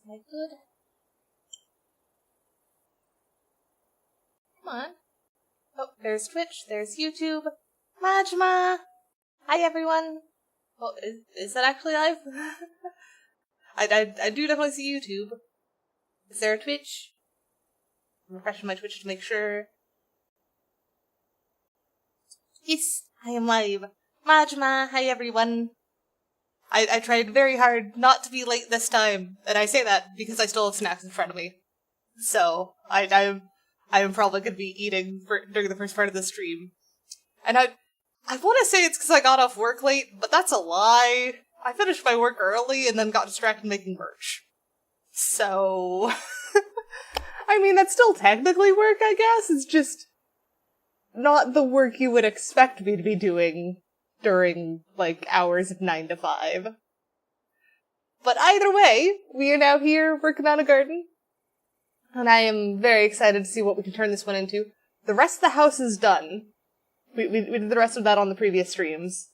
I could. Come on. Oh, there's Twitch, there's YouTube. Majma! Hi everyone! Oh, is that actually live? I do definitely see YouTube. Is there a Twitch? I'm refreshing my Twitch to make sure. Yes, I am live. Majma, hi everyone. I tried very hard not to be late this time, and I say that because I still have snacks in front of me. So, I am probably going to be eating during the first part of the stream. And I want to say it's because I got off work late, but that's a lie. I finished my work early and then got distracted making merch. So, I mean, that's still technically work, I guess. It's just not the work you would expect me to be doing during, like, hours of 9 to 5. But either way, we are now here working on a garden. And I am very excited to see what we can turn this one into. The rest of the house is done. We did the rest of that on the previous streams.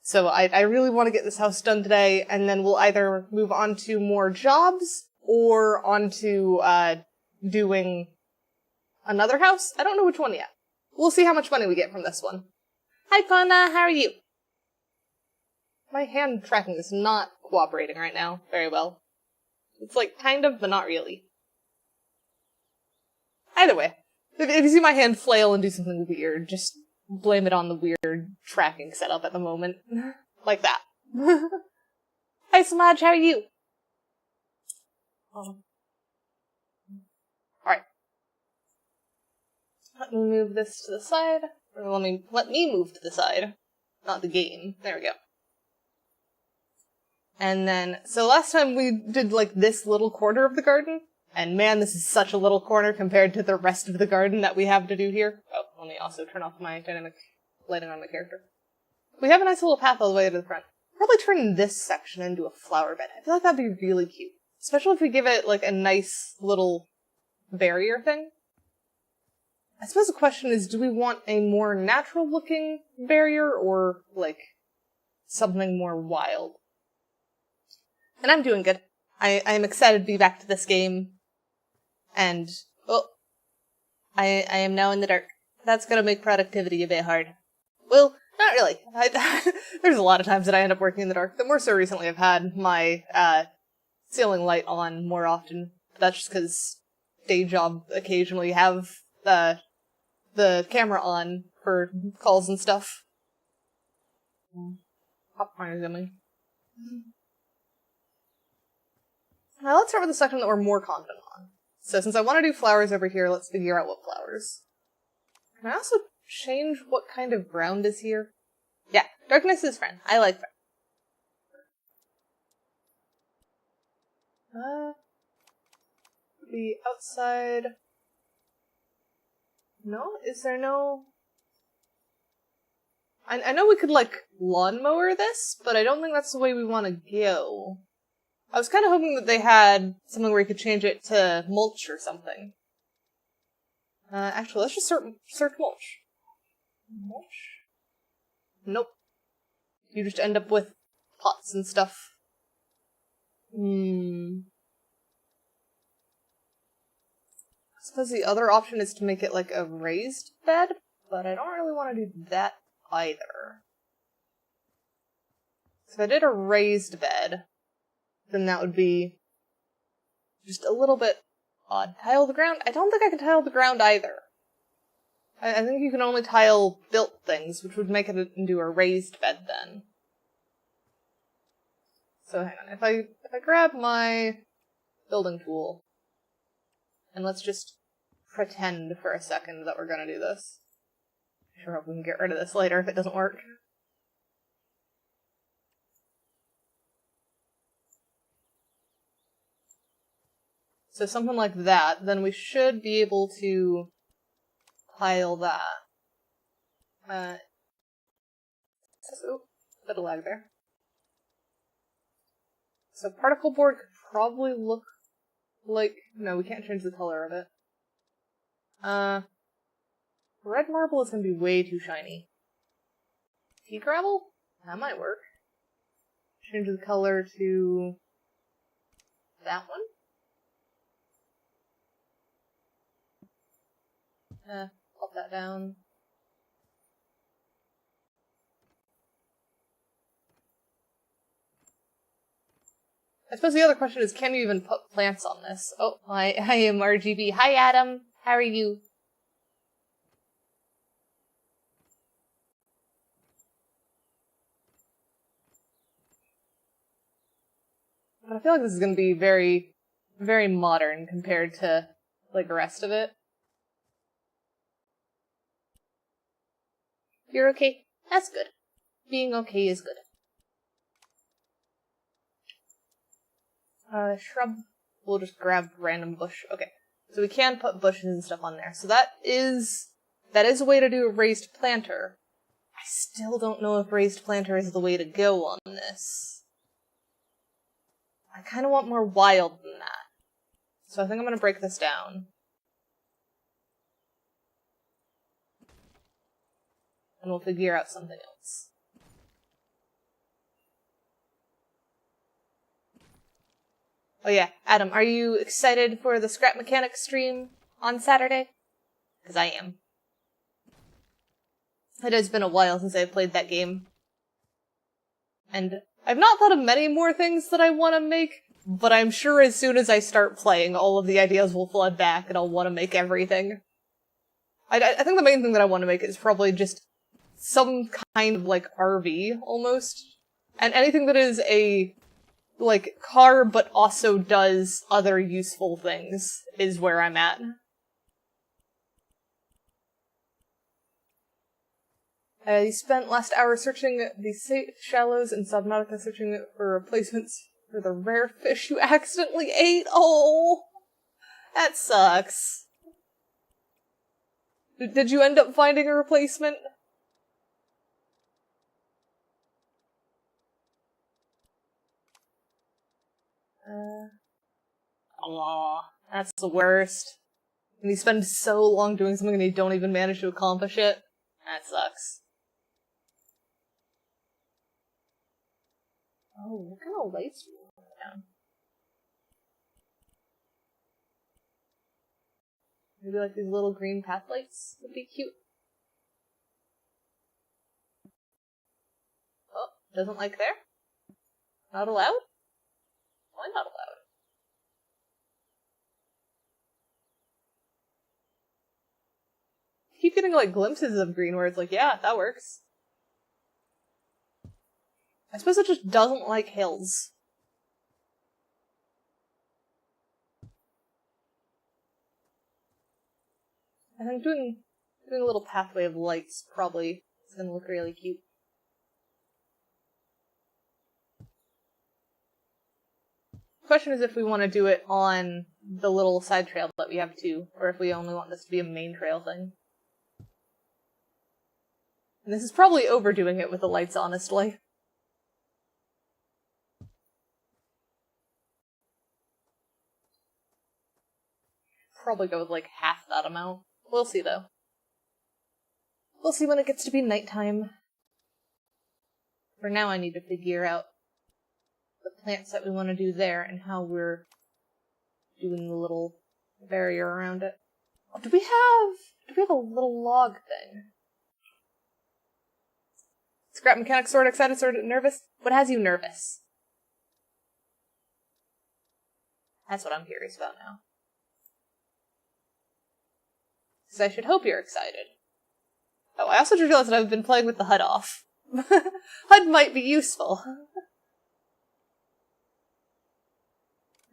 So I really want to get this house done today, and then we'll either move on to more jobs, or onto, doing another house. I don't know which one yet. We'll see how much money we get from this one. Hi, Fauna, how are you? My hand tracking is not cooperating right now very well. It's like, kind of, but not really. Either way, if you see my hand flail and do something weird, just blame it on the weird tracking setup at the moment. Like that. Hi, Samaj, how are you? Alright. Let me move this to the side. Or let me move to the side. Not the game. There we go. And then, so last time we did, like, this little corner of the garden. And man, this is such a little corner compared to the rest of the garden that we have to do here. Oh, let me also turn off my dynamic lighting on my character. We have a nice little path all the way to the front. Probably turn this section into a flower bed. I feel like that'd be really cute. Especially if we give it, like, a nice little barrier thing. I suppose the question is, do we want a more natural-looking barrier, or, like, something more wild? And I'm doing good. I'm excited to be back to this game. And, oh, I am now in the dark. That's gonna make productivity a bit hard. Well, not really. There's a lot of times that I end up working in the dark. The more so recently I've had my, ceiling light on more often. That's just because day job occasionally have, the camera on for calls and stuff. Popcorn is coming. Now let's start with the section that we're more confident on. So since I want to do flowers over here, let's figure out what flowers. Can I also change what kind of ground is here? Yeah, darkness is friend. I like friend. The outside. No? Is there no... I know we could, like, lawnmower this, but I don't think that's the way we want to go. I was kind of hoping that they had something where you could change it to mulch or something. Actually, let's just search mulch. Mulch? Nope. You just end up with pots and stuff. I suppose the other option is to make it like a raised bed, but I don't really want to do that either. So if I did a raised bed, then that would be just a little bit odd. Tile the ground? I don't think I can tile the ground either. I think you can only tile built things, which would make it into a raised bed then. So hang on, if I grab my building tool, and let's just pretend for a second that we're gonna do this. I sure hope we can get rid of this later if it doesn't work. So something like that, then we should be able to tile that. Oh, bit of lag there. So particle board could probably look like... No, we can't change the color of it. Red marble is going to be way too shiny. Pea gravel? That might work. Change the color to... that one? Pop that down. I suppose the other question is, can you even put plants on this? Oh, I am RGB. Hi, Adam. How are you? But I feel like this is going to be very, very modern compared to, like, the rest of it. You're okay? That's good. Being okay is good. Shrub. We'll just grab random bush. Okay. So we can put bushes and stuff on there. So that is a way to do a raised planter. I still don't know if raised planter is the way to go on this. I kind of want more wild than that. So I think I'm going to break this down. And we'll figure out something else. Oh yeah, Adam, are you excited for the Scrap Mechanics stream on Saturday? Because I am. It has been a while since I've played that game. And I've not thought of many more things that I want to make, but I'm sure as soon as I start playing, all of the ideas will flood back and I'll want to make everything. I think the main thing that I want to make is probably just some kind of, like, RV, almost. And anything that is a, like, car but also does other useful things is where I'm at. You spent last hour searching the shallows in Subnautica, searching for replacements for the rare fish you accidentally ate. Oh, that sucks. Did you end up finding a replacement? Aw, that's the worst. And you spend so long doing something and you don't even manage to accomplish it. That sucks. Oh, what kind of lights do you put down? Maybe like these little green path lights would be cute. Oh, doesn't like there? Not allowed? Why not allowed? Keep getting like glimpses of green where it's like, yeah, that works. I suppose it just doesn't like hills. I think doing a little pathway of lights probably is gonna look really cute. The question is if we want to do it on the little side trail that we have too, or if we only want this to be a main trail thing. And this is probably overdoing it with the lights, honestly. Probably go with like half that amount. We'll see though. We'll see when it gets to be nighttime. For now I need to figure out the plants that we want to do there and how we're doing the little barrier around it. Oh, do we have a little log thing? Scrap Mechanics sort of excited, sort of nervous? What has you nervous? That's what I'm curious about now. Because I should hope you're excited. Oh, I also just realized that I've been playing with the HUD off. HUD might be useful.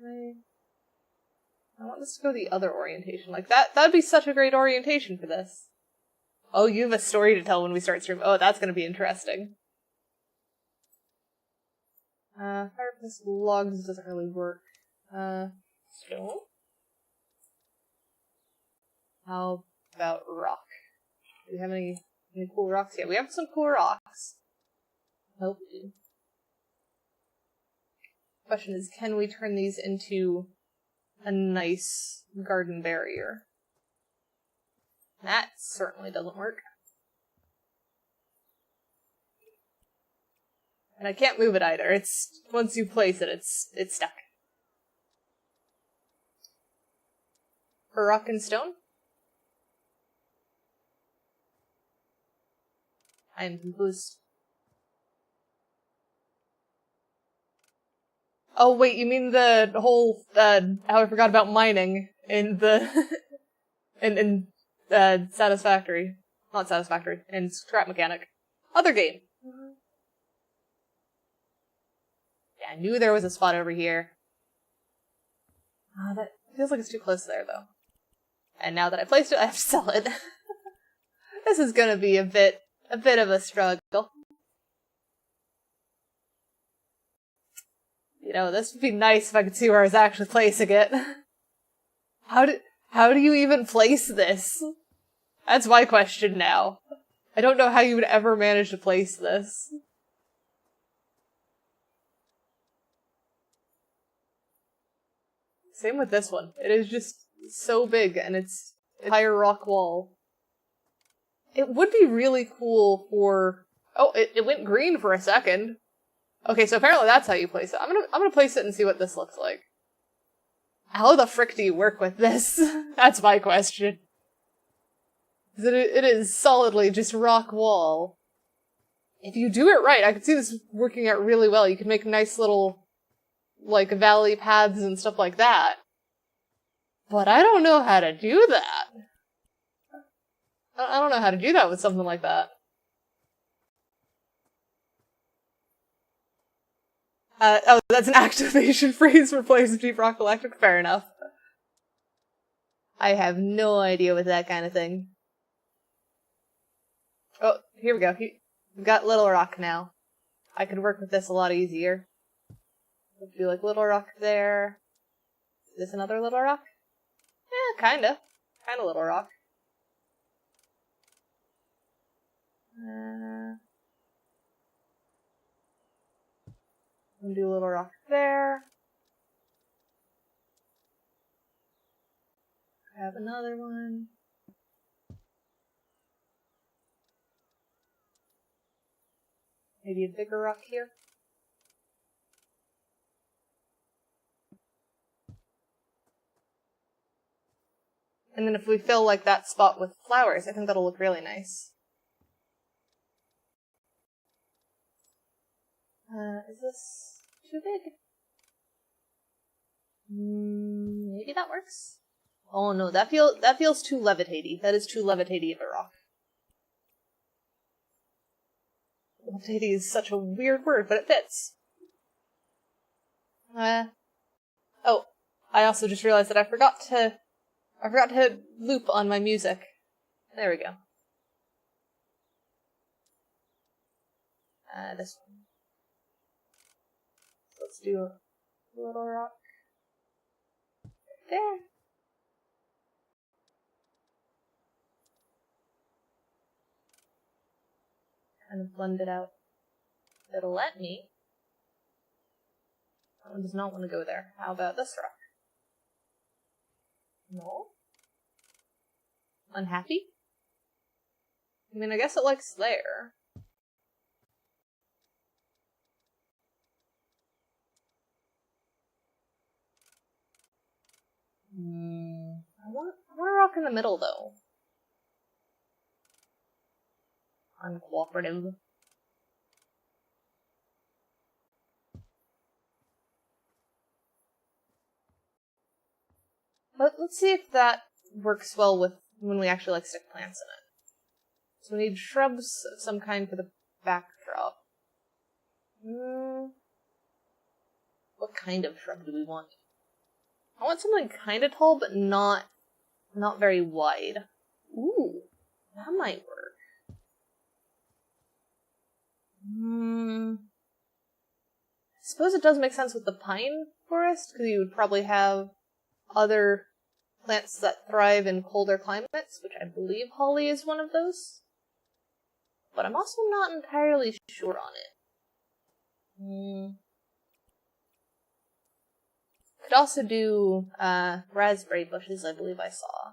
I want this to go the other orientation. Like, that'd be such a great orientation for this. Oh, you have a story to tell when we start streaming. Oh, that's gonna be interesting. Fireplace logs doesn't really work. Stone? How about rock? Do we have any cool rocks? Yeah, we have some cool rocks. Hope we do. Question is, can we turn these into a nice garden barrier? That certainly doesn't work. And I can't move it either. It's once you place it, it's stuck. For rock and stone? I am confused. Oh wait, you mean the whole, how I forgot about mining in the, in Satisfactory. Not Satisfactory, in Scrap Mechanic. Other game. Yeah, I knew there was a spot over here. That feels like it's too close there, though. And now that I placed it, I have to sell it. This is gonna be a bit of a struggle. You know, this would be nice if I could see where I was actually placing it. How do you even place this? That's my question now. I don't know how you would ever manage to place this. Same with this one. It is just so big, and it's an entire rock wall. It would be really cool for... Oh, it went green for a second. Okay, so apparently that's how you place it. I'm gonna place it and see what this looks like. How the frick do you work with this? That's my question. It is solidly just rock wall. If you do it right, I could see this working out really well. You could make nice little, like, valley paths and stuff like that. But I don't know how to do that. I don't know how to do that with something like that. Oh, that's an activation phrase for Plays of Deep Rock Galactic? Fair enough. I have no idea with that kind of thing. Oh, here we go. We've got Little Rock now. I could work with this a lot easier. Would be like Little Rock there. Is this another Little Rock? Yeah, kinda. Kinda Little Rock. Do a Little Rock there. Grab another one. Maybe a bigger rock here. And then if we fill like that spot with flowers, I think that'll look really nice. Is this too big? Maybe that works? Oh no, that feels too levitaty. That is too levitaty of a rock. Levitaty is such a weird word, but it fits. Oh, I also just realized that I forgot to loop on my music. There we go. This one. Let's do a Little Rock. There. Kind of blend it out. It'll let me. That one does not want to go there. How about this rock? No? Unhappy? I mean, I guess it likes there. I want a rock in the middle, though. Uncooperative. But let's see if that works well with when we actually like stick plants in it. So we need shrubs of some kind for the backdrop. What kind of shrub do we want? I want something kind of tall, but not very wide. Ooh, that might work. I suppose it does make sense with the pine forest, because you would probably have other plants that thrive in colder climates, which I believe holly is one of those. But I'm also not entirely sure on it. Could also do raspberry bushes, I believe I saw.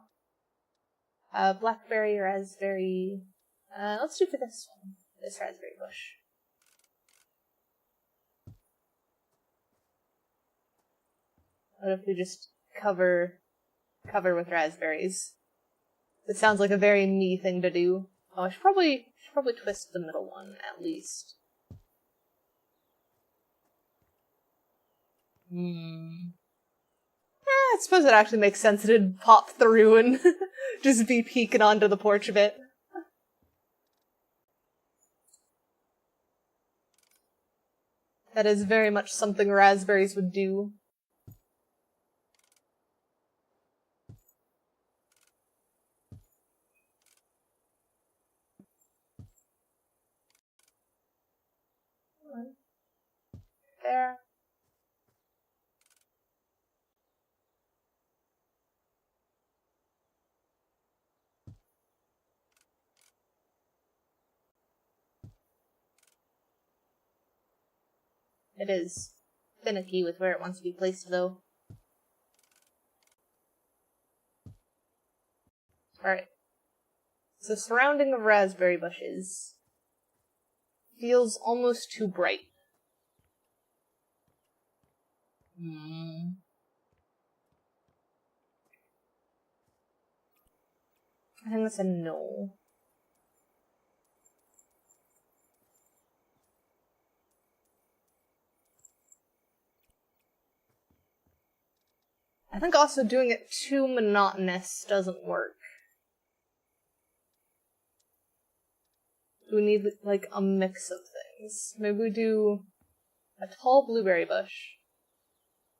Blackberry, raspberry. Let's do for this one. This raspberry bush. What if we just cover with raspberries? This sounds like a very me thing to do. Oh, I should probably twist the middle one at least. I suppose it actually makes sense that it'd pop through and just be peeking onto the porch a bit. That is very much something raspberries would do. There. It is finicky with where it wants to be placed, though. Alright. So surrounding of raspberry bushes feels almost too bright. I think that's a no. I think also doing it too monotonous doesn't work. We need, like, a mix of things. Maybe we do a tall blueberry bush.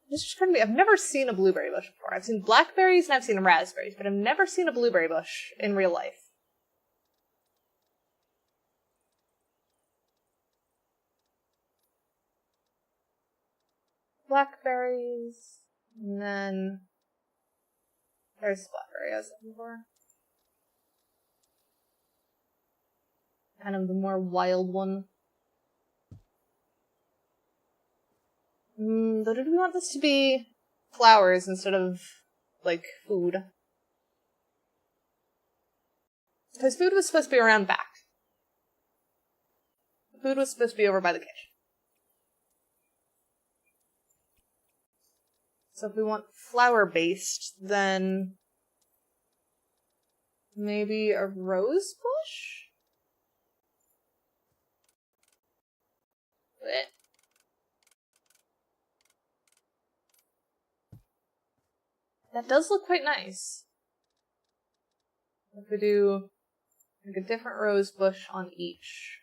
This is trying to be, I've never seen a blueberry bush before. I've seen blackberries and I've seen raspberries, but I've never seen a blueberry bush in real life. Blackberries, and then there's the blackberry I was looking for. Kind of the more wild one. Though did we want this to be flowers instead of, like, food? Because food was supposed to be around back. Food was supposed to be over by the kitchen. So if we want flower-based, then maybe a rose bush? Blech. That does look quite nice. If we do like a different rose bush on each.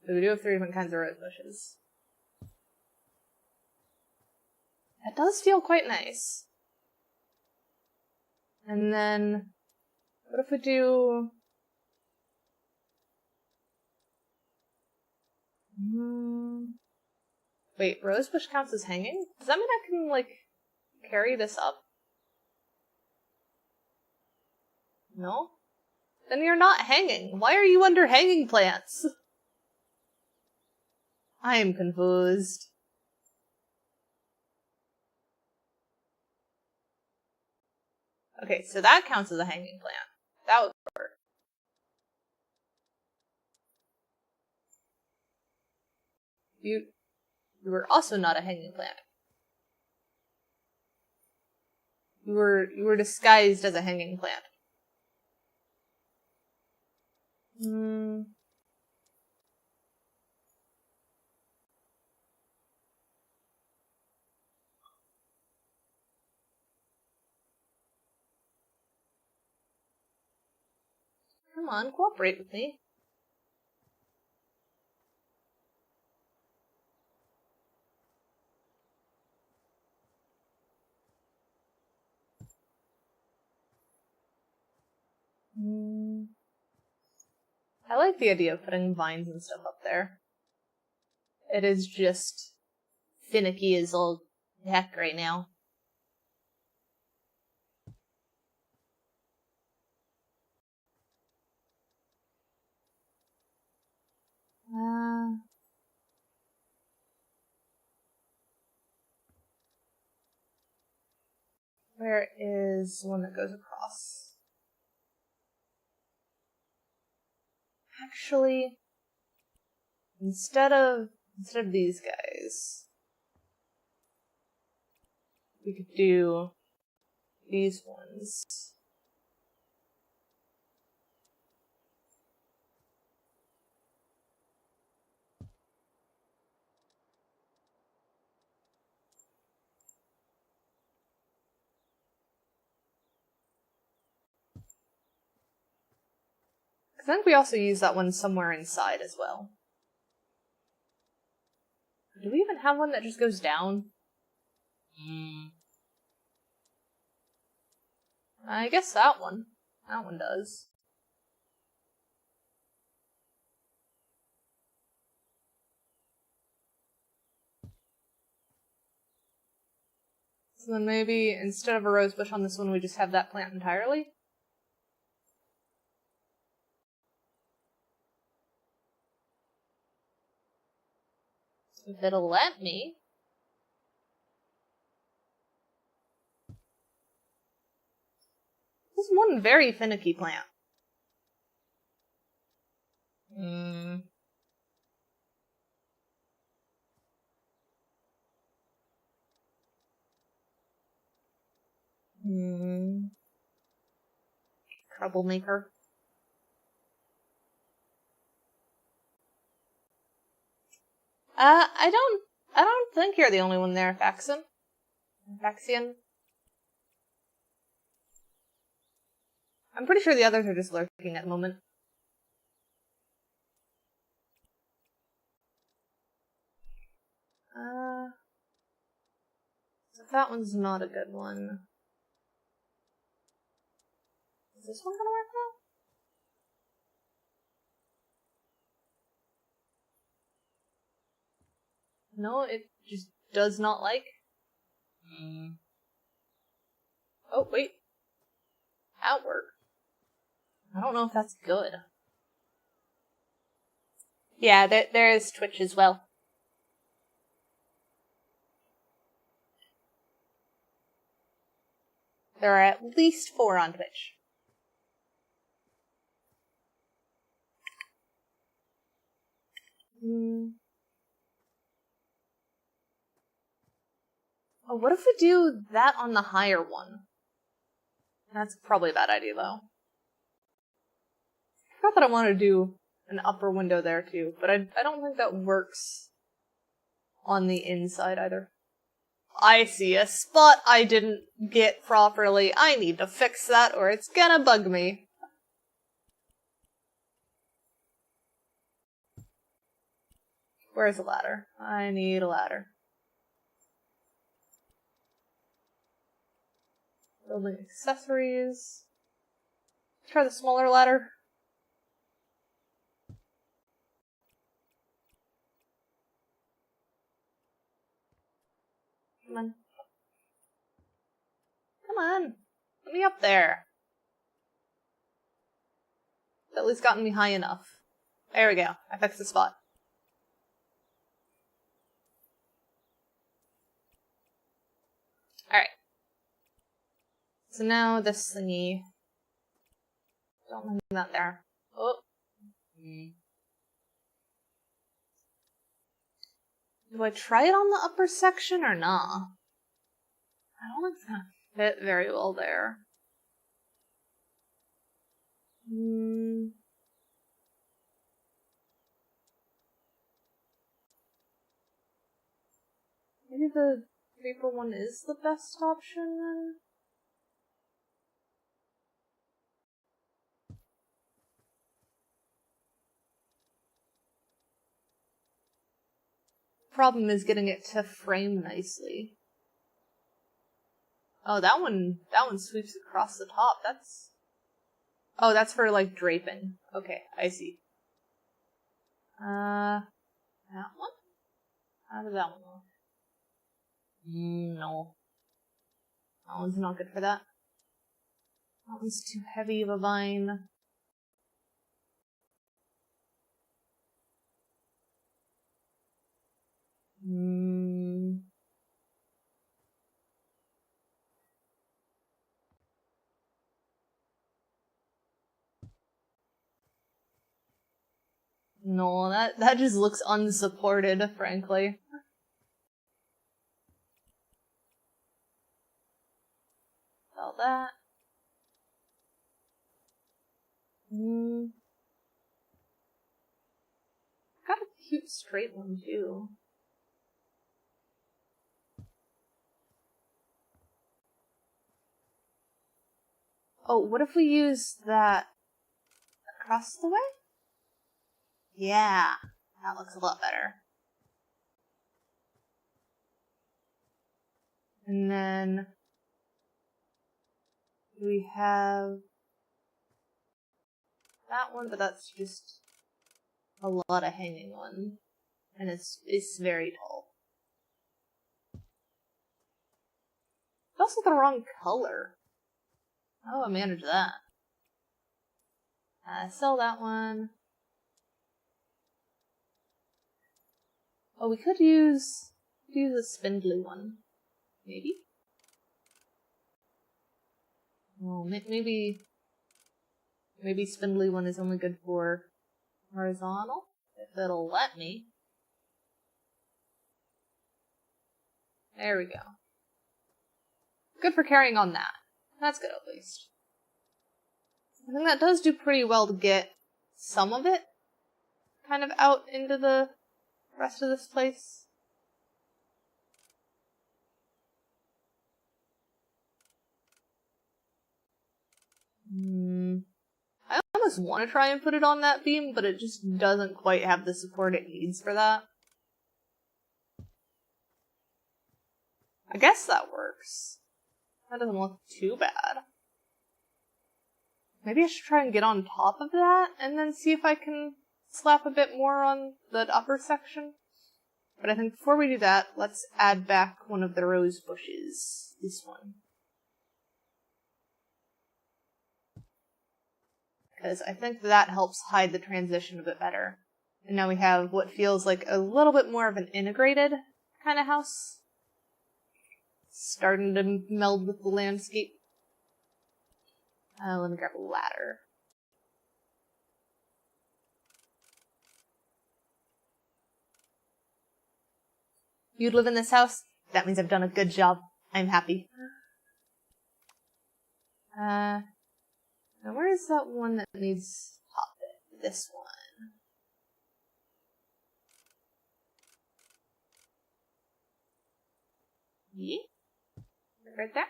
So we do have 3 different kinds of rose bushes. That does feel quite nice. And then, what if we do... Wait, rosebush counts as hanging? Does that mean I can, like, carry this up? No? Then you're not hanging. Why are you under hanging plants? I am confused. Okay, so that counts as a hanging plant. That would work. You were also not a hanging plant. You were disguised as a hanging plant. Come on, cooperate with me. I like the idea of putting vines and stuff up there. It is just finicky as all heck right now. Where is one that goes across? Actually, instead of these guys, we could do these ones. I think we also use that one somewhere inside as well. Do we even have one that just goes down? I guess that one. That one does. So then maybe instead of a rose bush on this one, we just have that plant entirely? If it'll let me. This is one very finicky plant. Troublemaker. I don't think you're the only one there, Faxian. I'm pretty sure the others are just lurking at the moment. So that one's not a good one. Is this one gonna work now? No, it just does not like. Oh, wait. That worked. I don't know if that's good. Yeah, there is Twitch as well. There are at least 4 on Twitch. Oh, what if we do that on the higher one? That's probably a bad idea, though. I forgot that I wanted to do an upper window there, too, but I don't think that works on the inside, either. I see a spot I didn't get properly. I need to fix that, or it's gonna bug me. Where's the ladder? I need a ladder. Building accessories. Try the smaller ladder. Come on. Come on. Get me up there. It's at least gotten me high enough. There we go. I fixed the spot. Alright. So now this thingy. Don't leave that there. Oh. Do I try it on the upper section or not? I don't think it's gonna fit very well there. Maybe the paper one is the best option then? Problem is getting it to frame nicely. Oh, that one sweeps across the top. Oh, that's for like draping. Okay, I see. That one? How does that one look? No. That one's not good for that. That one's too heavy of a vine. No, that just looks unsupported, frankly. Sell that. Got a cute straight one too. Oh, what if we use that across the way? Yeah, that looks a lot better. And then we have that one, but that's just a lot of hanging one. And it's very tall. It's also the wrong color. How do I manage that? Sell that one. Oh, we could use a spindly one. Maybe? Oh, maybe spindly one is only good for horizontal, if it'll let me. There we go. Good for carrying on that. That's good at least. I think that does do pretty well to get some of it kind of out into the rest of this place. I almost want to try and put it on that beam, but it just doesn't quite have the support it needs for that. I guess that works. That doesn't look too bad. Maybe I should try and get on top of that, and then see if I can slap a bit more on the upper section. But I think before we do that, let's add back one of the rose bushes. This one. Because I think that helps hide the transition a bit better. And now we have what feels like a little bit more of an integrated kind of house. Starting to meld with the landscape. Let me grab a ladder. You live in this house? That means I've done a good job. I'm happy. Now where is that one that needs top bit? This one. Yeah? Right there?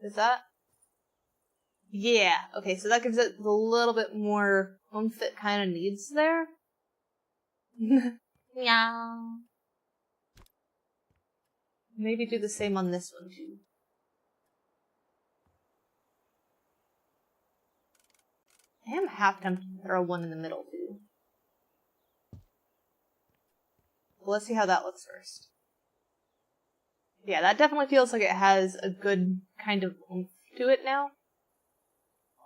Is that? Yeah. Okay, so that gives it a little bit more oomph it kind of needs there. Meow. Maybe do the same on this one too. I am half tempted to throw one in the middle too. Well, let's see how that looks first. Yeah, that definitely feels like it has a good kind of oomph to it now.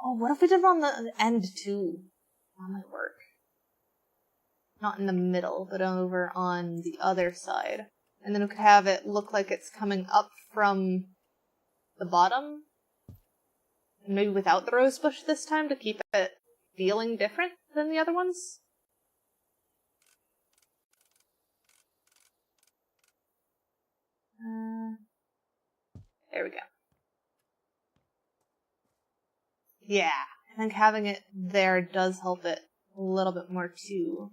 Oh, what if we did it on the end too? That might work. Not in the middle, but over on the other side. And then we could have it look like it's coming up from the bottom. And maybe without the rose bush this time to keep it feeling different than the other ones. There we go. Yeah, I think having it there does help it a little bit more too.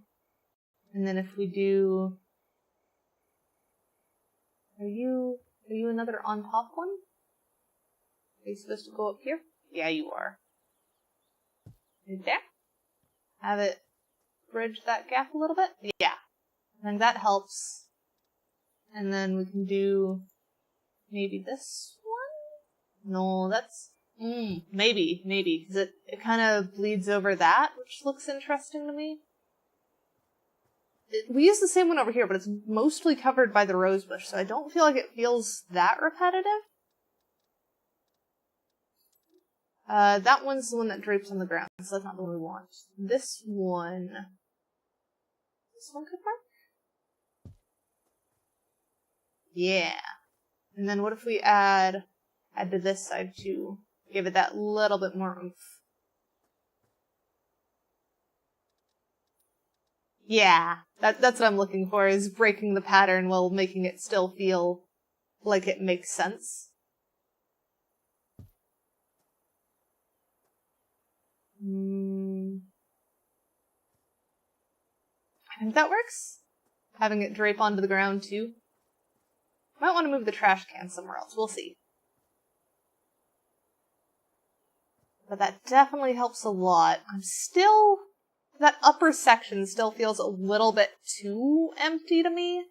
And then if we do... Are you another on top one? Are you supposed to go up here? Yeah, you are. Right there. Have it bridge that gap a little bit? Yeah. I think that helps. And then we can do maybe this one? No, that's... maybe, because it kind of bleeds over that, which looks interesting to me. We use the same one over here, but it's mostly covered by the rose bush, so I don't feel like it feels that repetitive. That one's the one that drapes on the ground, so that's not the one we want. This one could work? Yeah. And then what if we add to this side too? Give it that little bit more oomph. Yeah, that's what I'm looking for, is breaking the pattern while making it still feel like it makes sense. I think that works. Having it drape onto the ground, too. Might want to move the trash can somewhere else. We'll see. But that definitely helps a lot. That upper section still feels a little bit too empty to me.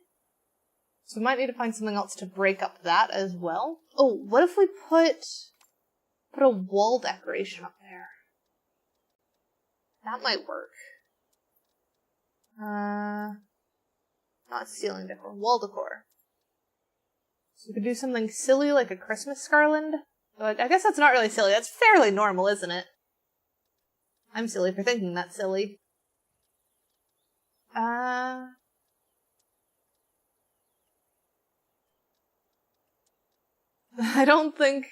So we might need to find something else to break up that as well. Oh, what if we put a wall decoration up there? That might work. Not ceiling decor, wall decor. So we could do something silly like a Christmas garland. But I guess that's not really silly. That's fairly normal, isn't it? I'm silly for thinking that's silly. I don't think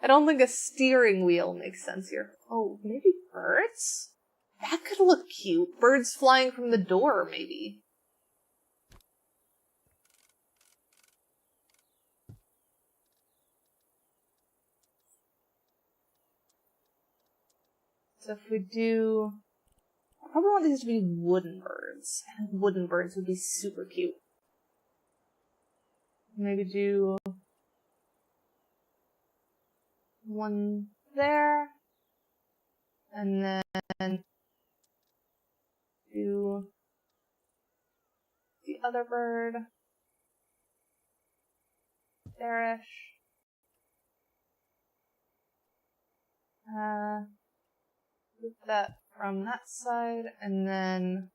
a steering wheel makes sense here. Oh, maybe birds? That could look cute. Birds flying from the door, maybe. So if we do... I probably want these to be wooden birds. I think wooden birds would be super cute. Maybe do... one there. And then... do... the other bird. There-ish. Move that from that side, and then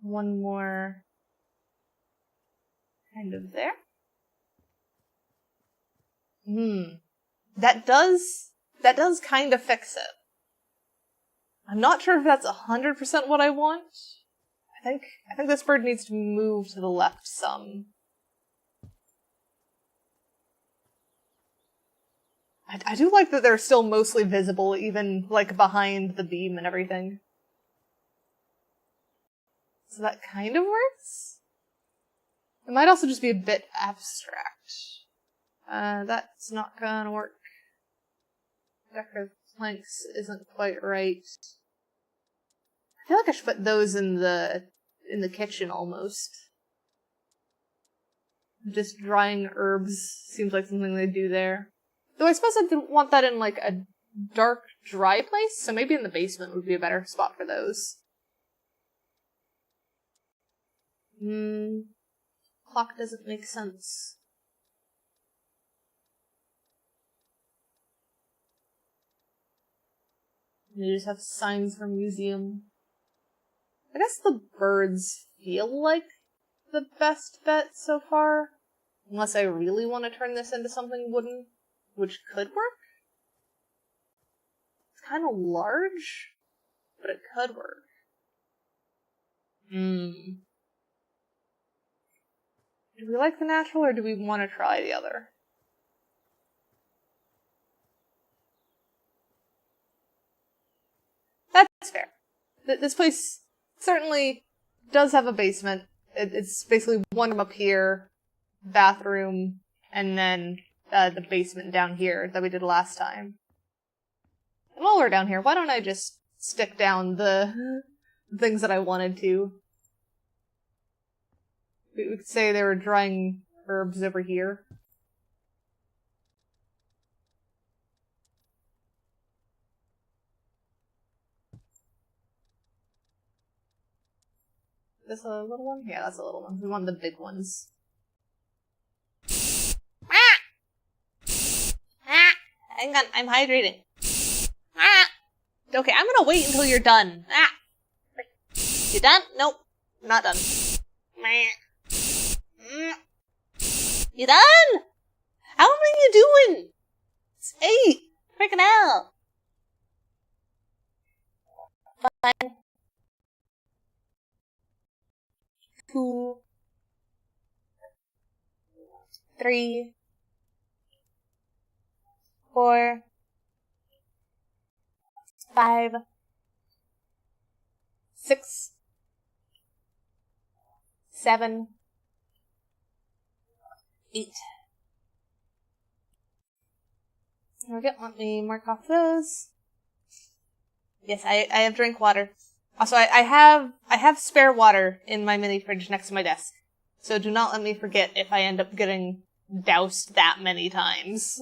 one more kind of there. That does kind of fix it. I'm not sure if that's 100% what I want. I think this bird needs to move to the left some. I do like that they're still mostly visible, even, like, behind the beam and everything. So that kind of works? It might also just be a bit abstract. That's not gonna work. Decorative planks isn't quite right. I feel like I should put those in the kitchen, almost. Just drying herbs seems like something they do there. Though I suppose I didn't want that in, like, a dark, dry place, so maybe in the basement would be a better spot for those. Clock doesn't make sense. You just have signs for museum. I guess the birds feel like the best bet so far. Unless I really want to turn this into something wooden. Which could work. It's kind of large, but it could work. Do we like the natural, or do we want to try the other? That's fair. This place certainly does have a basement. It's basically one room up here, bathroom, and then the basement down here that we did last time. And while we're down here, why don't I just stick down the things that I wanted to? We could say they were drying herbs over here. This a little one? Yeah, that's a little one. We want the big ones. Hang on, I'm hydrating. Okay, I'm gonna wait until you're done. You done? Nope, not done. You done? How many you doing? It's 8. Freaking hell. Fine. 2, 3, 4, 5, 6, 7, 8. Okay, let me mark off those. Yes, I have drink water. Also, I have spare water in my mini fridge next to my desk. So do not let me forget if I end up getting doused that many times.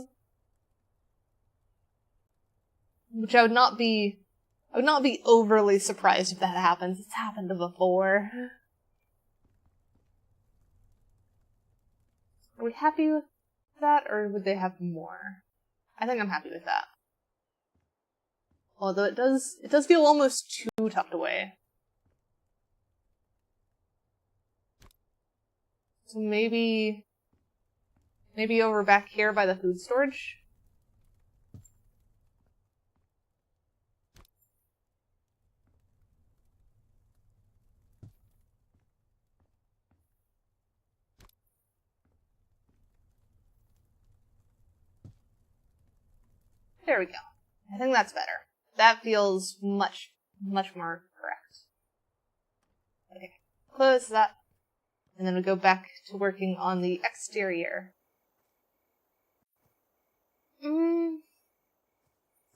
Which I would not be overly surprised if that happens. It's happened before. Are we happy with that, or would they have more? I think I'm happy with that. Although it does feel almost too tucked away. So maybe over back here by the food storage? There we go. I think that's better. That feels much more correct. Okay, close that. And then we go back to working on the exterior.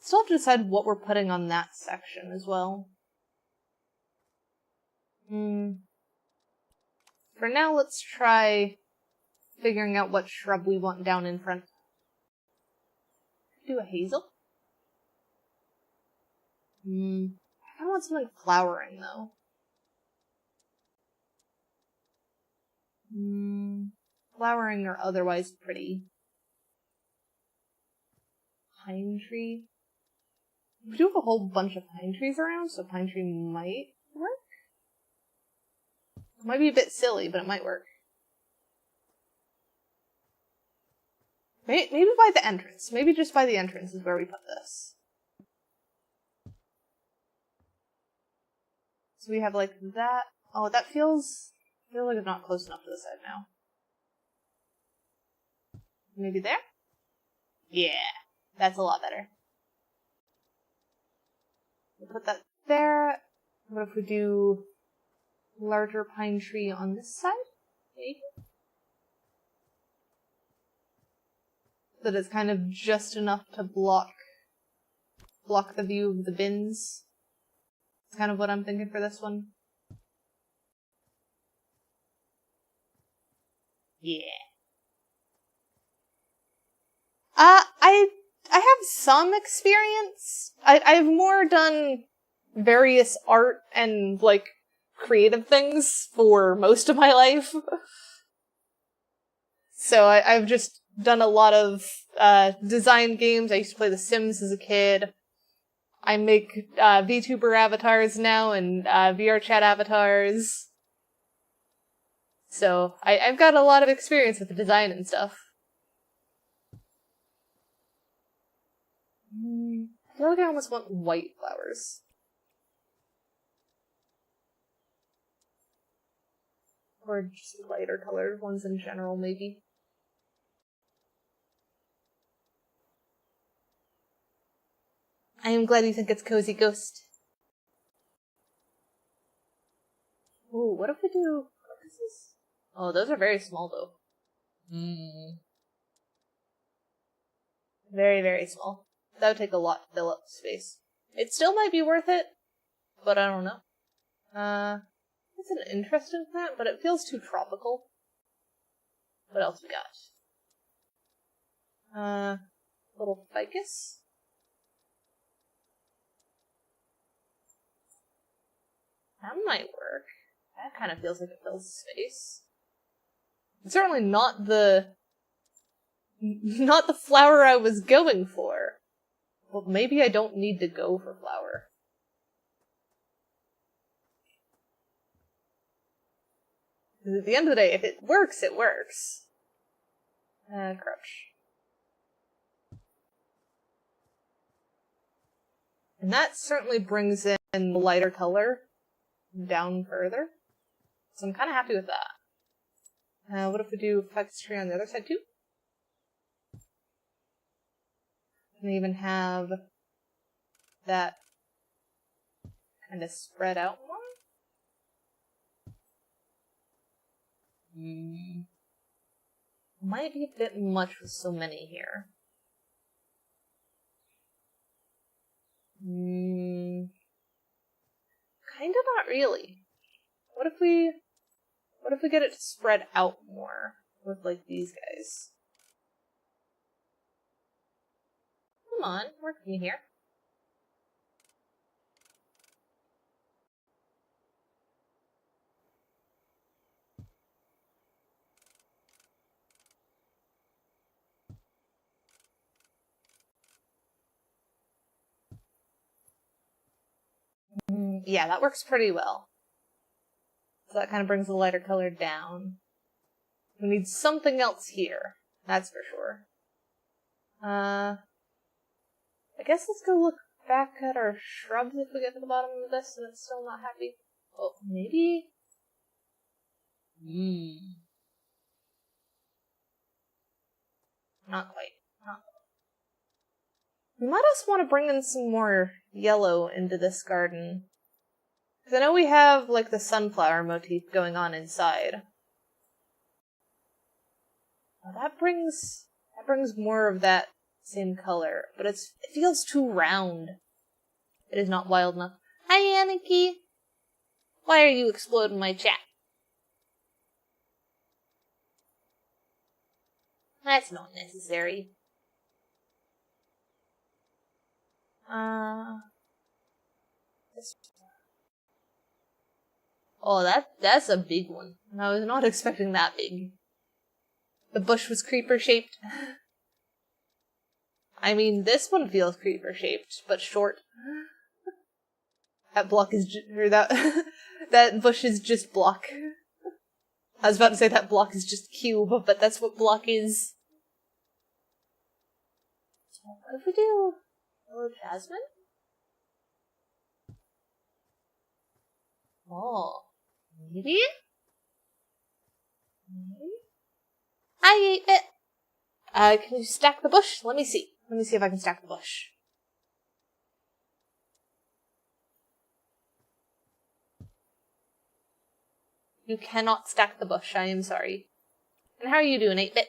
Still have to decide what we're putting on that section as well. For now, let's try figuring out what shrub we want down in front. Do a hazel? I want something flowering, though. Flowering or otherwise pretty. Pine tree? We do have a whole bunch of pine trees around, so pine tree might work. It might be a bit silly, but it might work. Maybe by the entrance. Maybe just by the entrance is where we put this. So we have like that. Oh, that feels like it's not close enough to the side now. Maybe there? Yeah, that's a lot better. We'll put that there. What if we do larger pine tree on this side? Maybe? That it's kind of just enough to block the view of the bins. That's kind of what I'm thinking for this one. Yeah. I have some experience. I've more done various art and, like, creative things for most of my life. So I've just done a lot of design games. I used to play The Sims as a kid. I make VTuber avatars now and VR chat avatars. So I've got a lot of experience with the design and stuff. I feel like I almost want white flowers. Or just lighter colored ones in general, maybe. I am glad you think it's Cozy Ghost. Ooh, what if we do crocuses? Oh, those are very small, though. Very, very small. That would take a lot to fill up space. It still might be worth it, but I don't know. It's an interesting plant, but it feels too tropical. What else we got? Little ficus? That might work. That kind of feels like it fills space. It's certainly not the flower I was going for. Well, maybe I don't need to go for flower. Because at the end of the day, if it works, it works. Crouch. And that certainly brings in the lighter color down further. So I'm kind of happy with that. What if we do ficus tree on the other side too? And even have that kind of spread out more. Might be a bit much with so many here. kinda not really. What if we get it to spread out more with, like, these guys? Come on, work with me here. Yeah, that works pretty well. So that kind of brings the lighter color down. We need something else here. That's for sure. I guess let's go look back at our shrubs if we get to the bottom of this and it's still not happy. Oh, maybe? Not quite. We might also want to bring in some more yellow into this garden. Because I know we have, like, the sunflower motif going on inside. Well, that brings more of that same color, but it feels too round. It is not wild enough. Hi, Aniki! Why are you exploding my chat? That's not necessary. Oh, that's a big one. I was not expecting that big. The bush was creeper-shaped. I mean, this one feels creeper-shaped, but short. That block is that bush is just block. I was about to say that block is just cube, but that's what block is. What if we do yellow jasmine? Oh, maybe? I ate it. Can you stack the bush? Let me see. Let me see if I can stack the bush. You cannot stack the bush, I am sorry. And how are you doing, 8-bit?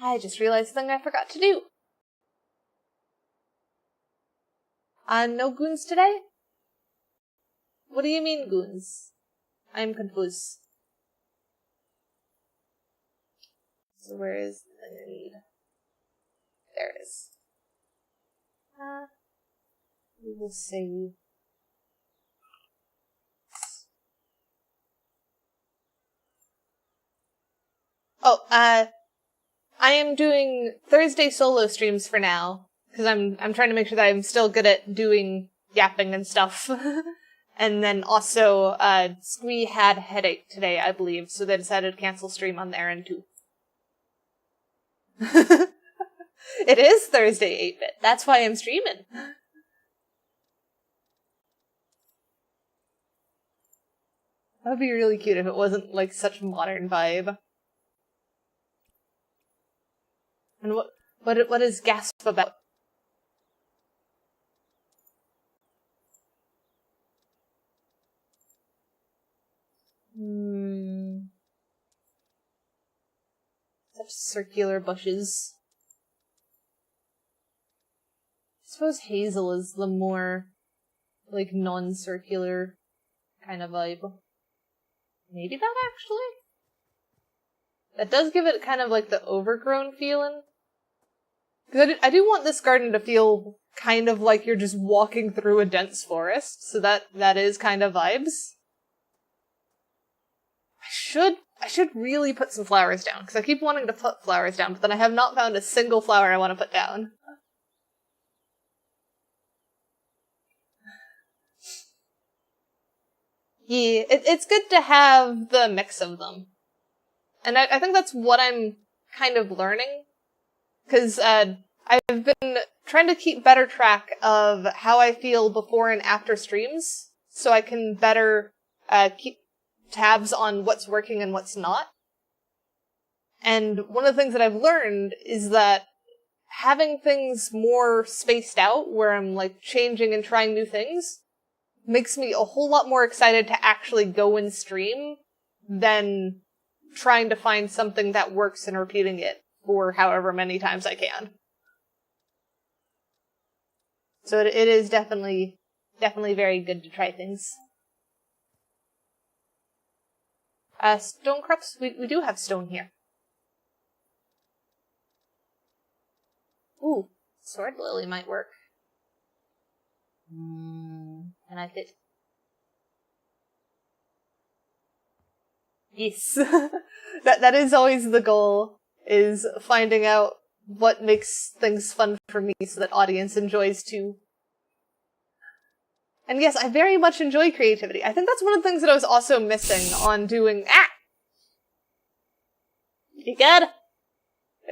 I just realized something I forgot to do. No goons today? What do you mean, goons? I'm confused. So where is the need? There it is. We will save. Oh, I am doing Thursday solo streams for now. Because I'm trying to make sure that I'm still good at doing yapping and stuff. And then also, Squee had a headache today, I believe, so they decided to cancel stream on their end too. It is Thursday 8-bit. That's why I'm streaming. That would be really cute if it wasn't, like, such a modern vibe. And what is Gasp about? Such circular bushes. I suppose hazel is the more, like, non-circular kind of vibe. Maybe that, actually? That does give it kind of, like, the overgrown feeling. Because I do want this garden to feel kind of like you're just walking through a dense forest, so that is kind of vibes. I should really put some flowers down, because I keep wanting to put flowers down, but then I have not found a single flower I want to put down. Yeah, it's good to have the mix of them. And I think that's what I'm kind of learning. Because I've been trying to keep better track of how I feel before and after streams, so I can better keep tabs on what's working and what's not. And one of the things that I've learned is that having things more spaced out, where I'm, like, changing and trying new things, makes me a whole lot more excited to actually go and stream than trying to find something that works and repeating it for however many times I can. So it is definitely very good to try things. Stone crops, we do have stone here. Ooh, sword lily might work. Can I fit? Yes. that is always the goal, is finding out what makes things fun for me so that audience enjoys too. And yes, I very much enjoy creativity. I think that's one of the things that I was also missing on doing— You good?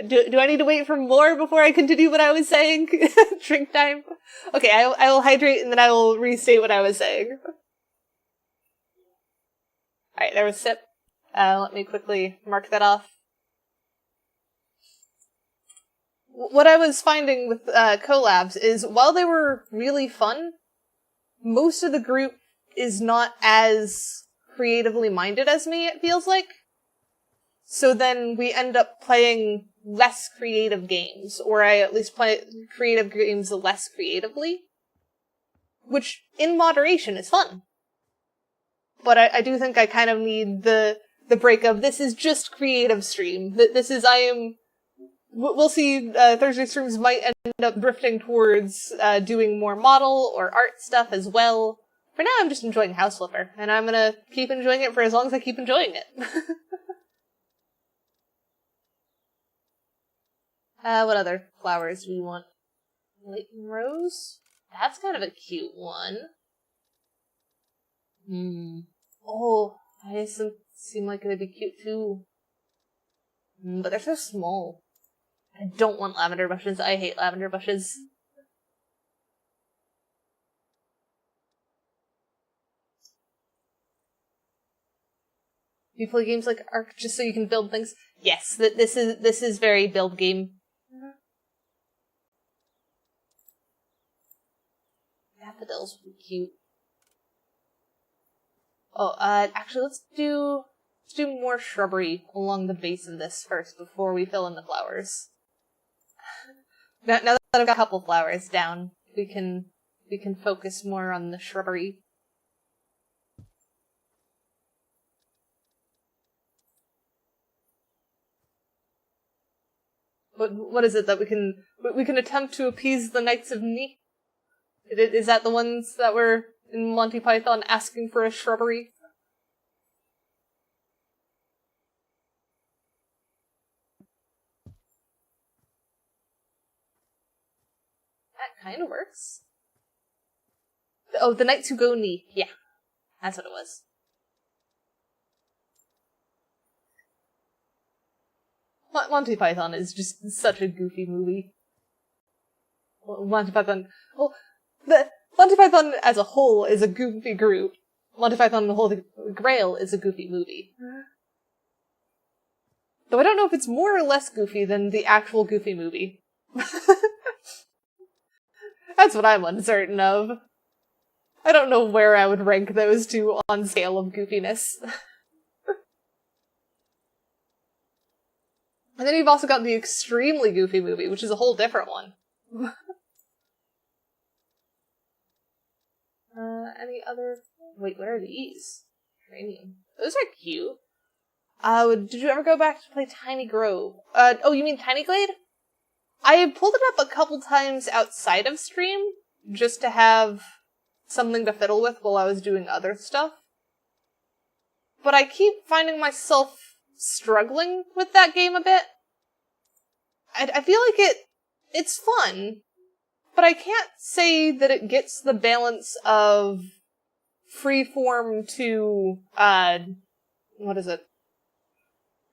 Do I need to wait for more before I continue what I was saying? Drink time? Okay, I will hydrate and then I will restate what I was saying. Alright, there was sip. Let me quickly mark that off. What I was finding with collabs is, while they were really fun, most of the group is not as creatively minded as me, it feels like. So then we end up playing less creative games, or I at least play creative games less creatively. Which, in moderation, is fun. But I do think I kind of need the break of, this is just creative stream. We'll see, Thursday streams might end up drifting towards doing more model or art stuff as well. For now, I'm just enjoying House Flipper, and I'm gonna keep enjoying it for as long as I keep enjoying it. What other flowers do we want? Leighton Rose? That's kind of a cute one. Oh, hyacinths seem like they'd be cute too. But they're so small. I don't want lavender bushes. I hate lavender bushes. You play games like Ark just so you can build things? Yes, this is very build game. Daffodils would be cute. Oh, actually, let's do more shrubbery along the base of this first before we fill in the flowers. Now that I've got a couple flowers down, we can focus more on the shrubbery. What is it that we can attempt to appease the Knights of Ni? Is that the ones that were in Monty Python asking for a shrubbery? That kind of works. Oh, the Knights Who Go Ni. Yeah, that's what it was. Monty Python is just such a goofy movie. Monty Python as a whole is a goofy group. Monty Python and the Holy Grail is a goofy movie. Though I don't know if it's more or less goofy than the actual Goofy movie. That's what I'm uncertain of. I don't know where I would rank those two on scale of goofiness. And then you've also got the extremely goofy movie, which is a whole different one. Any other— Wait, what are these? Cranium. Those are cute. Did you ever go back to play Tiny Grove? Oh, you mean Tiny Glade? I pulled it up a couple times outside of stream, just to have something to fiddle with while I was doing other stuff. But I keep finding myself struggling with that game a bit. I feel like it's fun, but I can't say that it gets the balance of freeform to, what is it?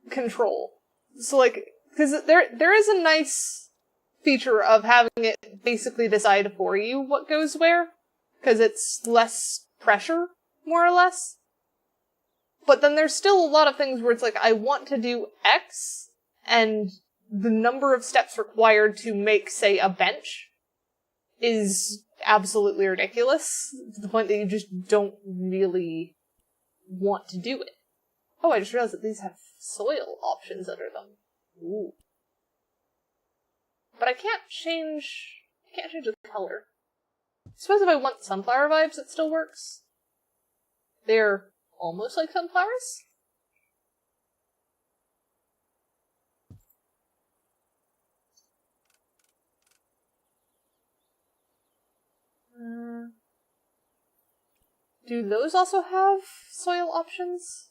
Control. So, like, because there is a nice feature of having it basically decide for you what goes where, because it's less pressure, more or less. But then there's still a lot of things where it's like, I want to do X, and the number of steps required to make, say, a bench is absolutely ridiculous, to the point that you just don't really want to do it. Oh, I just realized that these have soil options under them. Ooh. But I can't change the color. I suppose if I want sunflower vibes, it still works. They're almost like sunflowers. Do those also have soil options?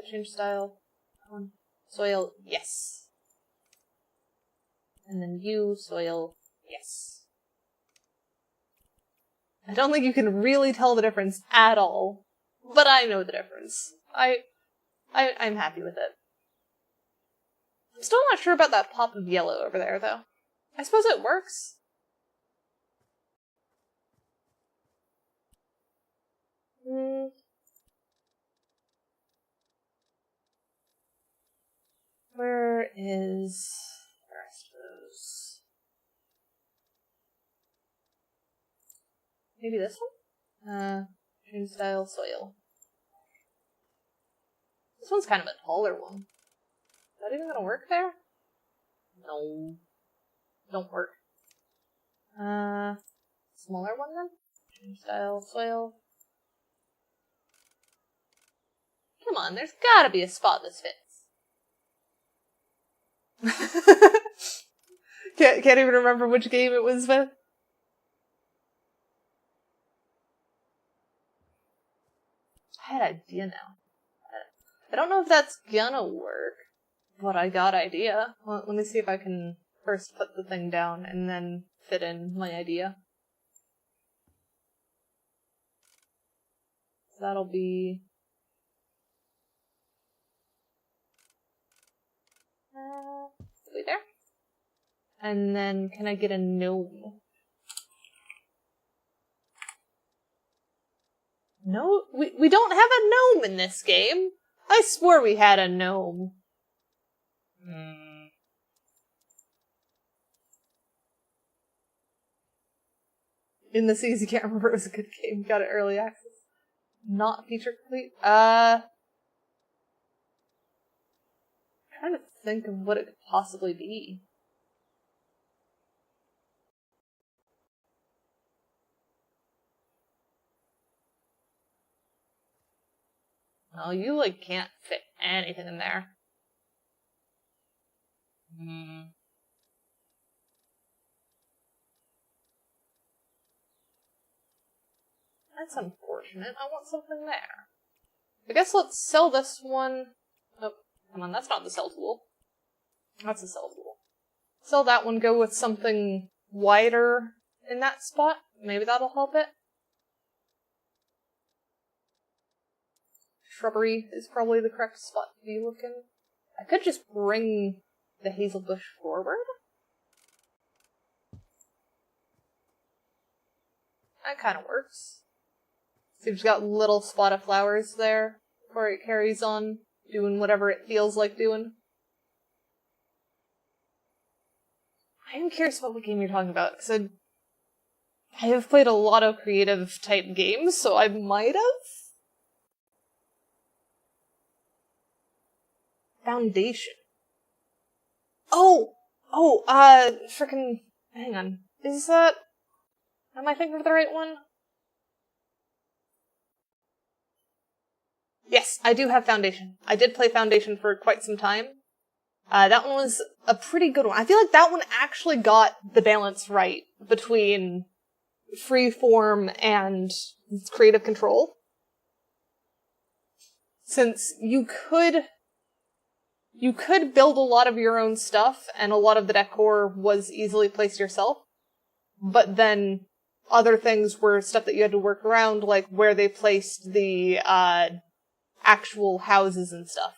Change style. Soil, yes. And then you, soil, yes. I don't think you can really tell the difference at all, but I know the difference. I'm happy with it. I'm still not sure about that pop of yellow over there, though. I suppose it works. Where is the rest of those? Maybe this one? Change style, soil. This one's kind of a taller one. Is that even gonna work there? No. Don't work. Smaller one then? Change style, soil. Come on, there's gotta be a spot this fits. Can't even remember which game it was with. I had idea now. I don't know if that's gonna work, but I got idea. Well, let me see if I can first put the thing down and then fit in my idea. So that'll be... there. And then can I get a gnome? No, we don't have a gnome in this game. I swore we had a gnome. In the season, you can't remember it was a good game. Got it early access. Not feature complete. Trying to think of what it could possibly be. No, you, like, can't fit anything in there. That's unfortunate. I want something there. I guess let's sell this one. Oh, come on, that's not the sell tool. That's the sell tool. Sell that one, go with something wider in that spot. Maybe that'll help it. Shrubbery is probably the correct spot to be looking. I could just bring the hazel bush forward. That kind of works. So you've got a little spot of flowers there before it carries on doing whatever it feels like doing. I am curious what game you're talking about, because I have played a lot of creative type games, so I might have. Foundation. Frickin', hang on. Is that, am I thinking of the right one? Yes, I do have Foundation. I did play Foundation for quite some time. That one was a pretty good one. I feel like that one actually got the balance right between freeform and creative control. Since you could build a lot of your own stuff, and a lot of the decor was easily placed yourself, but then other things were stuff that you had to work around, like where they placed the actual houses and stuff.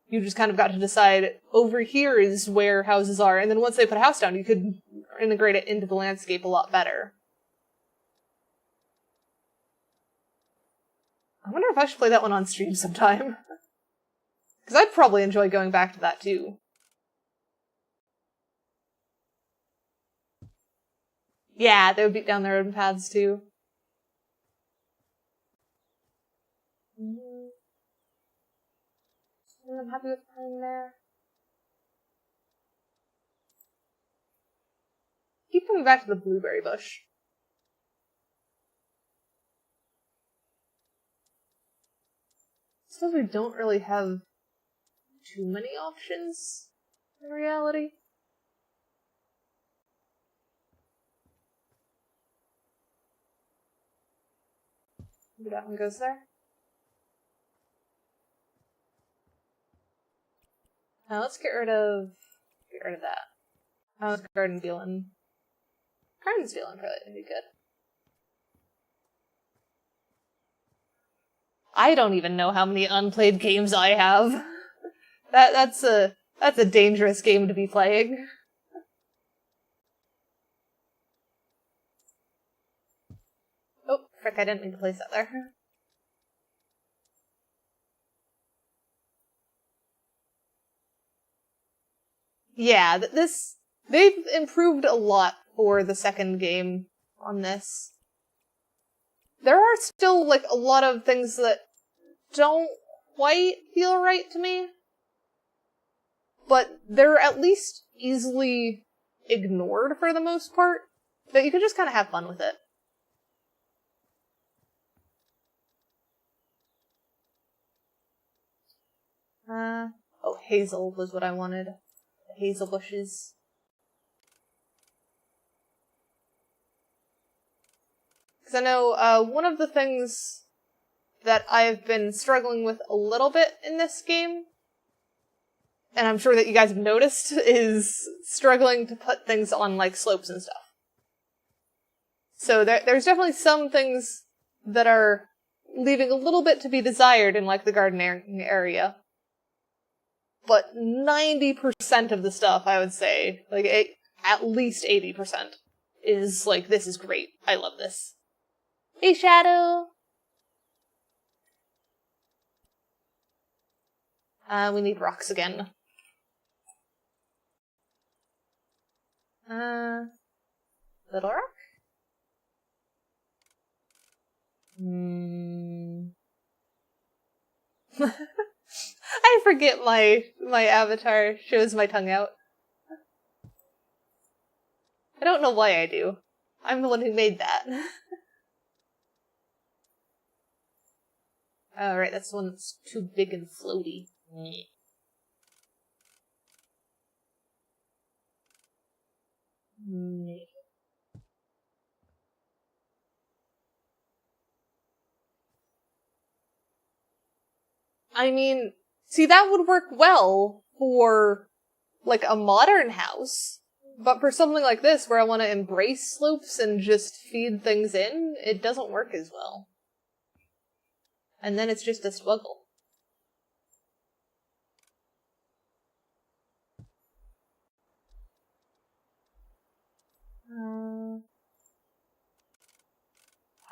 You just kind of got to decide, over here is where houses are, and then once they put a house down, you could integrate it into the landscape a lot better. I wonder if I should play that one on stream sometime. Because I'd probably enjoy going back to that too. Yeah, they would beat down their own paths too. I'm happy with playing there. keep coming back to the blueberry bush. I suppose we don't really have too many options in reality. Maybe that one goes there. Now let's get rid of that. How's garden feeling? Garden's feeling pretty good. I don't even know how many unplayed games I have. That's a dangerous game to be playing. Oh, frick, I didn't mean to place that there. Yeah, they've improved a lot for the second game on this. There are still, like, a lot of things that don't quite feel right to me, but they're at least easily ignored for the most part, that you can just kind of have fun with it. Oh, hazel was what I wanted. The hazel bushes. Because I know one of the things that I've been struggling with a little bit in this game, and I'm sure that you guys have noticed, is struggling to put things on, like, slopes and stuff. So there's definitely some things that are leaving a little bit to be desired in, like, the gardening area. But 90% of the stuff, I would say, like, at least 80%, is like, this is great. I love this. Hey, Shadow! We need rocks again. Little rock? I forget my avatar shows my tongue out. I don't know why I do. I'm the one who made that. Oh, right, that's the one that's too big and floaty. I mean, see, that would work well for, like, a modern house. But for something like this, where I want to embrace slopes and just feed things in, it doesn't work as well. And then it's just a struggle.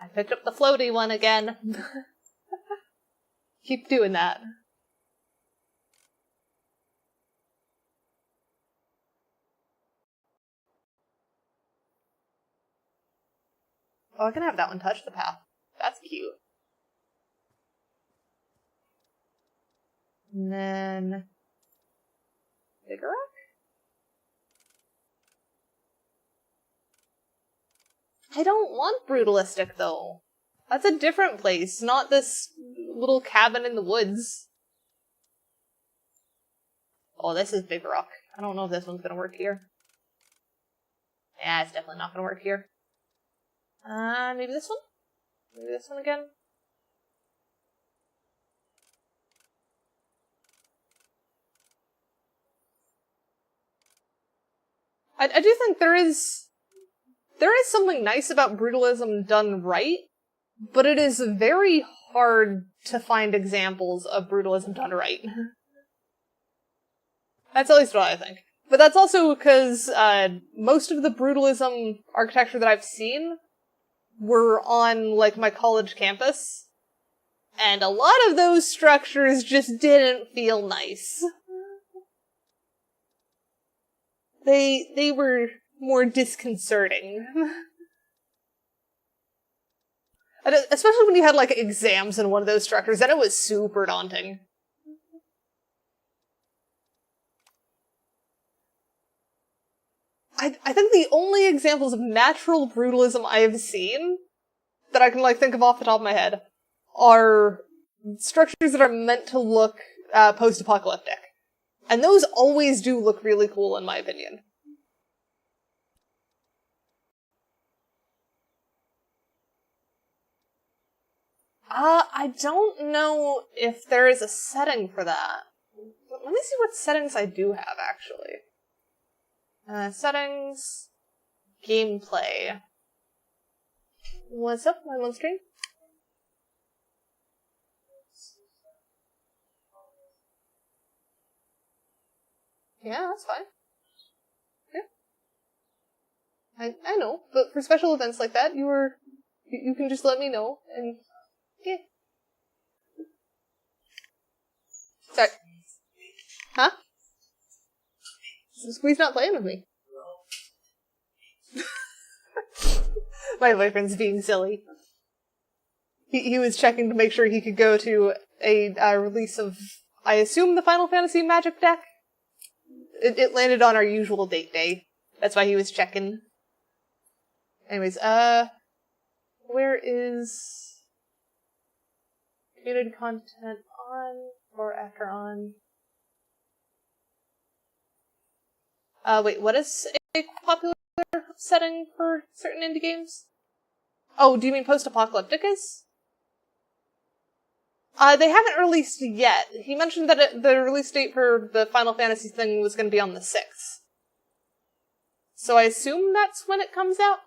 I picked up the floaty one again. Keep doing that. Oh, I can have that one touch the path. That's cute. And then... bigger rock? I don't want brutalistic, though. That's a different place, not this little cabin in the woods. Oh, this is big rock. I don't know if this one's gonna work here. Yeah, it's definitely not gonna work here. Maybe this one? Maybe this one again? I do think there is something nice about brutalism done right, but it is very hard to find examples of brutalism done right. That's at least what I think. But that's also because most of the brutalism architecture that I've seen were on, like, my college campus, and a lot of those structures just didn't feel nice. They were more disconcerting. And especially when you had, like, exams in one of those structures, then it was super daunting. I think the only examples of natural brutalism I have seen that I can, like, think of off the top of my head are structures that are meant to look post-apocalyptic. And those always do look really cool, in my opinion. I don't know if there is a setting for that. Let me see what settings I do have, actually. Settings... Gameplay. What's up? I'm on stream. Yeah, that's fine. Yeah. I know, but for special events like that, you can just let me know, and yeah. Sorry. Huh? Squeeze not playing with me. My boyfriend's being silly. He was checking to make sure he could go to a release of, I assume, the Final Fantasy Magic deck? It landed on our usual date day. That's why he was checking. Anyways, where is community content on or after on? Wait, what is a popular setting for certain indie games? Oh, do you mean post-apocalyptic is? They haven't released yet. He mentioned that the release date for the Final Fantasy thing was going to be on the 6th. So I assume that's when it comes out?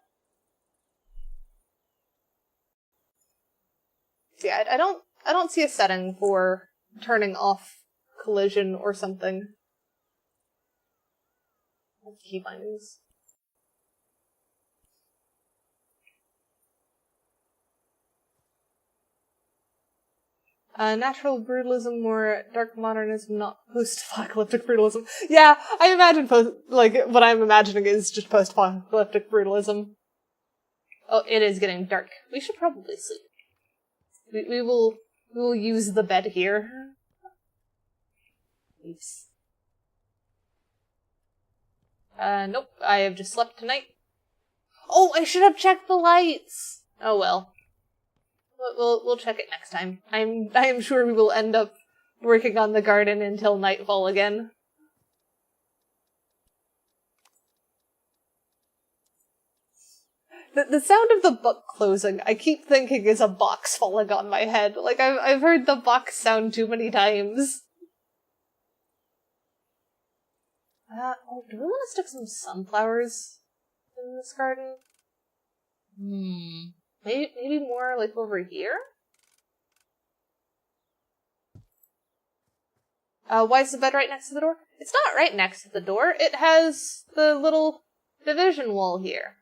Yeah, I don't see a setting for turning off collision or something. Key bindings. Natural brutalism or dark modernism, not post-apocalyptic brutalism. Yeah, I imagine what I'm imagining is just post-apocalyptic brutalism. Oh, it is getting dark. We should probably sleep. We will use the bed here. Oops. Nope, I have just slept tonight. Oh, I should have checked the lights! Oh well. We'll check it next time. I am sure we will end up working on the garden until nightfall again. The sound of the book closing, I keep thinking is a box falling on my head. Like, I've heard the box sound too many times. Oh, do we want to stick some sunflowers in this garden? Maybe more, like, over here? Why is the bed right next to the door? It's not right next to the door. It has the little division wall here.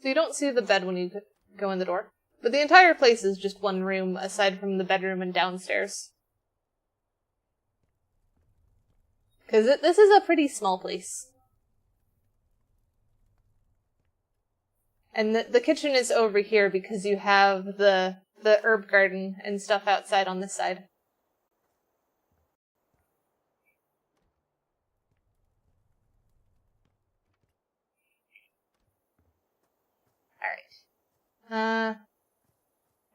So you don't see the bed when you go in the door. But the entire place is just one room, aside from the bedroom and downstairs. Because this is a pretty small place. And the kitchen is over here because you have the herb garden and stuff outside on this side. Alright.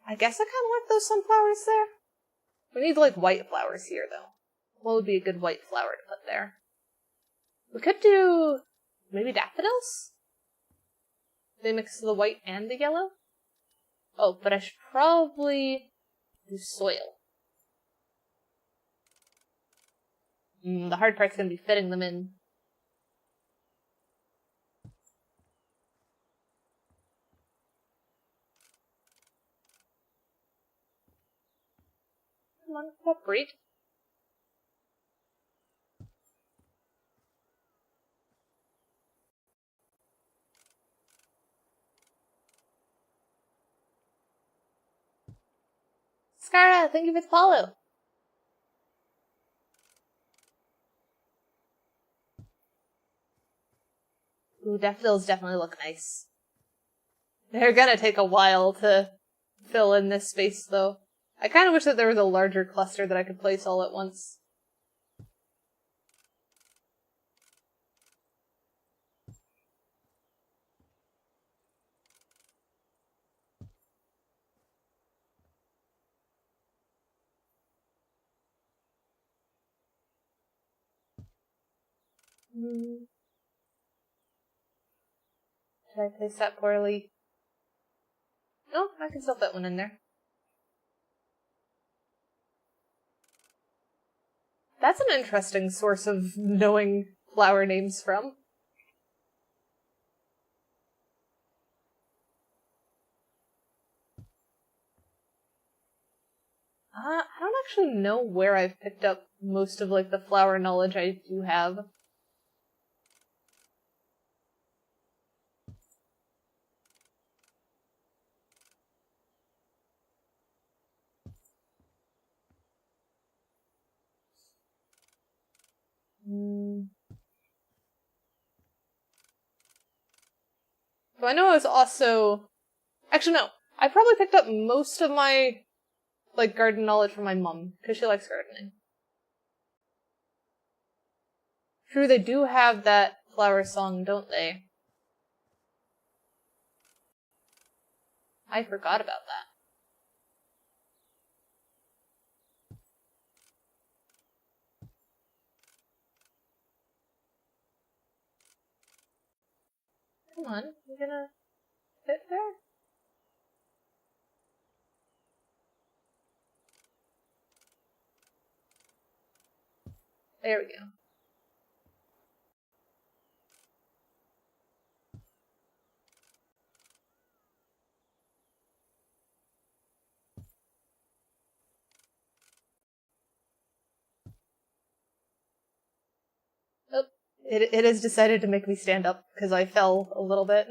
I guess I kind of like those sunflowers there. We need, like, white flowers here, though. What would be a good white flower to put there? We could do maybe daffodils? They mix the white and the yellow? Oh, but I should probably do soil. The hard part's gonna be fitting them in. Come on, cooperate. Scarra, thank you for the follow. Ooh, daffodils definitely look nice. They're gonna take a while to fill in this space, though. I kind of wish that there was a larger cluster that I could place all at once. Did I place that poorly? No, I can still fit one in there. That's an interesting source of knowing flower names from. I don't actually know where I've picked up most of, like, the flower knowledge I do have. So I know I was also... Actually, no. I probably picked up most of my, like, garden knowledge from my mum, because she likes gardening. True, they do have that flower song, don't they? I forgot about that. Come on, you gonna fit there? There we go. Oh, it has decided to make me stand up because I fell a little bit.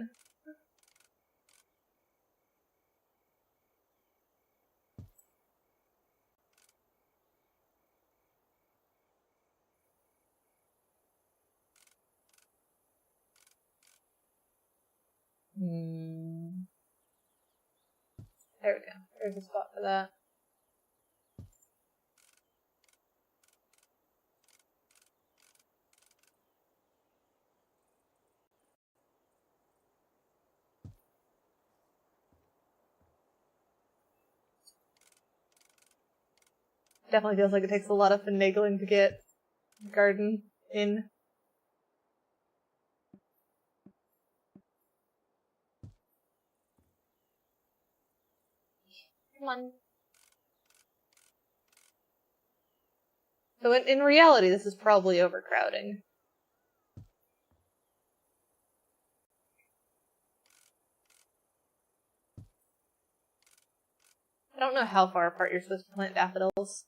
There we go. There's a spot for that. Definitely feels like it takes a lot of finagling to get garden in. Come on. So in reality, this is probably overcrowding. I don't know how far apart you're supposed to plant daffodils.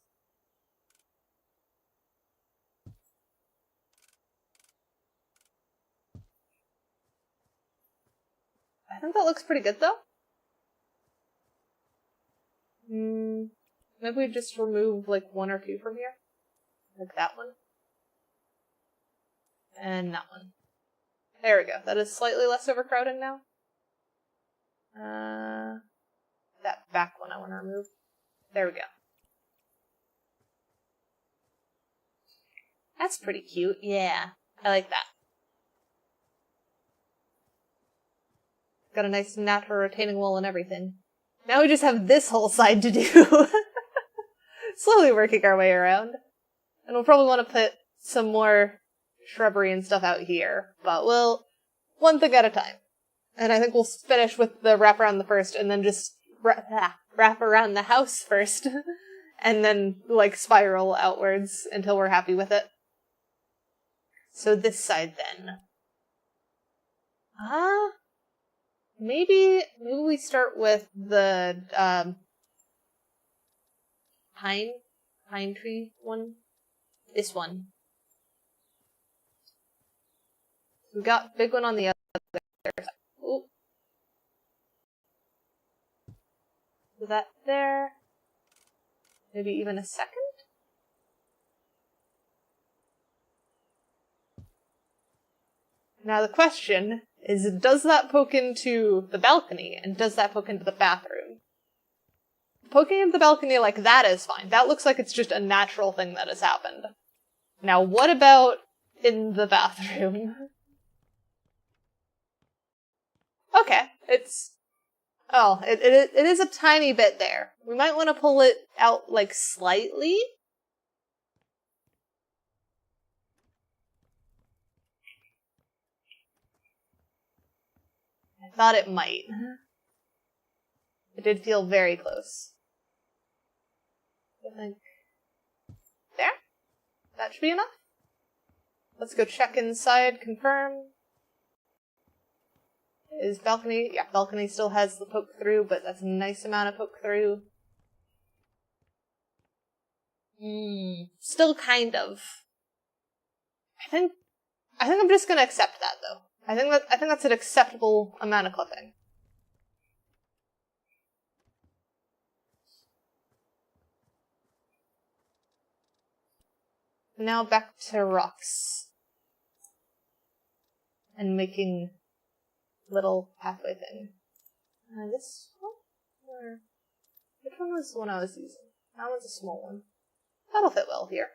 I think that looks pretty good, though. Maybe we just remove, like, one or two from here. Like that one. And that one. There we go. That is slightly less overcrowding now. That back one I want to remove. There we go. That's pretty cute. Yeah. I like that. Got a nice natural retaining wall and everything. Now we just have this whole side to do. Slowly working our way around. And we'll probably want to put some more shrubbery and stuff out here. But we'll... one thing at a time. And I think we'll finish with the wrap around the first and then just wrap around the house first. And then, like, spiral outwards until we're happy with it. So this side then. Maybe we start with the pine tree one. This one. We got big one on the other side. Ooh. So that there. Maybe even a second? Now the question is, does that poke into the balcony, and does that poke into the bathroom? Poking into the balcony like that is fine. That looks like it's just a natural thing that has happened. Now what about in the bathroom? Okay, it's... oh, it is a tiny bit there. We might want to pull it out, like, slightly. thought it might. It did feel very close. I think... There? That should be enough. Let's go check inside, confirm. Is balcony... Yeah, balcony still has the poke through, but that's a nice amount of poke through. Still kind of. I think I'm just gonna accept that, though. I think that's an acceptable amount of clipping. Now back to rocks. And making little pathway thing. This one? Or... Which one was the one I was using? That one's a small one. That'll fit well here.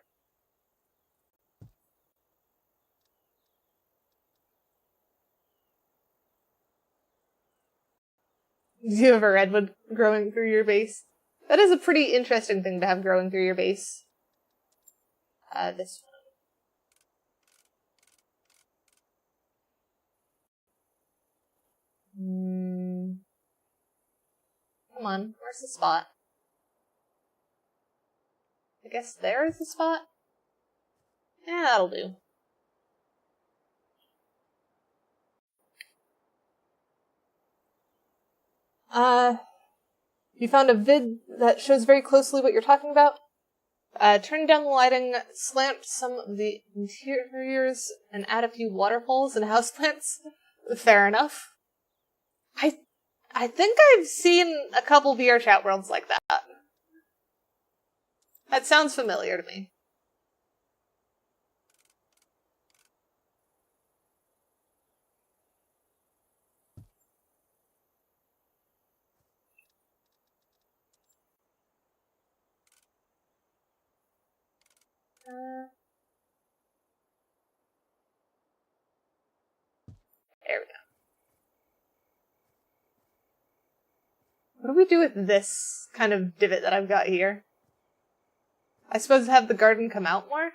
Do you have a redwood growing through your base? That is a pretty interesting thing to have growing through your base. This one. Come on, where's the spot? I guess there is the spot? Yeah, that'll do. You found a vid that shows very closely what you're talking about? Turn down the lighting, slant some of the interiors, and add a few waterfalls and houseplants. Fair enough. I think I've seen a couple VR chat worlds like that. That sounds familiar to me. There we go. What do we do with this kind of divot that I've got here? I suppose have the garden come out more?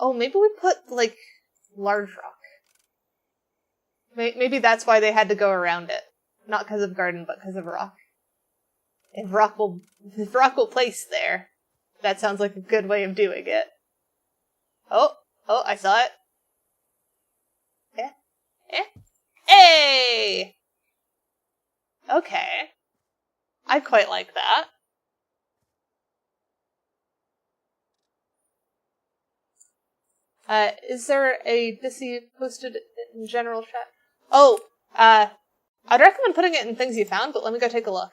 Oh, maybe we put, like, large rock. Maybe that's why they had to go around it. Not because of garden, but because of rock. If rock will place there, that sounds like a good way of doing it. Oh, I saw it. Yeah. Hey! Okay. I quite like that. Is there a Dissy posted in general chat? Oh, I'd recommend putting it in things you found, but let me go take a look.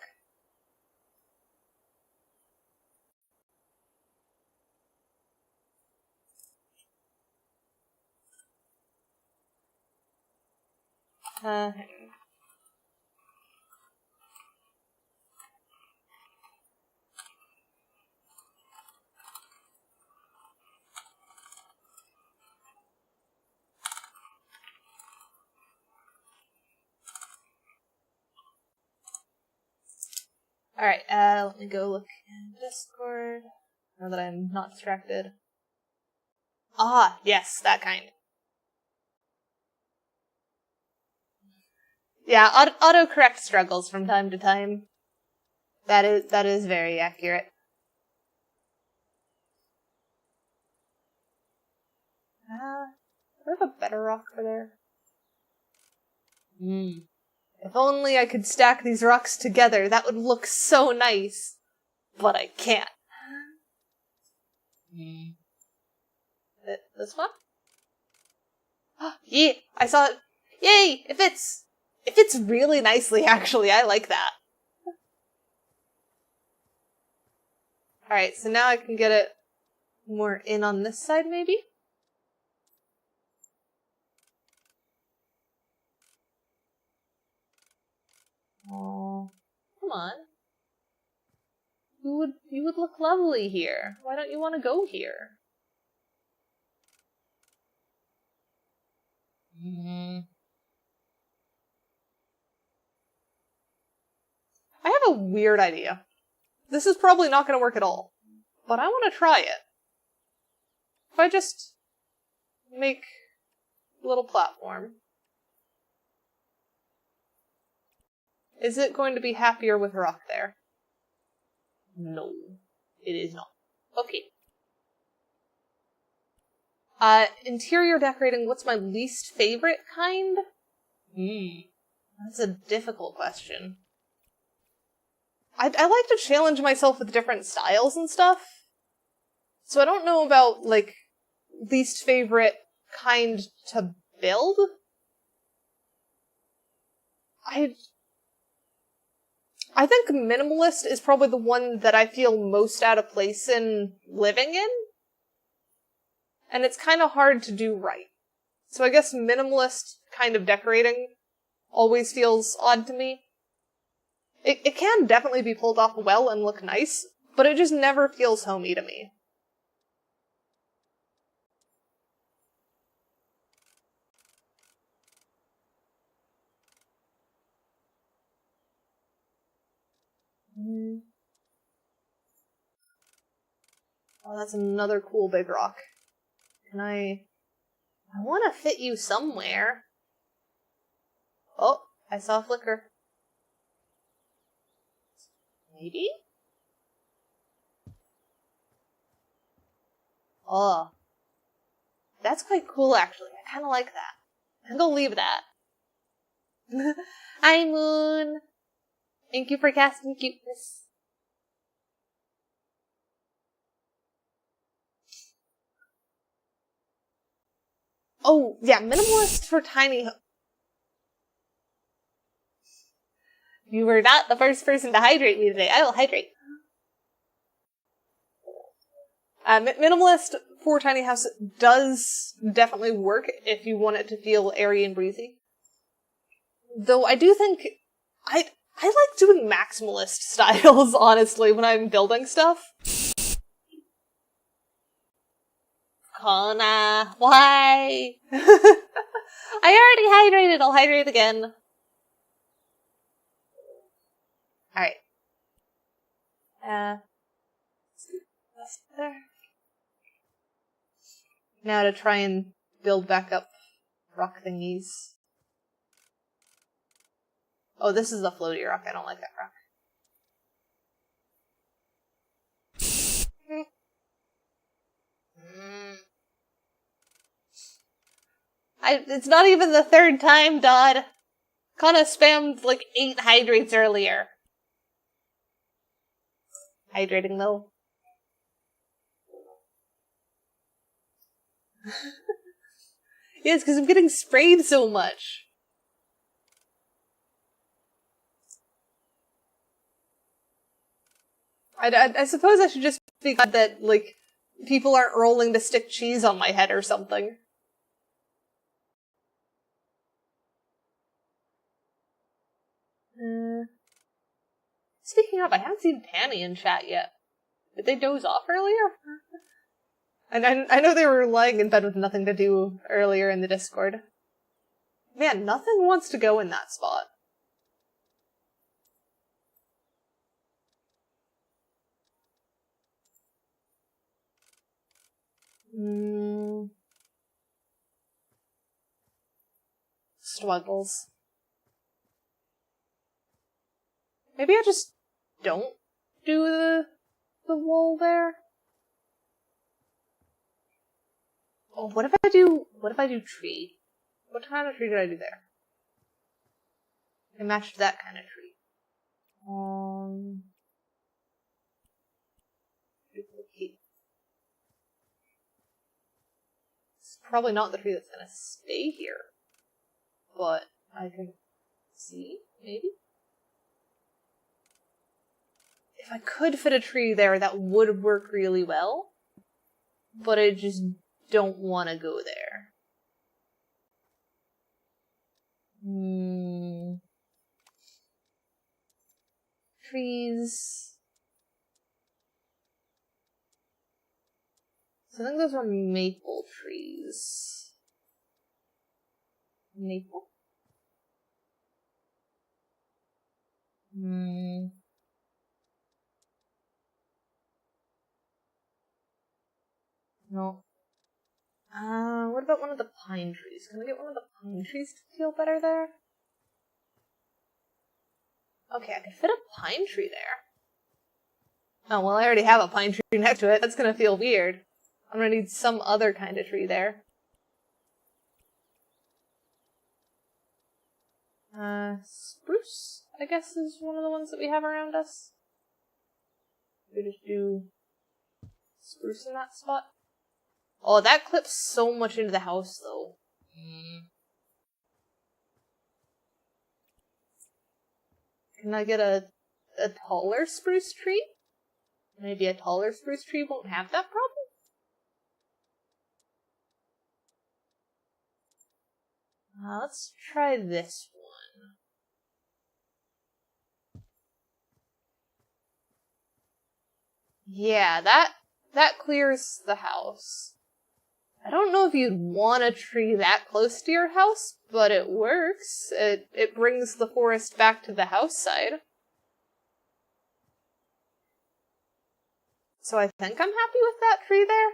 Alright, let me go look in Discord, now that I'm not distracted. Ah, yes, that kind. Yeah, autocorrect struggles from time to time. That is very accurate. Do I have a better rock for there? If only I could stack these rocks together, that would look so nice. But I can't. This one? Yeah, I saw it. Yay! It fits! It fits really nicely, actually. I like that. Alright, so now I can get it more in on this side, maybe? Oh, come on. You would look lovely here. Why don't you want to go here? I have a weird idea. This is probably not going to work at all, but I want to try it. if I just make a little platform, is it going to be happier with rock there? No, it is not. Okay. Interior decorating, what's my least favorite kind? That's a difficult question. I like to challenge myself with different styles and stuff. So I don't know about, like, least favorite kind to build. I think minimalist is probably the one that I feel most out of place in living in. And it's kind of hard to do right. So I guess minimalist kind of decorating always feels odd to me. It can definitely be pulled off well and look nice, but it just never feels homey to me. Oh, that's another cool big rock. I want to fit you somewhere. Oh, I saw a flicker. Maybe? Oh. That's quite cool, actually. I kind of like that. I'm gonna leave that. Hi, Moon! Thank you for casting cuteness. Oh, yeah, minimalist for tiny... You were not the first person to hydrate me today. I will hydrate. Minimalist for tiny house does definitely work if you want it to feel airy and breezy. Though I do think... I like doing maximalist styles, honestly, when I'm building stuff. Kona, why? I already hydrated, I'll hydrate again. Alright. There. Now to try and build back up rock thingies. Oh, this is the floaty rock. I don't like that rock. It's not even the third time, Dodd. Kinda spammed like 8 hydrates earlier. Hydrating though. Yes, because I'm getting sprayed so much. I suppose I should just be glad that, like, people aren't rolling the stick cheese on my head or something. Speaking of, I haven't seen Tammy in chat yet. Did they doze off earlier? And I know they were lying in bed with nothing to do earlier in the Discord. Man, nothing wants to go in that spot. Struggles. Maybe I just don't do the wall there? Oh, what if I do tree? What kind of tree did I do there? I matched that kind of tree. Duplicate. It's probably not the tree that's gonna stay here. But I can see, maybe? If I could fit a tree there, that would work really well. But I just don't want to go there. Trees. So I think those are maple trees. Maple? No. What about one of the pine trees? Can we get one of the pine trees to feel better there? Okay, I could fit a pine tree there. Oh, well, I already have a pine tree next to it. That's gonna feel weird. I'm gonna need some other kind of tree there. Spruce, I guess, is one of the ones that we have around us. We just do spruce in that spot. Oh, that clips so much into the house, though. Can I get a taller spruce tree? Maybe a taller spruce tree won't have that problem? Let's try this one. Yeah, that clears the house. I don't know if you'd want a tree that close to your house, but it works. It brings the forest back to the house side. So I think I'm happy with that tree there.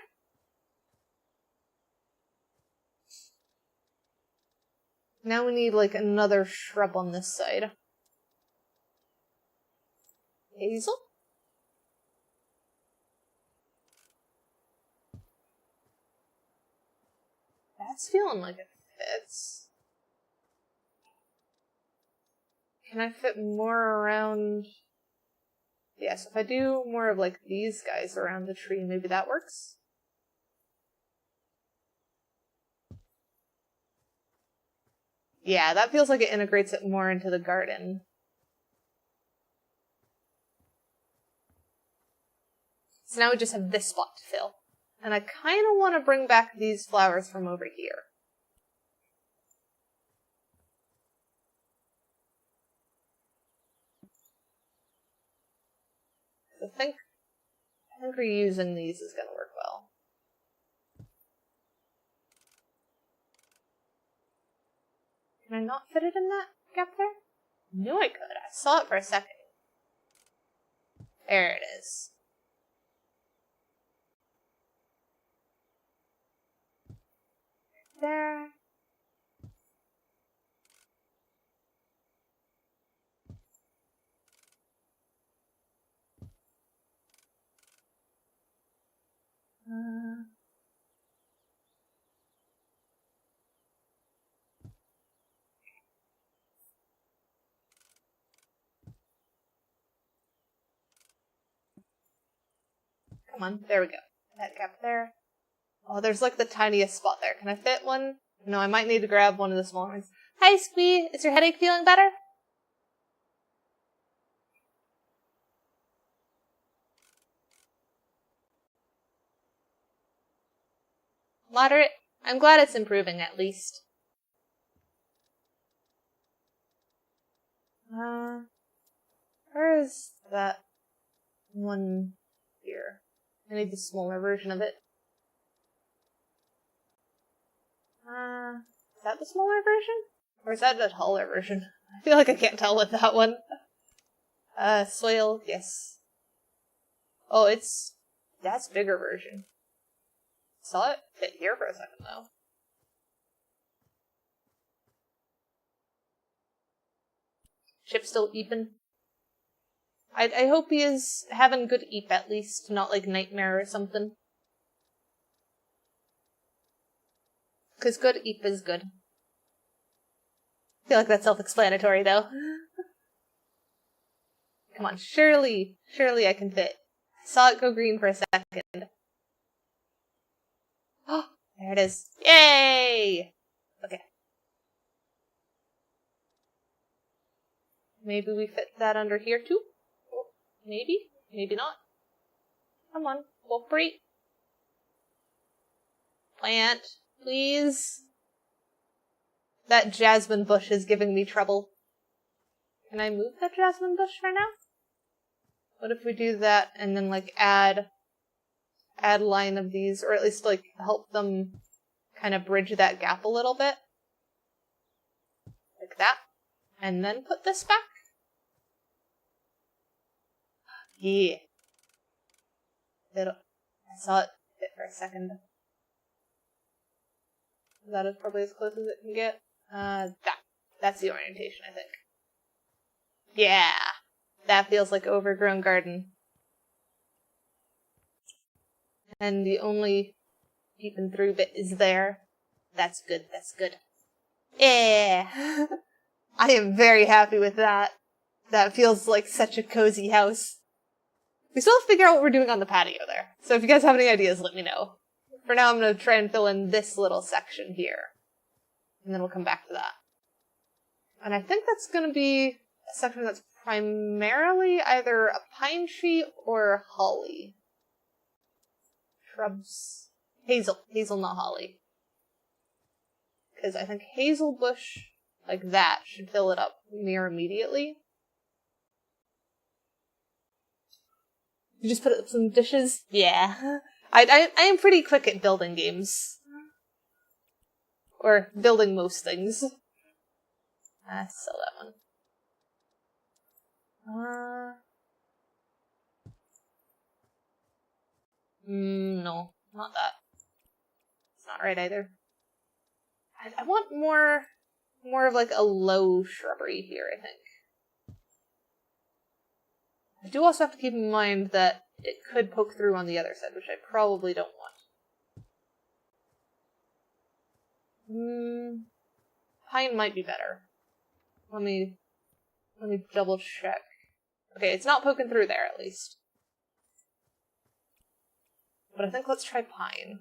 Now we need, like, another shrub on this side. Hazel? That's feeling like it fits. Can I fit more around... Yes, if I do more of, like, these guys around the tree, maybe that works? Yeah, that feels like it integrates it more into the garden. So now we just have this spot to fill. And I kind of want to bring back these flowers from over here. I think reusing these is going to work well. Can I not fit it in that gap there? I knew I could. I saw it for a second. There it is. There. Come on, there we go. That gap there. Oh, there's like the tiniest spot there. Can I fit one? No, I might need to grab one of the smaller ones. Hi, Squee! Is your headache feeling better? Moderate? I'm glad it's improving, at least. Where is that one here? I need the smaller version of it. Is that the smaller version? Or is that the taller version? I feel like I can't tell with that one. Soil, yes. Oh, that's bigger version. Saw it fit here for a second, though. Chip still eeping? I hope he is having good eep at least, not like nightmare or something. Because good eep is good. I feel like that's self-explanatory, though. Come on, surely I can fit. I saw it go green for a second. Oh, there it is. Yay! Okay. Maybe we fit that under here, too? Maybe? Maybe not. Come on, cooperate. Plant, please. That jasmine bush is giving me trouble. Can I move that jasmine bush right now? What if we do that and then, like, add a line of these, or at least, like, help them kind of bridge that gap a little bit? Like that. And then put this back? Yeah. I saw it fit for a second. That is probably as close as it can get. That's the orientation, I think. Yeah! That feels like overgrown garden. And the only peeping through bit is there. That's good, that's good. Yeah! I am very happy with that. That feels like such a cozy house. We still have to figure out what we're doing on the patio there. So if you guys have any ideas, let me know. For now, I'm going to try and fill in this little section here. And then we'll come back to that. And I think that's going to be a section that's primarily either a pine tree or holly. Shrubs. Hazel. Hazel, not holly. Because I think hazel bush, like that, should fill it up near immediately. You just put up some dishes? Yeah. I am pretty quick at building games. Or building most things. Sell that one. No, not that. It's not right either. I want more of like a low shrubbery here, I think. I do also have to keep in mind that it could poke through on the other side, which I probably don't want. Pine might be better. Let me double check. Okay, it's not poking through there at least. But I think let's try pine.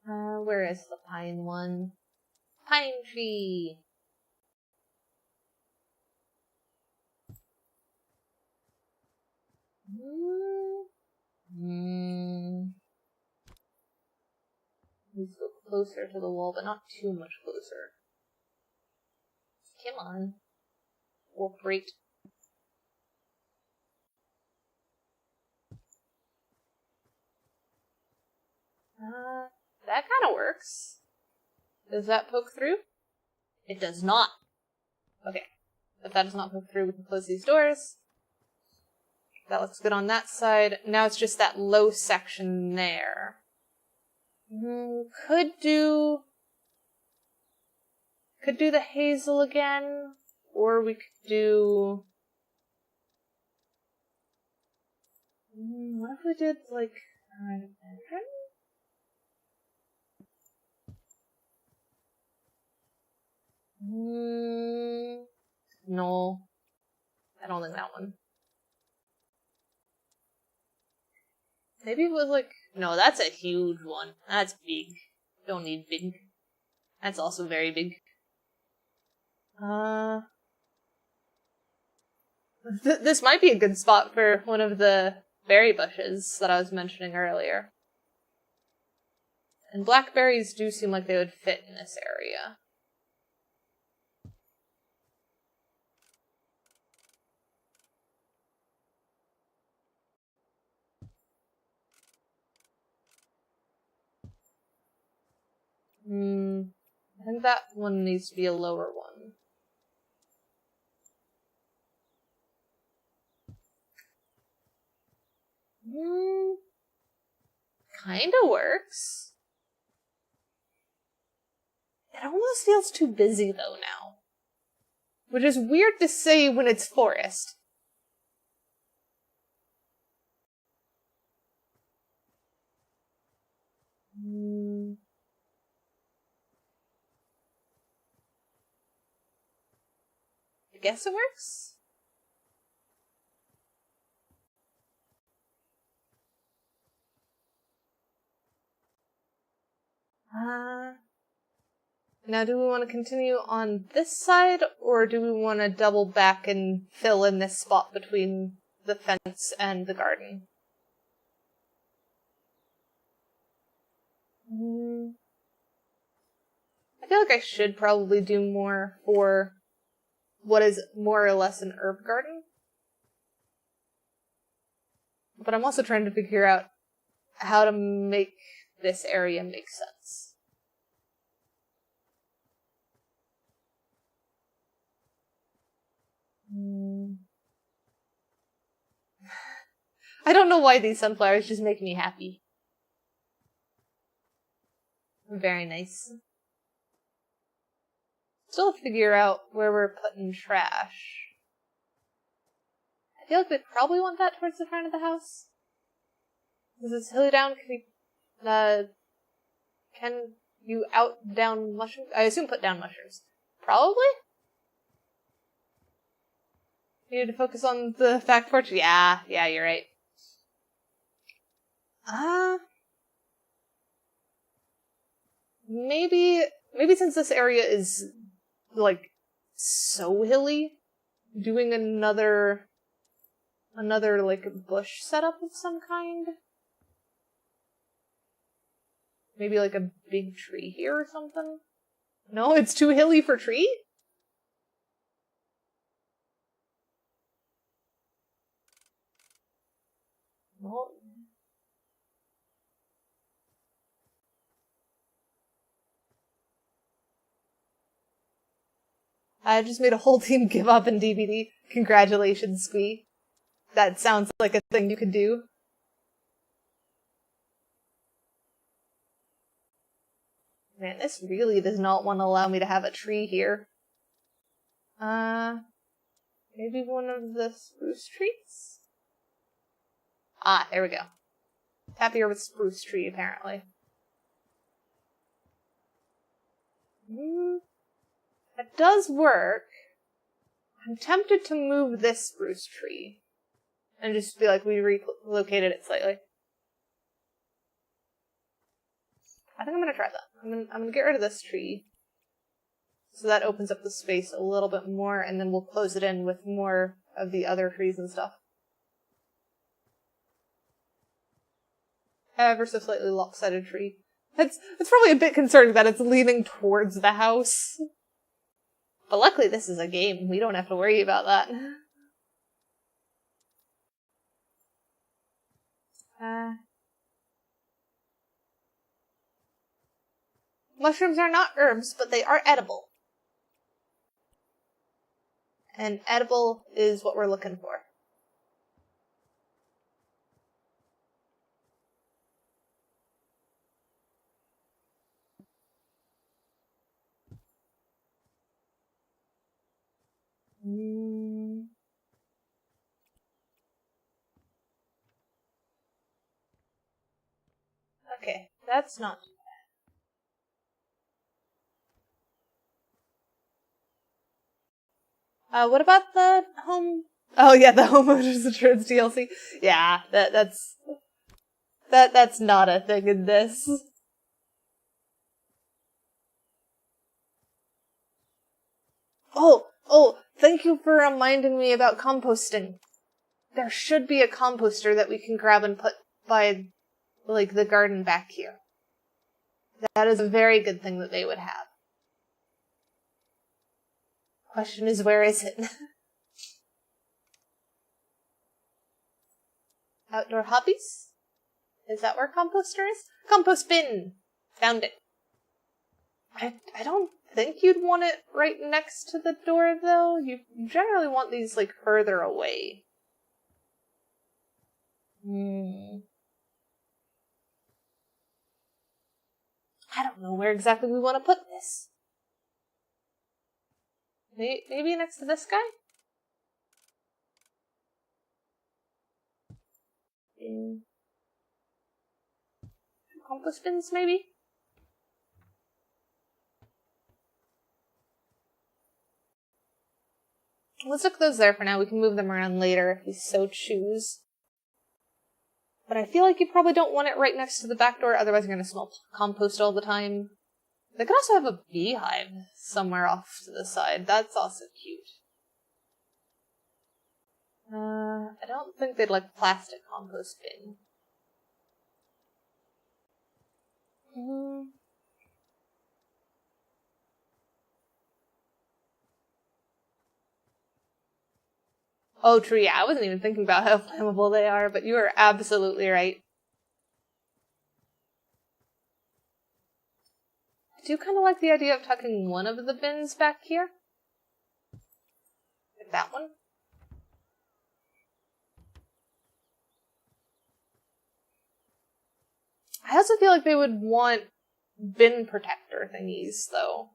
Where is the pine one? Pine tree! Let's go closer to the wall, but not too much closer. Come on. Cooperate. That kind of works. Does that poke through? It does not. Okay. If that does not poke through, we can close these doors. That looks good on that side. Now it's just that low section there. Could do the hazel again, or we could do... what if we did, like, an entrance? No. I don't think that one. Maybe it was like... No, that's a huge one. That's big. Don't need big. That's also very big. This might be a good spot for one of the berry bushes that I was mentioning earlier. And blackberries do seem like they would fit in this area. I think that one needs to be a lower one. Kinda works. It almost feels too busy though now. Which is weird to say when it's forest. I guess it works? Now do we want to continue on this side, or do we want to double back and fill in this spot between the fence and the garden? I feel like I should probably do more for what is more or less an herb garden. But I'm also trying to figure out how to make this area make sense. I don't know why these sunflowers just make me happy. Very nice. Still figure out where we're putting trash. I feel like we'd probably want that towards the front of the house. Because it's hilly down, can you out down mushrooms? I assume put down mushrooms. Probably? You need to focus on the fact porch? Yeah, you're right. Maybe since this area is, like, so hilly, doing another, like, bush setup of some kind? Maybe, like, a big tree here or something? No, it's too hilly for tree? Well, I just made a whole team give up in DBD. Congratulations, Squee. That sounds like a thing you could do. Man, this really does not want to allow me to have a tree here. Maybe one of the spruce trees? Ah, there we go. Happier with spruce tree, apparently. That does work. I'm tempted to move this spruce tree. And just be like, we relocated it slightly. I think I'm gonna try that. I'm gonna get rid of this tree. So that opens up the space a little bit more, and then we'll close it in with more of the other trees and stuff. Ever so slightly lopsided tree. It's probably a bit concerning that it's leaning towards the house. But luckily this is a game. We don't have to worry about that. Mushrooms are not herbs, but they are edible. And edible is what we're looking for. Okay, that's not too bad. What about the home? Oh yeah, the homeowners insurance DLC. Yeah, that's not a thing in this. Oh, thank you for reminding me about composting. There should be a composter that we can grab and put by, like, the garden back here. That is a very good thing that they would have. Question is, where is it? Outdoor hobbies? Is that where composter is? Compost bin! Found it. I don't think you'd want it right next to the door, though. You generally want these, like, further away. I don't know where exactly we want to put this. Maybe next to this guy? Compost bins, maybe? Let's look those there for now. We can move them around later if we so choose. But I feel like you probably don't want it right next to the back door, otherwise you're going to smell compost all the time. They could also have a beehive somewhere off to the side. That's also cute. I don't think they'd like plastic compost bin. Oh, true, yeah, I wasn't even thinking about how flammable they are, but you are absolutely right. I do kind of like the idea of tucking one of the bins back here. Like that one. I also feel like they would want bin protector thingies, though.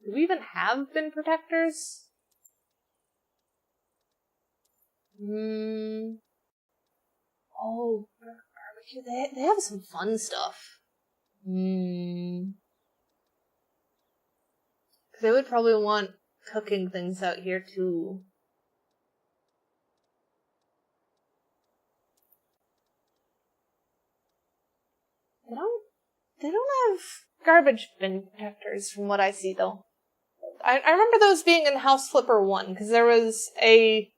Do we even have bin protectors? Oh, barbecue. They have some fun stuff. They would probably want cooking things out here, too. They don't have garbage bin protectors from what I see, though. I remember those being in House Flipper 1, because there was a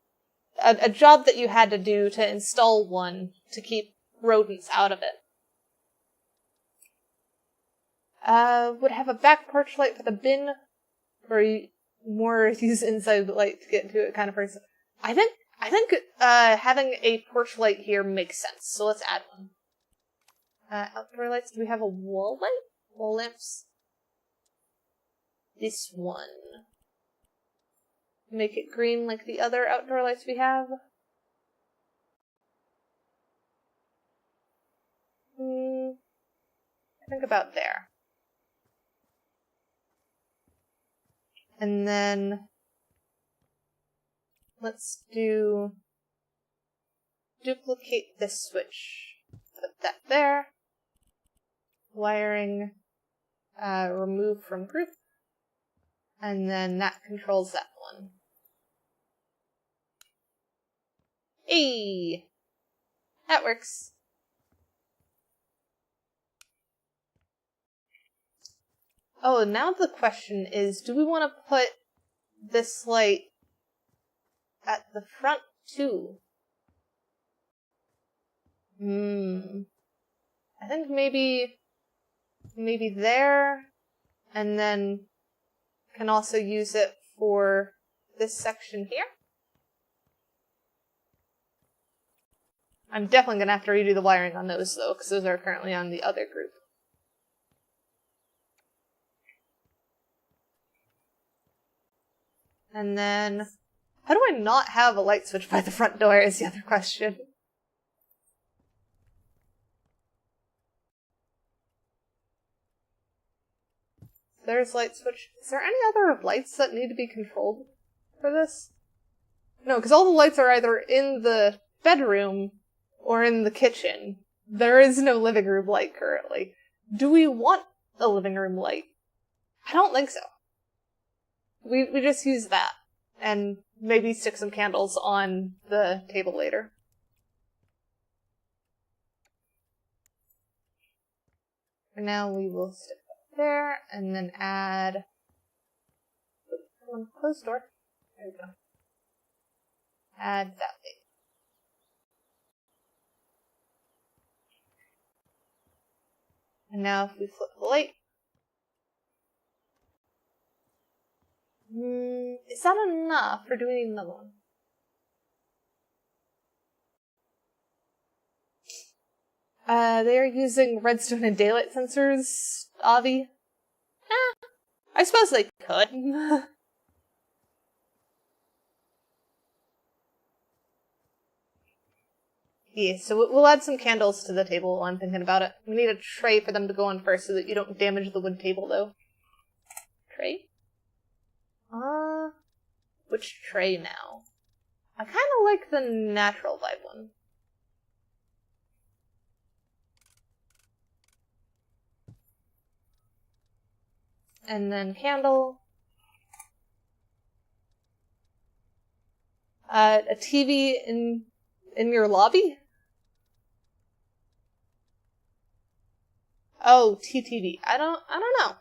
job that you had to do to install one to keep rodents out of it. Would have a back porch light for the bin, or more use inside light to get to it kind of person. I think having a porch light here makes sense, so let's add one. Outdoor lights, do we have a wall light? Wall lamps? This one. Make it green like the other outdoor lights we have. I think about there. And then let's duplicate this switch. Put that there. Wiring remove from group. And then that controls that one. Hey! That works. Oh, now the question is, do we want to put this light at the front too? I think maybe there, and then can also use it for this section here. I'm definitely going to have to redo the wiring on those, though, because those are currently on the other group. And then, how do I not have a light switch by the front door is the other question. There's light switch. Is there any other lights that need to be controlled for this? No, because all the lights are either in the bedroom or in the kitchen. There is no living room light currently. Do we want a living room light? I don't think so. We just use that, and maybe stick some candles on the table later. For now, we will stick that there, and then add... closed door. There we go. Add that light. And now if we flip the light, is that enough, or do we need another one? They are using redstone and daylight sensors, Avi. I suppose they could. Yeah, so we'll add some candles to the table while I'm thinking about it. We need a tray for them to go on first so that you don't damage the wood table, though. Tray? Which tray now? I kind of like the natural vibe one. And then candle. A TV in your lobby? Oh, TTV. I don't know.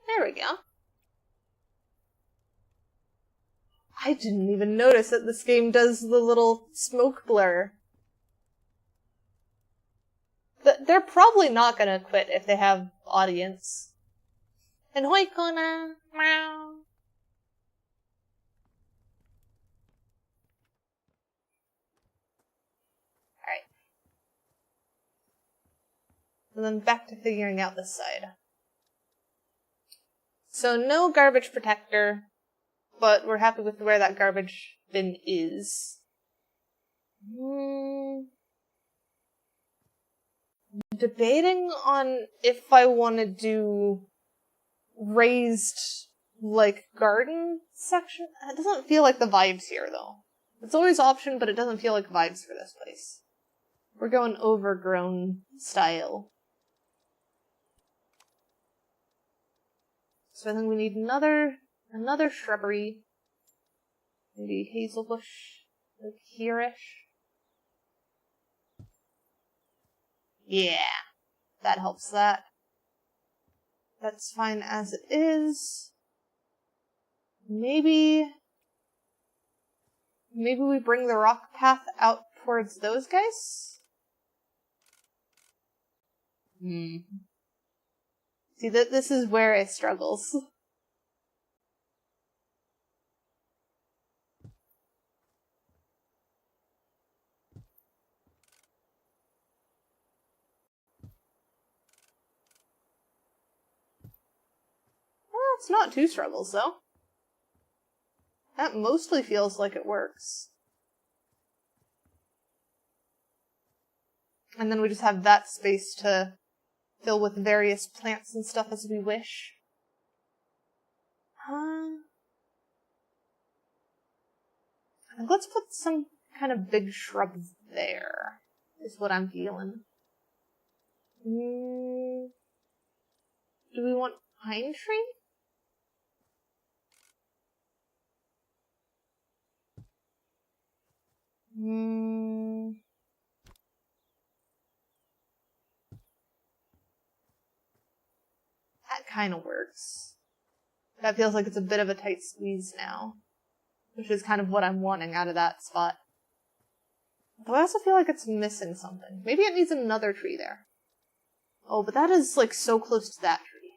There we go. I didn't even notice that this game does the little smoke blur. They're probably not gonna quit if they have audience. And hoi Kona! Meow! Alright. And then back to figuring out this side. So no garbage protector, but we're happy with where that garbage bin is. Debating on if I want to do raised, like, garden section. It doesn't feel like the vibes here, though. It's always option, but it doesn't feel like vibes for this place. We're going overgrown style. So I think we need another shrubbery. Maybe hazel bush, like here-ish. Yeah, that helps that. That's fine as it is. Maybe we bring the rock path out towards those guys? See, this is where it struggles. Well, it's not two struggles, though. That mostly feels like it works. And then we just have that space to fill with various plants and stuff as we wish. And let's put some kind of big shrubs there, is what I'm feeling. Do we want pine tree? That kind of works. That feels like it's a bit of a tight squeeze now, which is kind of what I'm wanting out of that spot. Though I also feel like it's missing something. Maybe it needs another tree there. Oh, but that is, like, so close to that tree.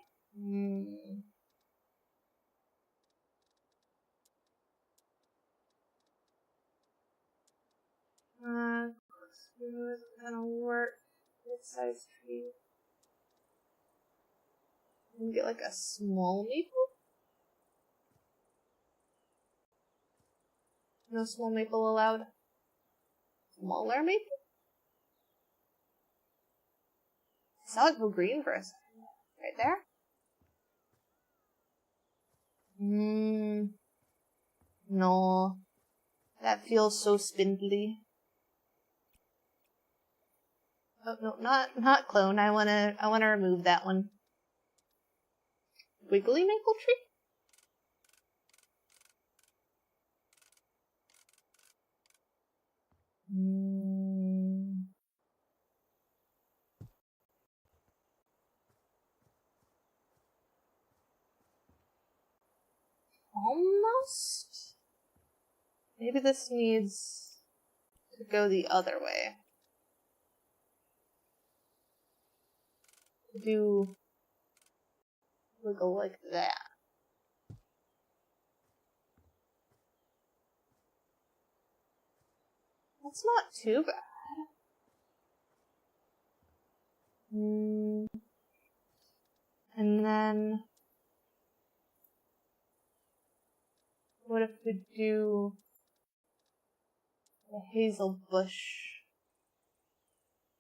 Gonna work. Mid-sized tree. Can we get, like, a small maple? No small maple allowed. Smaller maple? I saw it go green for a second. Right there? No. That feels so spindly. Oh, no, not clone. I wanna remove that one. Wiggly maple tree? Almost? Maybe this needs to go the other way. Do wiggle like that. That's not too bad. And then what if we do a hazel bush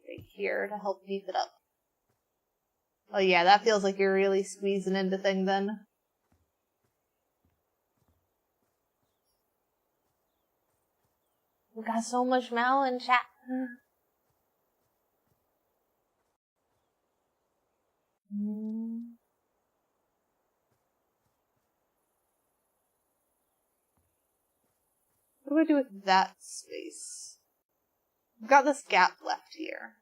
right here to help beef it up? Oh yeah, that feels like you're really squeezing into thing then. We got so much melon, chat. What do I do with that space? We've got this gap left here.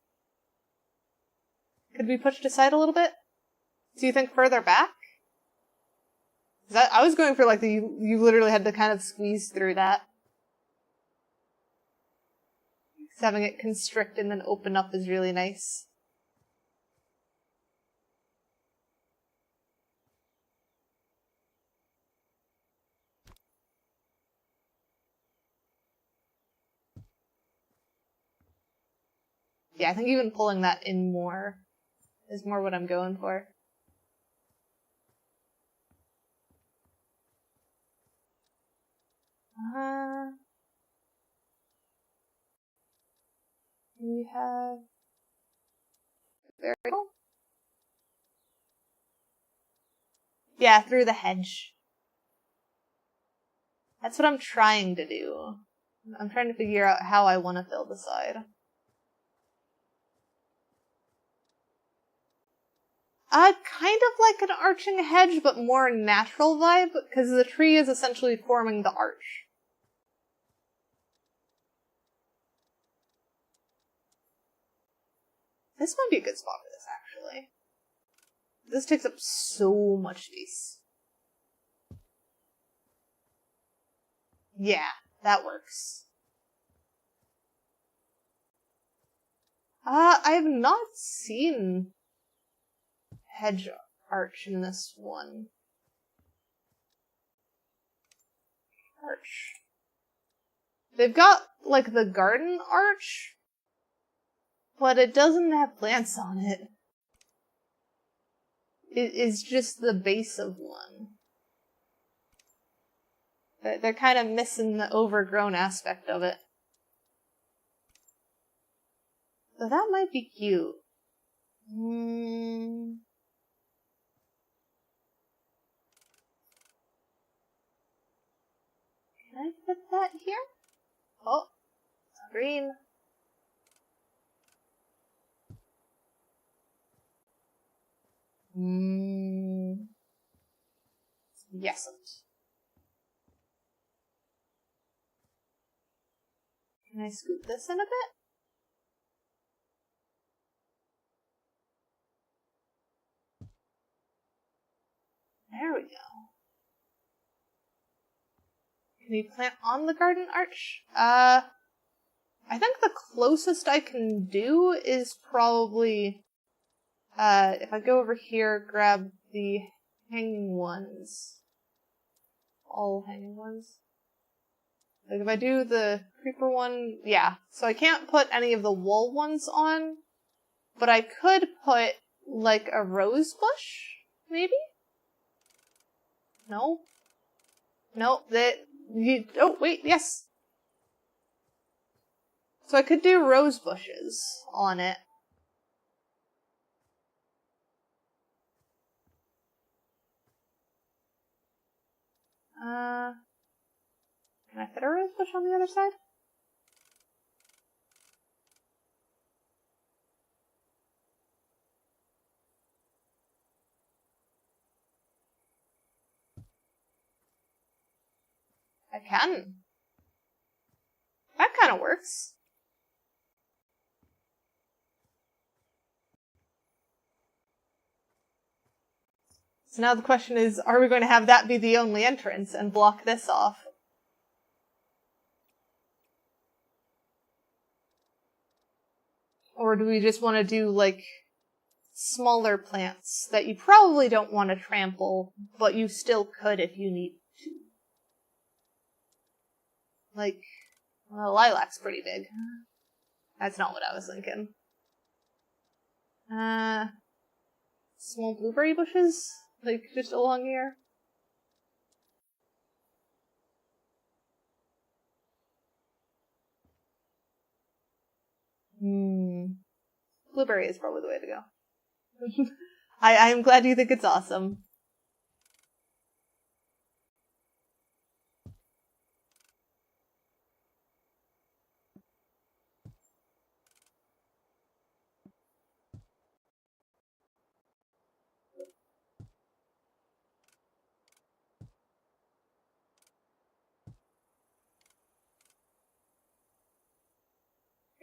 Could we push it aside a little bit? Do you think further back? I was going for like you literally had to kind of squeeze through that. Because having it constrict and then open up is really nice. Yeah, I think even pulling that in more is more what I'm going for. We have... There we go. Yeah, through the hedge. That's what I'm trying to do. I'm trying to figure out how I want to fill the side. Kind of like an arching hedge, but more natural vibe, because the tree is essentially forming the arch. This might be a good spot for this, actually. This takes up so much space. Yeah, that works. I have not seen hedge arch in this one. Arch. They've got, like, the garden arch, but it doesn't have plants on it. It is just the base of one. They're kind of missing the overgrown aspect of it. So that might be cute. Can I put that here? Oh, green. Yes. Can I scoop this in a bit? There we go. Can you plant on the garden arch? I think the closest I can do is probably, if I go over here, grab the hanging ones. All hanging ones. Like if I do the creeper one, yeah. So I can't put any of the wool ones on, but I could put, like, a rose bush, maybe? No? No, oh, wait, yes! So I could do rose bushes on it. Can I fit a rose bush on the other side? I can. That kind of works. So now the question is, are we going to have that be the only entrance and block this off? Or do we just want to do, like, smaller plants that you probably don't want to trample, but you still could if you need to? Like, well, lilac's pretty big. That's not what I was thinking. Small blueberry bushes? Like, just along here? Blueberry is probably the way to go. I'm glad you think it's awesome.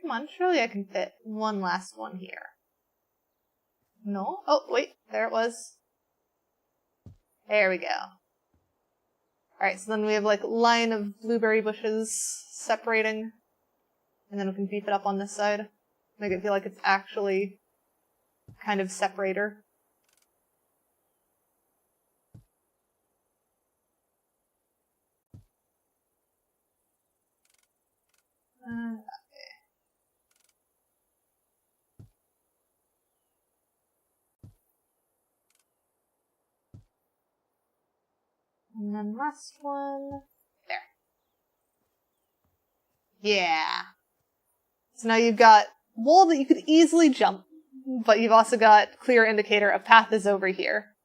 Come on, surely I can fit one last one here. No? Oh, wait, there it was. There we go. Alright, so then we have, like, line of blueberry bushes separating. And then we can beef it up on this side. Make it feel like it's actually kind of separator. And then last one. There. Yeah. So now you've got wall that you could easily jump, but you've also got clear indicator a path is over here.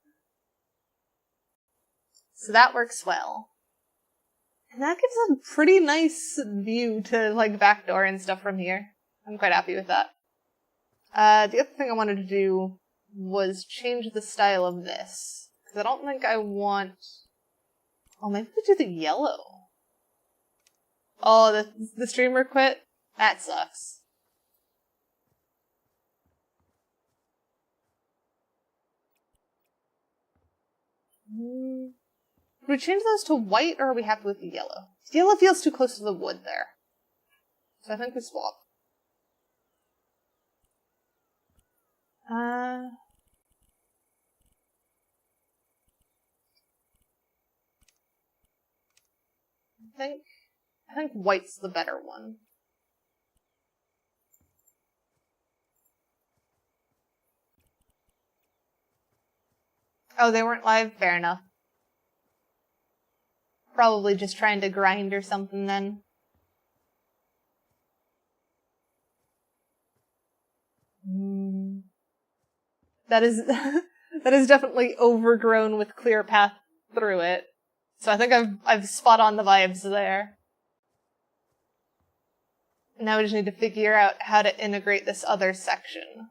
So that works well. And that gives a pretty nice view to, like, backdoor and stuff from here. I'm quite happy with that. The other thing I wanted to do was change the style of this. Because I don't think I want... Oh, maybe we do the yellow. Oh, the streamer quit? That sucks. Do we change those to white, or are we happy with the yellow? The yellow feels too close to the wood there. So I think we swap. I think white's the better one. Oh, they weren't live? Fair enough. Probably just trying to grind or something then. That is that is definitely overgrown with clear path through it. So I think I've spot on the vibes there. Now we just need to figure out how to integrate this other section.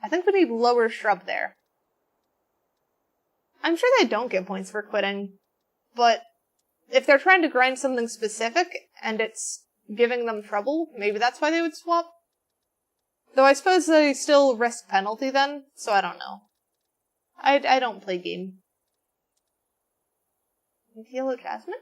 I think we need lower shrub there. I'm sure they don't get points for quitting, but if they're trying to grind something specific and it's giving them trouble, maybe that's why they would swap. Though I suppose they still risk penalty then, so I don't know. I don't play game. Yellow jasmine?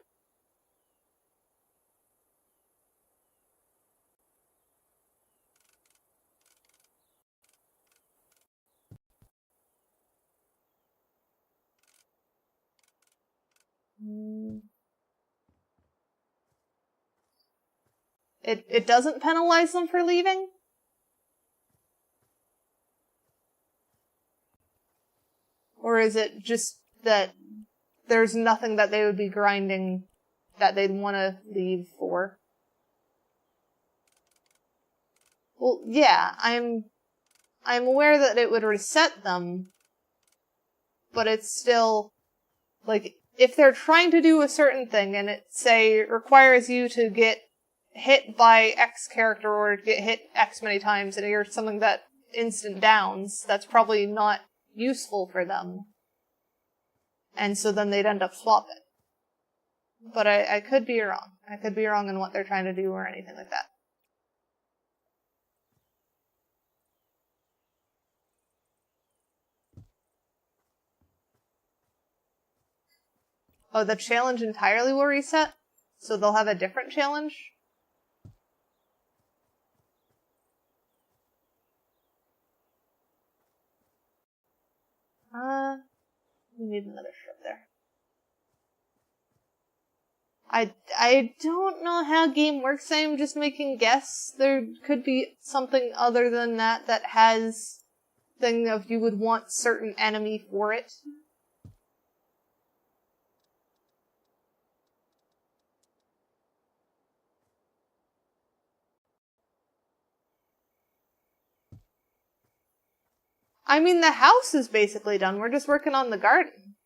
It doesn't penalize them for leaving? Or is it just that there's nothing that they would be grinding that they'd want to leave for? Well, yeah, I'm aware that it would reset them, but it's still, like, if they're trying to do a certain thing and it, say, requires you to get hit by X character or get hit X many times and you're something that instant downs, that's probably not useful for them. And so then they'd end up swapping. But I could be wrong. I could be wrong in what they're trying to do or anything like that. Oh, the challenge entirely will reset? So they'll have a different challenge? We need another shrub there. I don't know how game works. I'm just making guess. There could be something other than that that has thing of you would want certain enemy for it. I mean, the house is basically done. We're just working on the garden.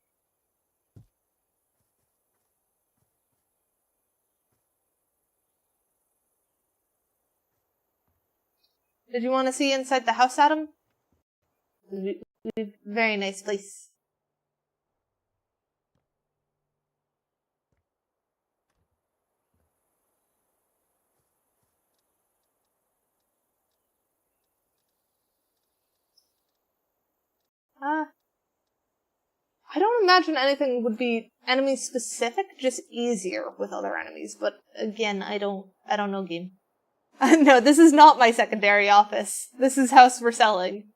Did you want to see inside the house, Adam? Very nice place. I don't imagine anything would be enemy specific, just easier with other enemies, but again, I don't know game. No, this is not my secondary office. This is house we're selling.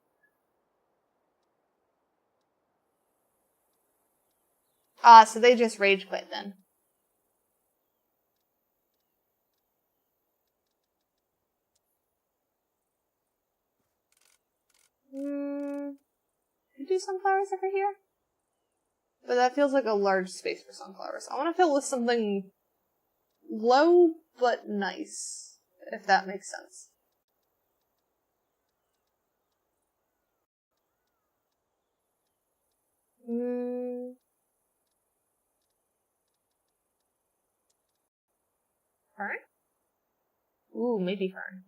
So they just rage quit then. Could do sunflowers over here? But that feels like a large space for sunflowers. I want to fill with something low, but nice, if that makes sense. Fern? Ooh, maybe fern.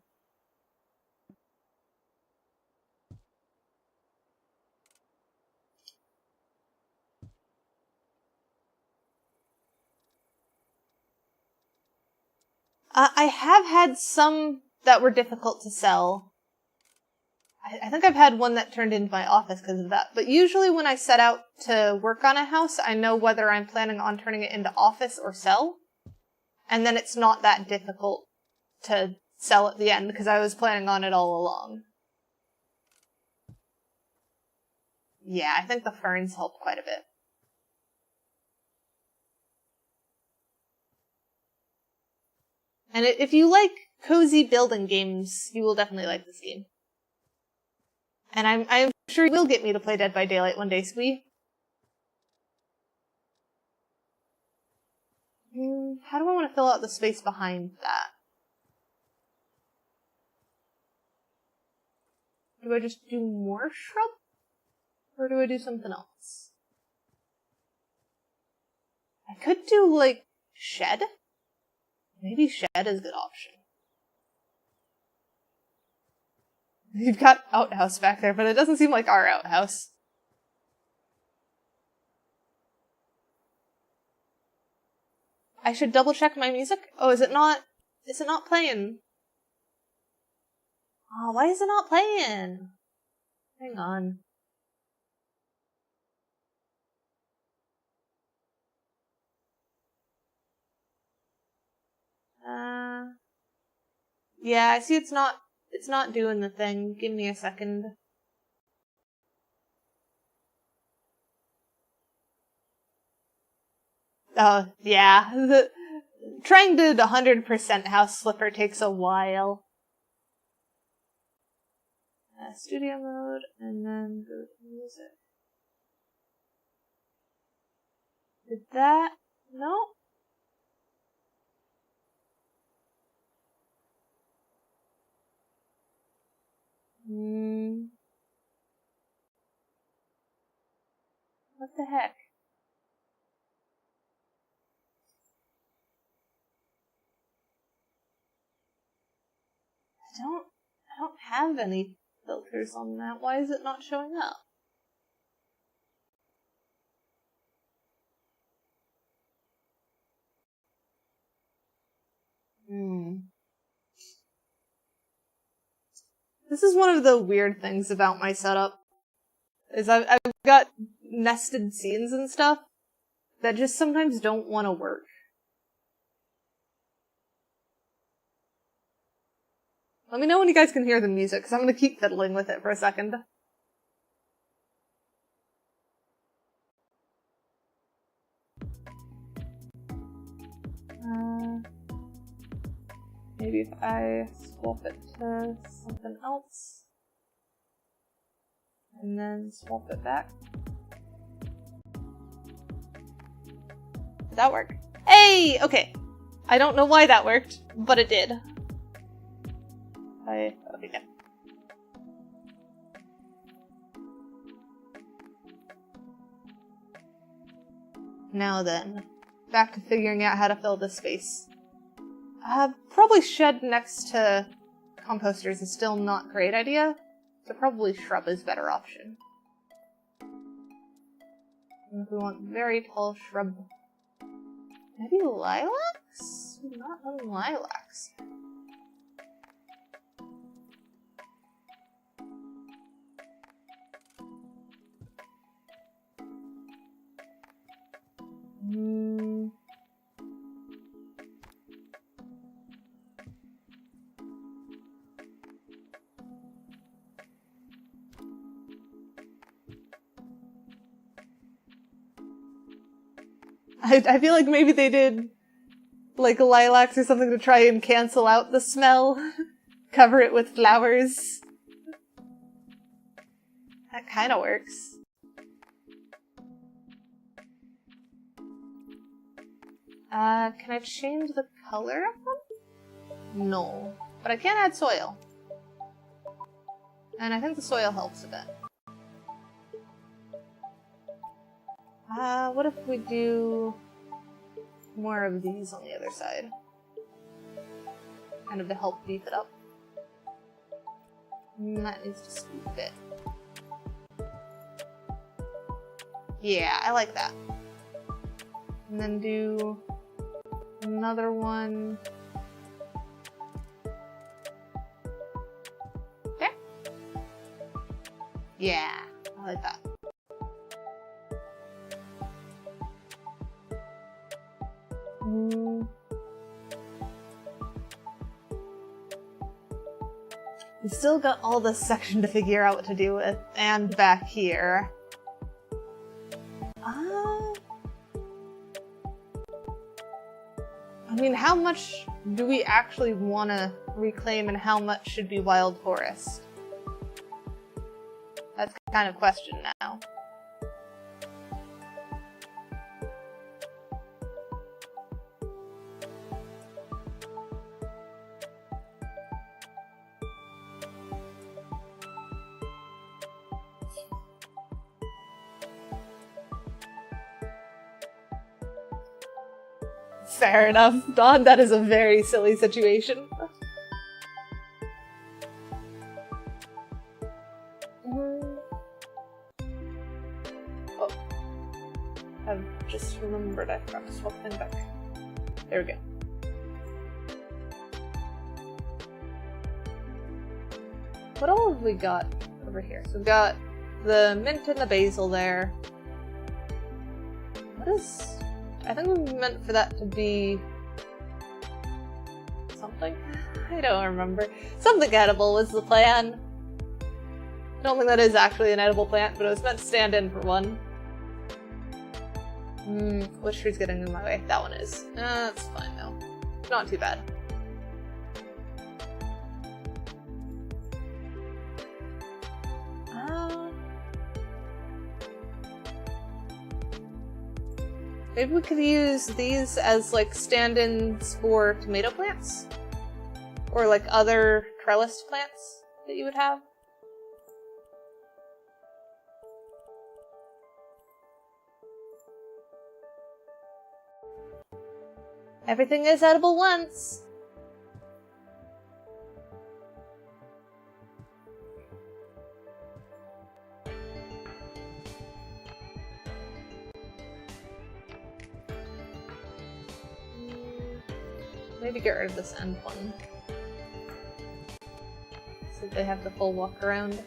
I have had some that were difficult to sell. I think I've had one that turned into my office because of that. But usually when I set out to work on a house, I know whether I'm planning on turning it into office or sell. And then it's not that difficult to sell at the end because I was planning on it all along. Yeah, I think the ferns helped quite a bit. And if you like cozy building games, you will definitely like this game. And I'm sure you will get me to play Dead by Daylight one day, Squee. How do I want to fill out the space behind that? Do I just do more shrub? Or do I do something else? I could do, like, shed? Maybe shed is a good option. You've got outhouse back there, but it doesn't seem like our outhouse. I should double check my music? Oh, is it not playing? Oh, why is it not playing? Hang on. Yeah, I see it's not doing the thing. Give me a second. Oh, yeah. Trying to 100% House Flipper takes a while. Studio mode, and then go to music. Did that? No? What the heck? I don't have any filters on that. Why is it not showing up? This is one of the weird things about my setup. Is I've got nested scenes and stuff that just sometimes don't want to work. Let me know when you guys can hear the music, because I'm going to keep fiddling with it for a second. Maybe if I swap it to something else. And then swap it back. Did that work? Hey! Okay. I don't know why that worked, but it did. Okay, good. Now then, back to figuring out how to fill this space. Probably shed next to composters is still not a great idea, so probably shrub is a better option. And if we want very tall shrub, maybe lilacs? We've not done lilacs. I feel like maybe they did like lilacs or something to try and cancel out the smell. Cover it with flowers. That kind of works. Can I change the color of them? No. But I can add soil. And I think the soil helps a bit. What if we do more of these on the other side? Kind of to help beef it up. And that needs to scoop a bit. Yeah, I like that. And then do another one. There. Yeah, I like that. We've still got all this section to figure out what to do with, and back here. I mean, how much do we actually want to reclaim and how much should be wild forest? That's kind of question now. Fair enough, Dawn. That is a very silly situation. Oh. I've just remembered I forgot to swap pen back. There we go. What all have we got over here? So we've got the mint and the basil there. What is... I think we meant for that to be something. I don't remember. Something edible was the plan. I don't think that is actually an edible plant, but it was meant to stand in for one. Which tree's getting in my way? That one is. That's fine though. Not too bad. Maybe we could use these as like stand-ins for tomato plants? Or like other trellis plants that you would have? Everything is edible once! Maybe get rid of this end one. So they have the full walk around.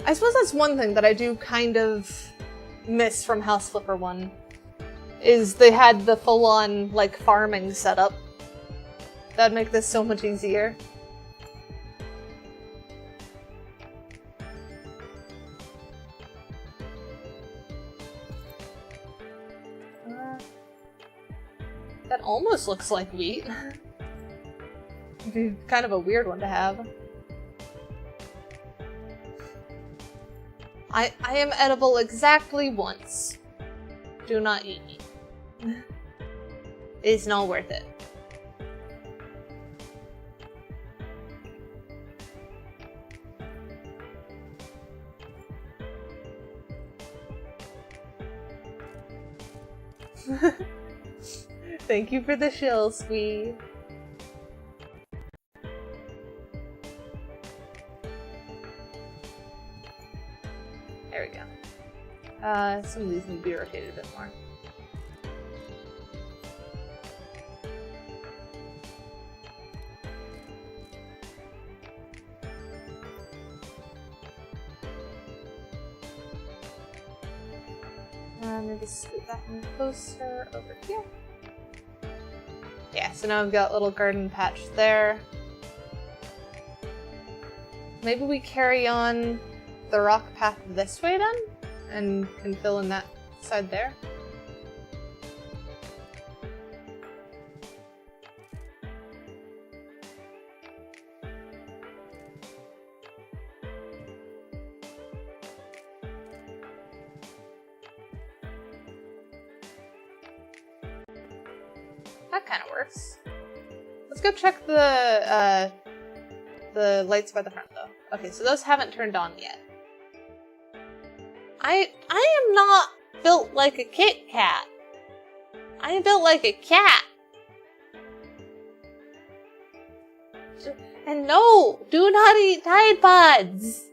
I suppose that's one thing that I do kind of miss from House Flipper 1. Is they had the full-on, like, farming setup. That'd make this so much easier. That almost looks like wheat. It'd be kind of a weird one to have. I am edible exactly once. Do not eat me. It's not worth it. Thank you for the shill, sweet. There we go. Some of these need to be rotated a bit more. Maybe scoot that one closer over here. Yeah, so now I've got a little garden patch there. Maybe we carry on the rock path this way then? And can fill in that side there? That kind of works. Let's go check the lights by the front, though. Okay, so those haven't turned on yet. I am not built like a Kit Kat. I am built like a cat. And no, do not eat Tide Pods.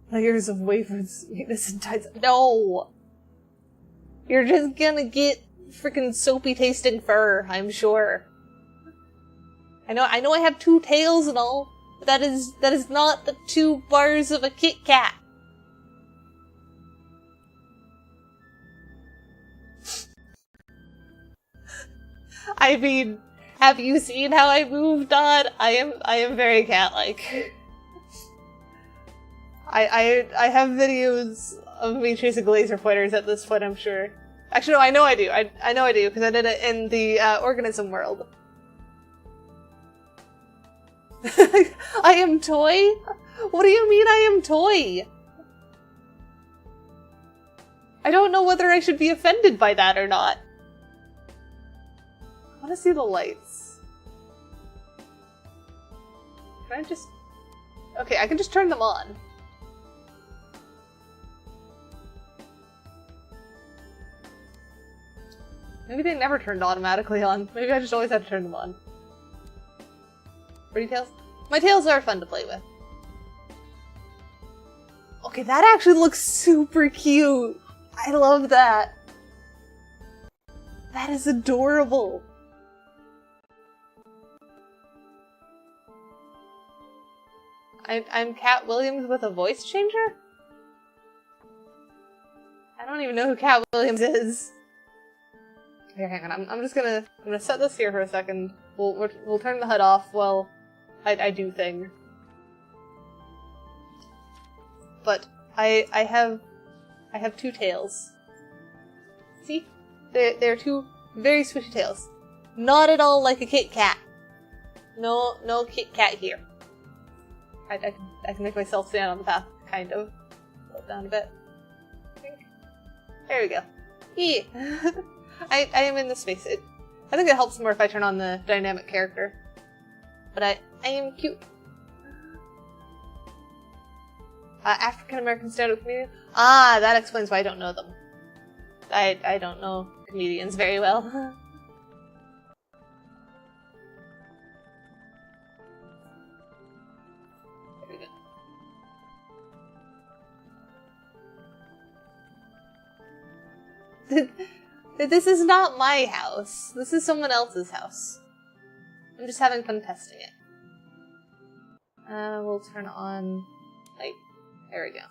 Layers of wafered sweetness and tides. No! You're just gonna get freaking soapy tasting fur, I'm sure. I know I have 2 tails and all, but that is not the 2 bars of a Kit Kat. I mean, have you seen how I moved on? I am very cat-like. I have videos of me chasing laser pointers at this point, I'm sure. Actually, no, I know I do. I know I do, because I did it in the organism world. I am toy? What do you mean I am toy? I don't know whether I should be offended by that or not. I want to see the lights. Can I just... Okay, I can just turn them on. Maybe they never turned automatically on. Maybe I just always had to turn them on. Pretty tails? My tails are fun to play with. Okay, that actually looks super cute. I love that. That is adorable. I'm Cat Williams with a voice changer? I don't even know who Cat Williams is. Here, hang on. I'm gonna set this here for a second. We'll turn the HUD off while I do thing. But I have 2 tails. See? They're 2 very swishy tails. Not at all like a Kit Kat. No Kit Kat here. I can make myself stand on the path, kind of. Pull it down a bit. There we go. Yeah. I am in the space. I think it helps more if I turn on the dynamic character. But I am cute. African American stand-up comedian? Ah, that explains why I don't know them. I don't know comedians very well. There we go. This is not my house. This is someone else's house. I'm just having fun testing it. We'll turn on light. There we go.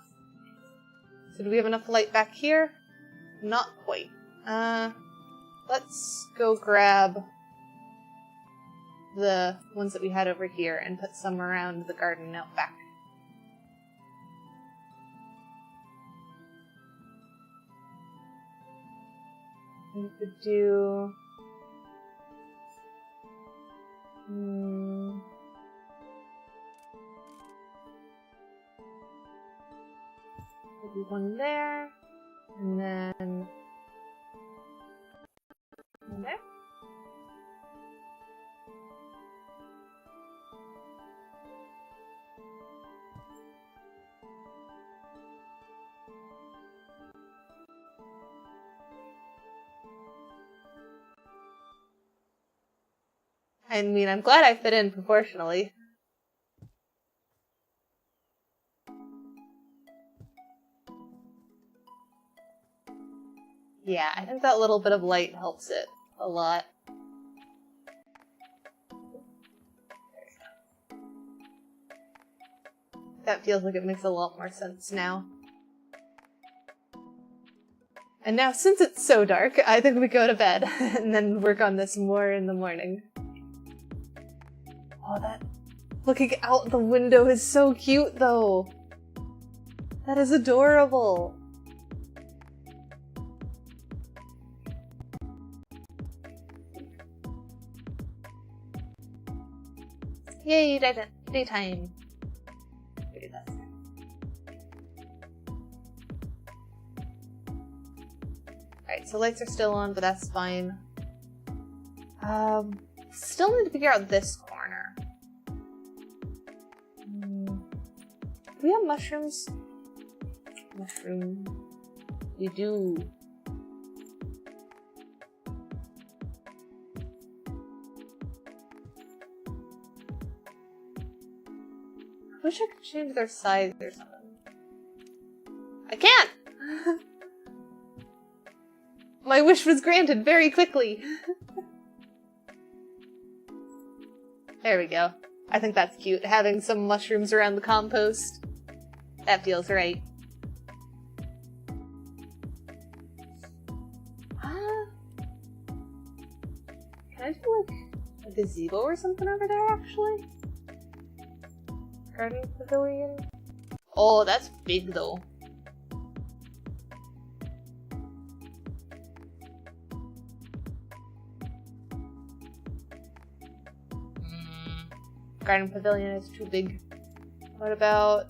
So do we have enough light back here? Not quite. Let's go grab the ones that we had over here and put some around the garden out back. We could do... maybe one there, and then one there. I mean, I'm glad I fit in proportionally. Yeah, I think that little bit of light helps it a lot. That feels like it makes a lot more sense now. And now, since it's so dark, I think we go to bed and then work on this more in the morning. Oh, that looking out the window is so cute, though. That is adorable. Yay, daytime. Figured that. Alright, so lights are still on, but that's fine. Still need to figure out this corner. Do we have mushrooms? Mushroom. We do. I wish I could change their size or something. I can't! My wish was granted very quickly. There we go. I think that's cute, having some mushrooms around the compost. That feels right. Can I do like a gazebo or something over there, actually? Garden pavilion? Oh, that's big though. Garden pavilion is too big. What about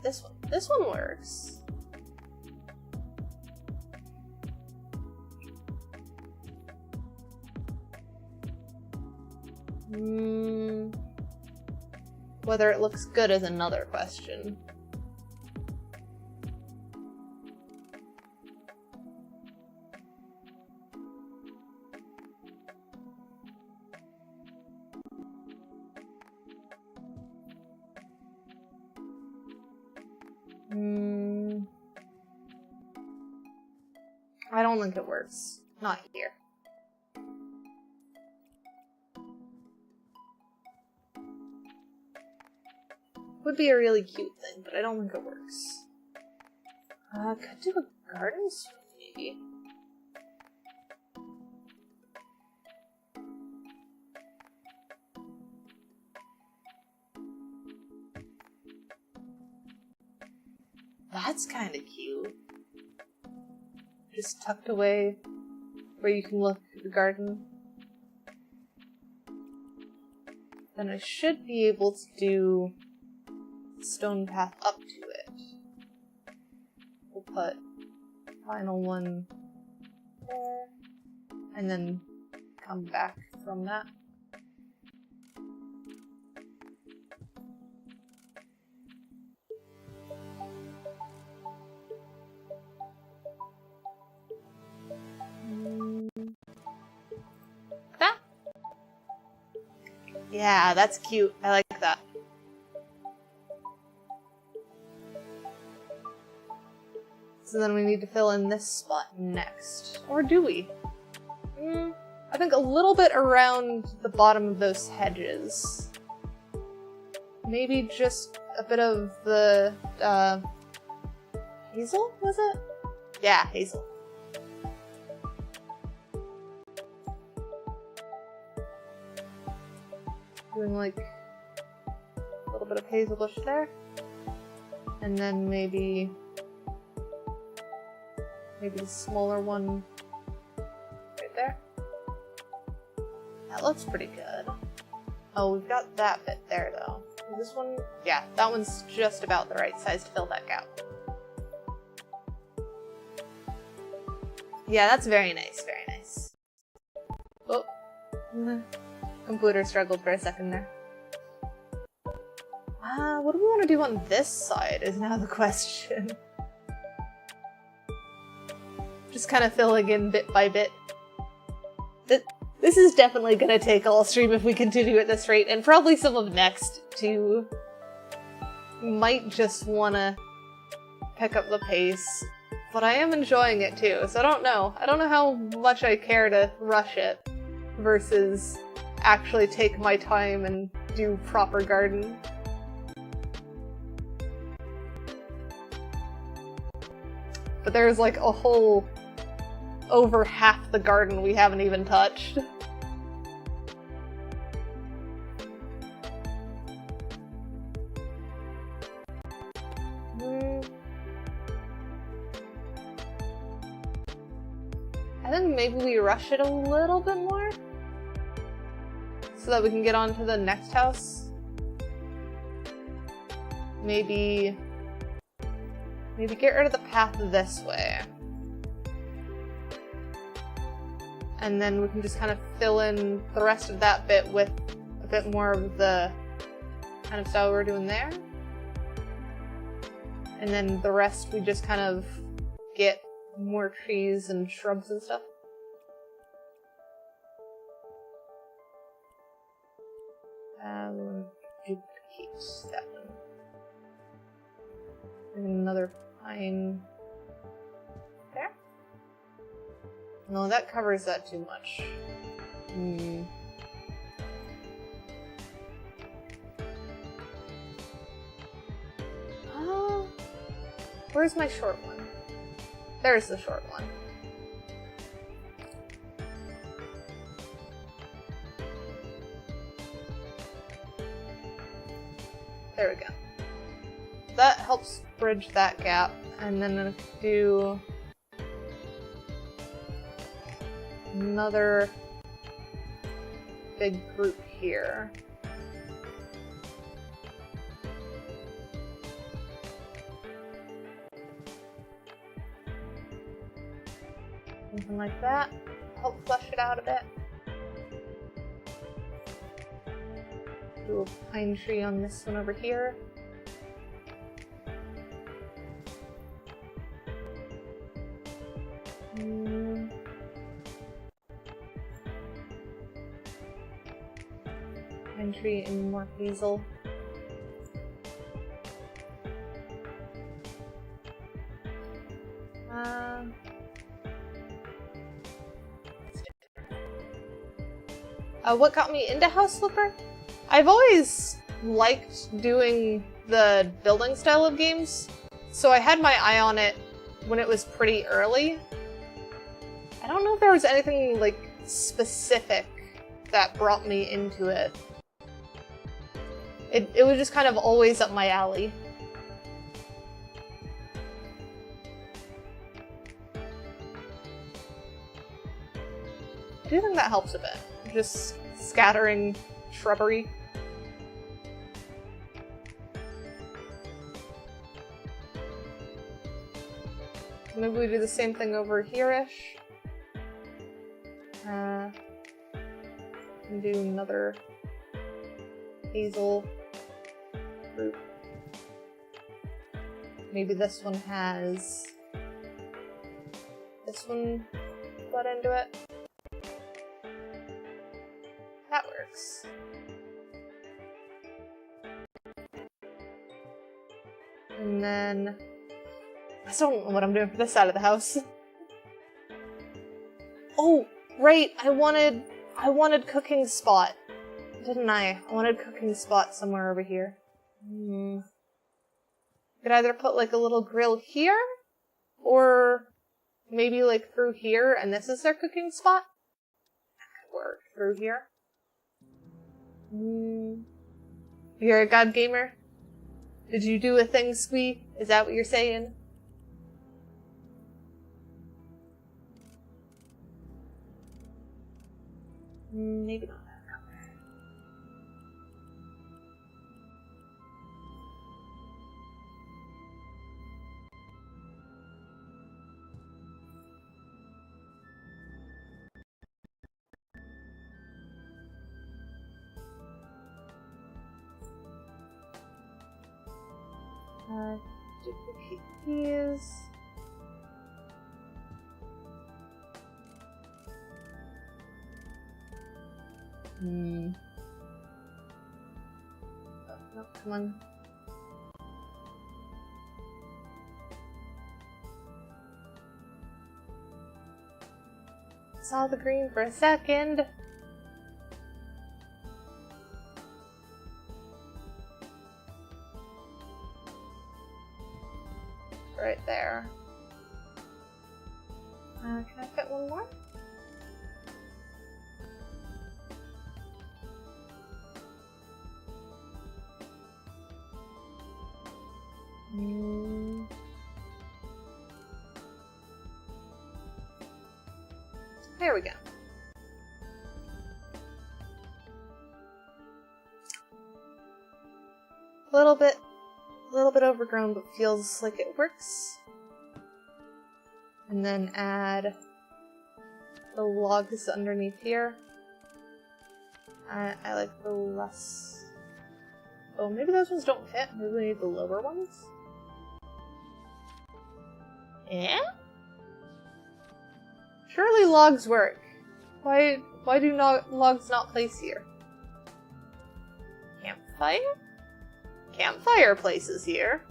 this one? This one works. Whether it looks good is another question. I don't think it works. Not here. Would be a really cute thing, but I don't think it works. Could do a garden swing, maybe. That's kind of cute. Just tucked away where you can look at the garden. Then I should be able to do stone path up to it. We'll put final one there, and then come back from that. That? Yeah, that's cute. I like that. So then we need to fill in this spot next. Or do we? I think a little bit around the bottom of those hedges. Maybe just a bit of the, hazel, was it? Yeah, hazel. Doing like a little bit of hazel bush there. And then maybe the smaller one right there. That looks pretty good. Oh, we've got that bit there though. This one, yeah, that one's just about the right size to fill that gap. Yeah, that's very nice, very nice. Oh, computer struggled for a second there. What do we want to do on this side is now the question. Just kind of filling in bit by bit. This is definitely gonna take all stream if we continue at this rate, and probably some of next too. Might just wanna pick up the pace, but I am enjoying it too, so I don't know. I don't know how much I care to rush it versus actually take my time and do proper garden. But there's like a whole over half the garden we haven't even touched. I think maybe we rush it a little bit more so that we can get on to the next house maybe get rid of the path this way. And then we can just kind of fill in the rest of that bit with a bit more of the kind of style we're doing there. And then the rest we just kind of get more trees and shrubs and stuff. Duplicate that one. And another pine there. No, that covers that too much. Where's my short one? There's the short one. There we go. That helps bridge that gap, and then I'll do another big group here. Something like that. Help flesh it out a bit. Do a pine tree on this one over here. Pine tree and more hazel. What got me into House Flipper? I've always liked doing the building style of games, so I had my eye on it when it was pretty early. I don't know if there was anything like specific that brought me into it. It was just kind of always up my alley. I do think that helps a bit. Just scattering shrubbery. Maybe we do the same thing over here-ish. And do another hazel group. Maybe this one has this one butt into it. That works. And then I still don't know what I'm doing for this side of the house. Oh, right, I wanted cooking spot, didn't I? I wanted cooking spot somewhere over here. Could either put like a little grill here, or maybe like through here, and this is their cooking spot? That could work. Through here. You're a god gamer? Did you do a thing, Squee? Is that what you're saying? Maybe not. Duplicate these. Oh, no, come on. Saw the green for a second. Right there. Can I fit one more? There we go. A little bit A little bit overgrown, but feels like it works. And then add the logs underneath here. I like the less... Oh, maybe those ones don't fit. Maybe we need the lower ones? Yeah? Surely logs work. Why do logs not place here? Campfire? Campfire places here.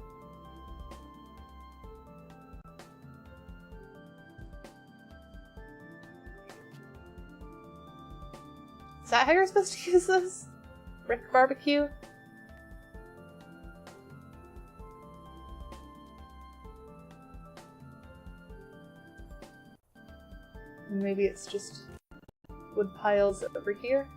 Is that how you're supposed to use this? Brick barbecue? Maybe it's just wood piles over here.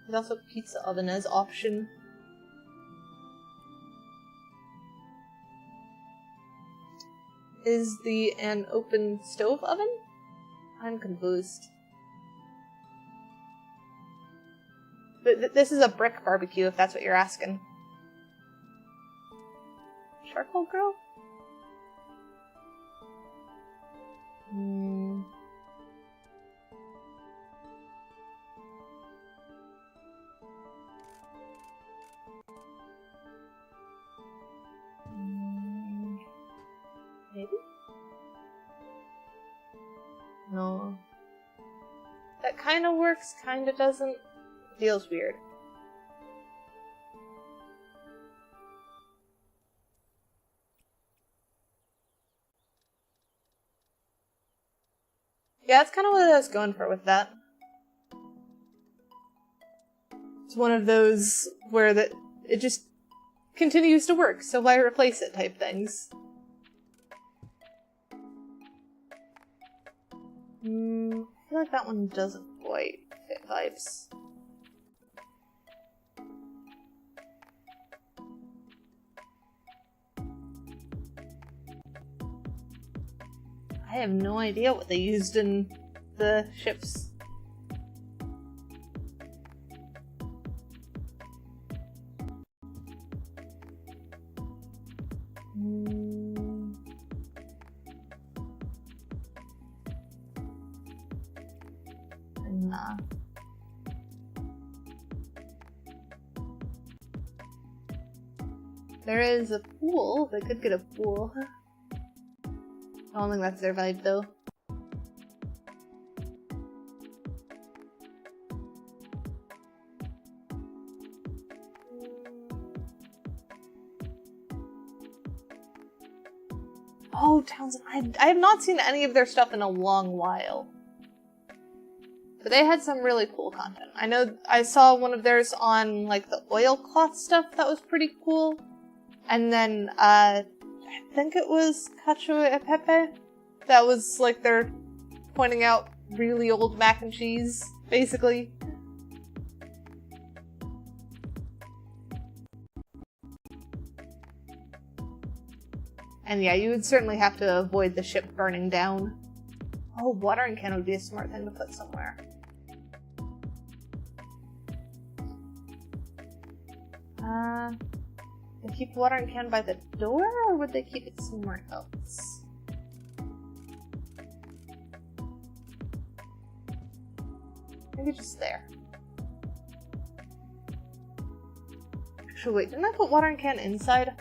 There's also a pizza oven as option. Is an open stove oven? I'm confused. But this is a brick barbecue, if that's what you're asking. Charcoal grill? Maybe? No. That kind of works, kind of doesn't. Feels weird. Yeah, that's kind of what I was going for with that. It's one of those where it just continues to work, so why replace it type things. I feel like that one doesn't quite fit vibes. I have no idea what they used in the ships. Nah. There is a pool. They could get a pool. I don't think that's their vibe, though. Oh, Townsend. I have not seen any of their stuff in a long while. But they had some really cool content. I know I saw one of theirs on, like, the oilcloth stuff that was pretty cool. And then, I think it was Cacio e Pepe. That was, like, they're pointing out really old mac and cheese, basically. And yeah, you would certainly have to avoid the ship burning down. Oh, watering can would be a smart thing to put somewhere. They keep the watering can by the door, or would they keep it somewhere else? Maybe just there. Actually, wait, didn't I put watering can inside?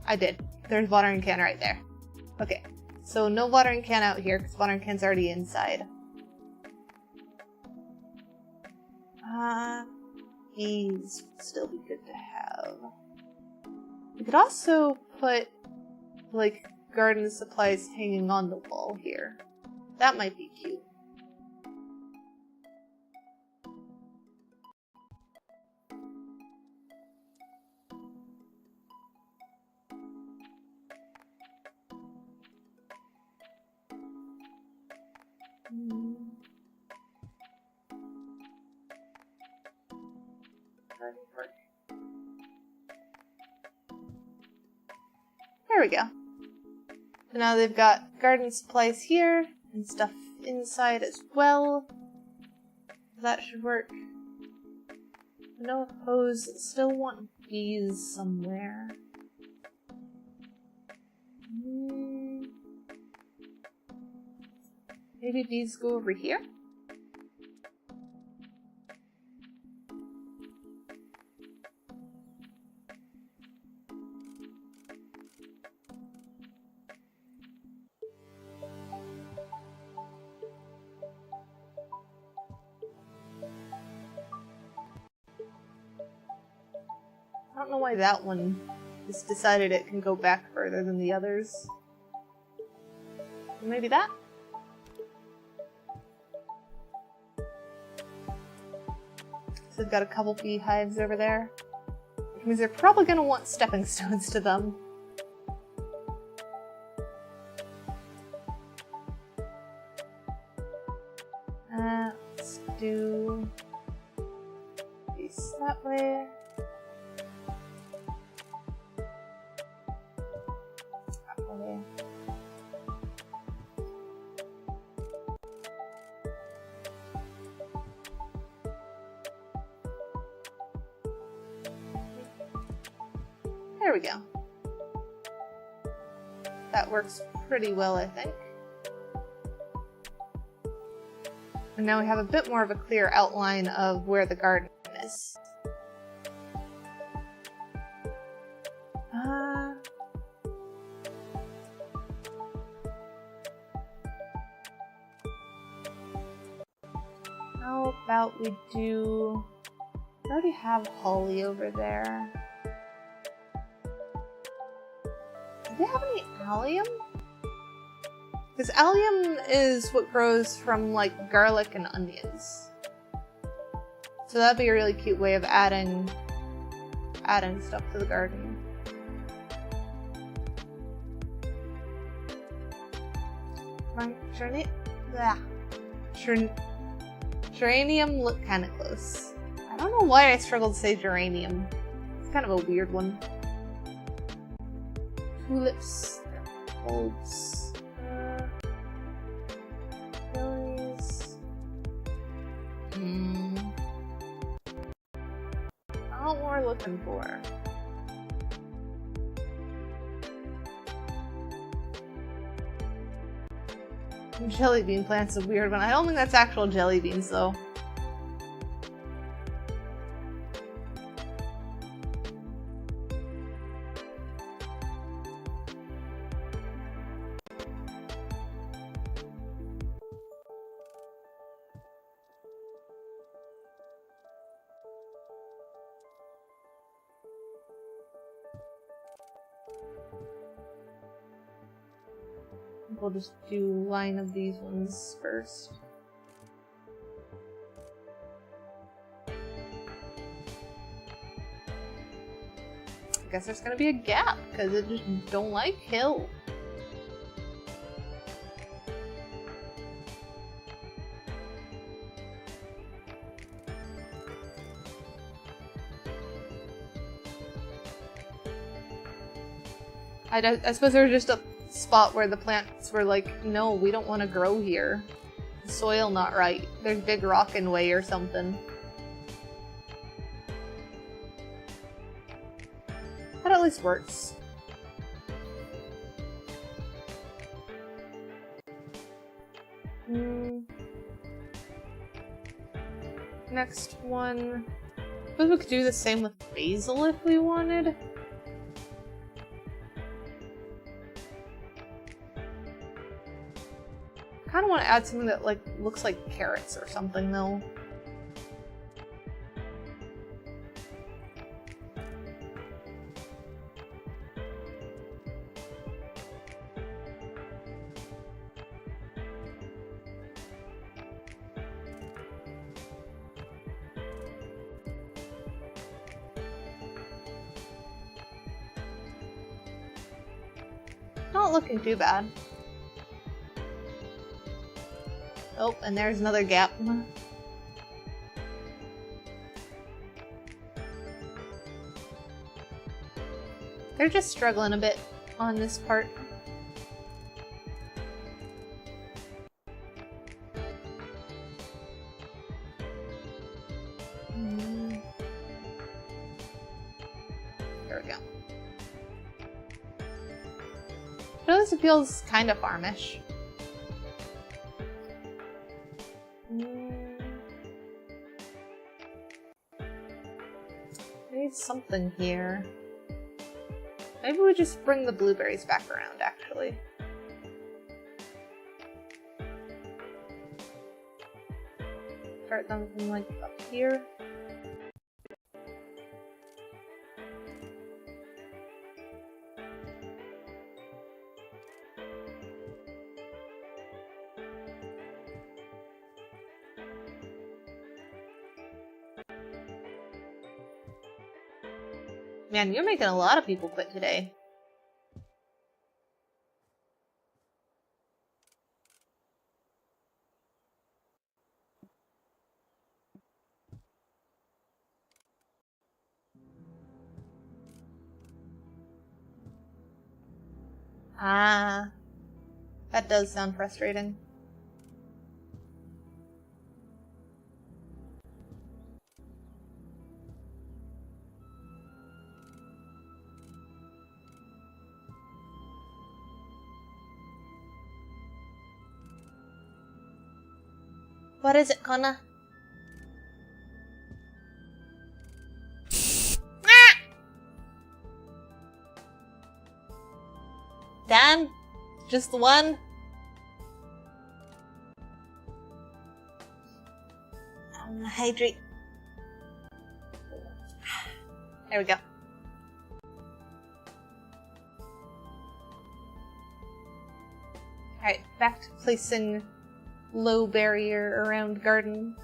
I did. There's watering can right there. Okay, so no watering can out here, because watering can's already inside. These would still be good to have. We could also put, like, garden supplies hanging on the wall here. That might be cute. There we go. So now they've got garden supplies here and stuff inside as well. That should work. No hose. Still want bees somewhere. Maybe bees go over here? I don't know why that one has decided it can go back further than the others. Maybe that? So they've got a couple beehives over there, which means they're probably going to want stepping stones to them. Let's do these that way. That way. There we go. That works pretty well, I think. And now we have a bit more of a clear outline of where the garden is. How about we do... I already have holly over there. Do they have any allium? Because allium is what grows from, like, garlic and onions. So that'd be a really cute way of adding stuff to the garden. Geranium look kind of close. I don't know why I struggle to say geranium. It's kind of a weird one. Tulips, bulbs. Lilies. Not what we're looking for. Jelly bean plant's a weird one. I don't think that's actual jelly beans though. We'll just do a line of these ones first. I guess there's gonna be a gap, because I just don't like hill. I suppose there was just a spot where the plants were like, no, we don't want to grow here. The soil not right. There's big rock in way or something. That at least works. Next one. I suppose we could do the same with basil if we wanted. I kind of want to add something that like looks like carrots or something though. Not looking too bad. Oh, and there's another gap. They're just struggling a bit on this part. There we go. But this feels kind of farmish. I need something here. Maybe we just bring the blueberries back around, actually. Start them from, like, up here. Man, you're making a lot of people quit today. Ah, that does sound frustrating. What is it, Connor? Dan? Just the one? Hydrate. There we go. Alright, back to placing low barrier around garden.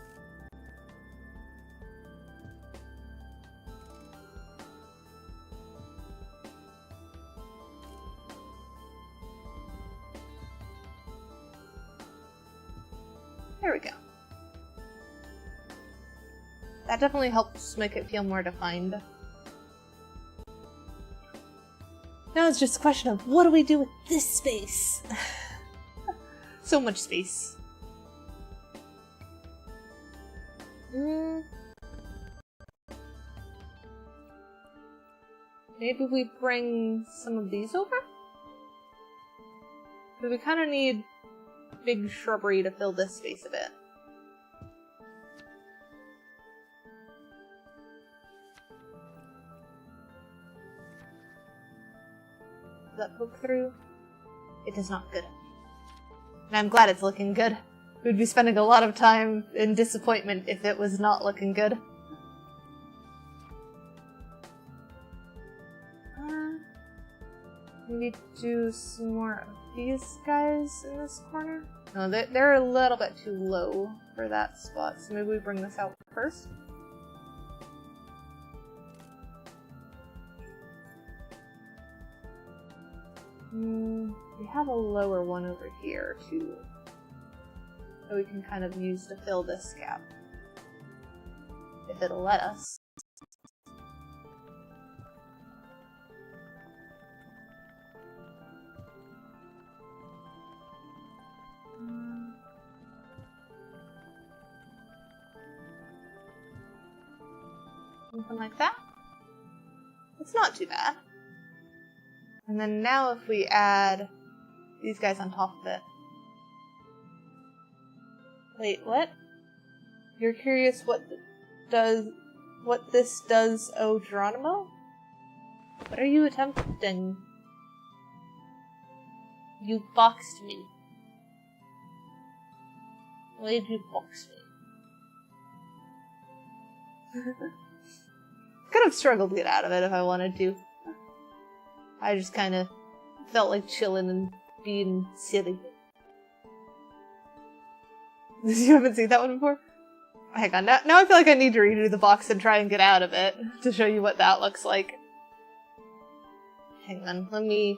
There we go. That definitely helps make it feel more defined. Now it's just a question of what do we do with this space? So much space. Maybe we bring some of these over? But we kind of need big shrubbery to fill this space a bit. Does that poke through? It does not. Good. And I'm glad it's looking good. We'd be spending a lot of time in disappointment if it was not looking good. Maybe do some more of these guys in this corner? No, they're a little bit too low for that spot, so maybe we bring this out first. We have a lower one over here, too. That we can kind of use to fill this gap. If it'll let us. Something like that. It's not too bad. And then now if we add these guys on top of it. Wait, what? You're curious what this does, oh Geronimo? What are you attempting? You boxed me. Why did you box me? Could have struggled to get out of it if I wanted to. I just kind of felt like chilling and being silly. You haven't seen that one before? Hang on, now I feel like I need to redo the box and try and get out of it to show you what that looks like. Hang on, let me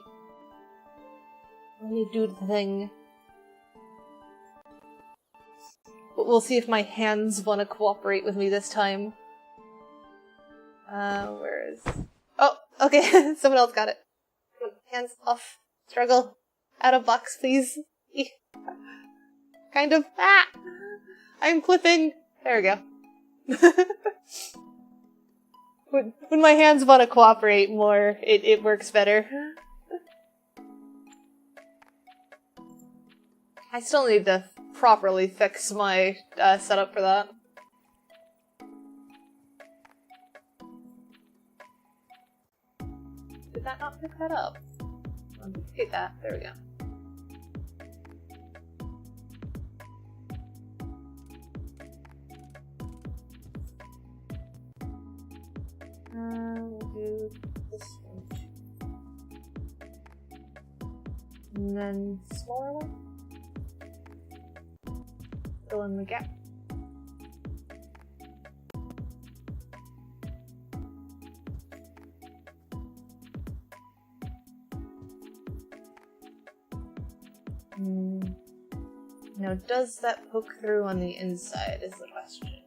do the thing. but we'll see if my hands want to cooperate with me this time. Where is... Oh, okay, someone else got it. Hands off. Struggle. Out of box, please. Kind of. Ah! I'm clipping. There we go. When my hands want to cooperate more, it works better. I still need to properly fix my setup for that. Did that not pick that up? Get that. There we go. We'll do this one. And then smaller one. Fill in the gap. Now, does that poke through on the inside is the question.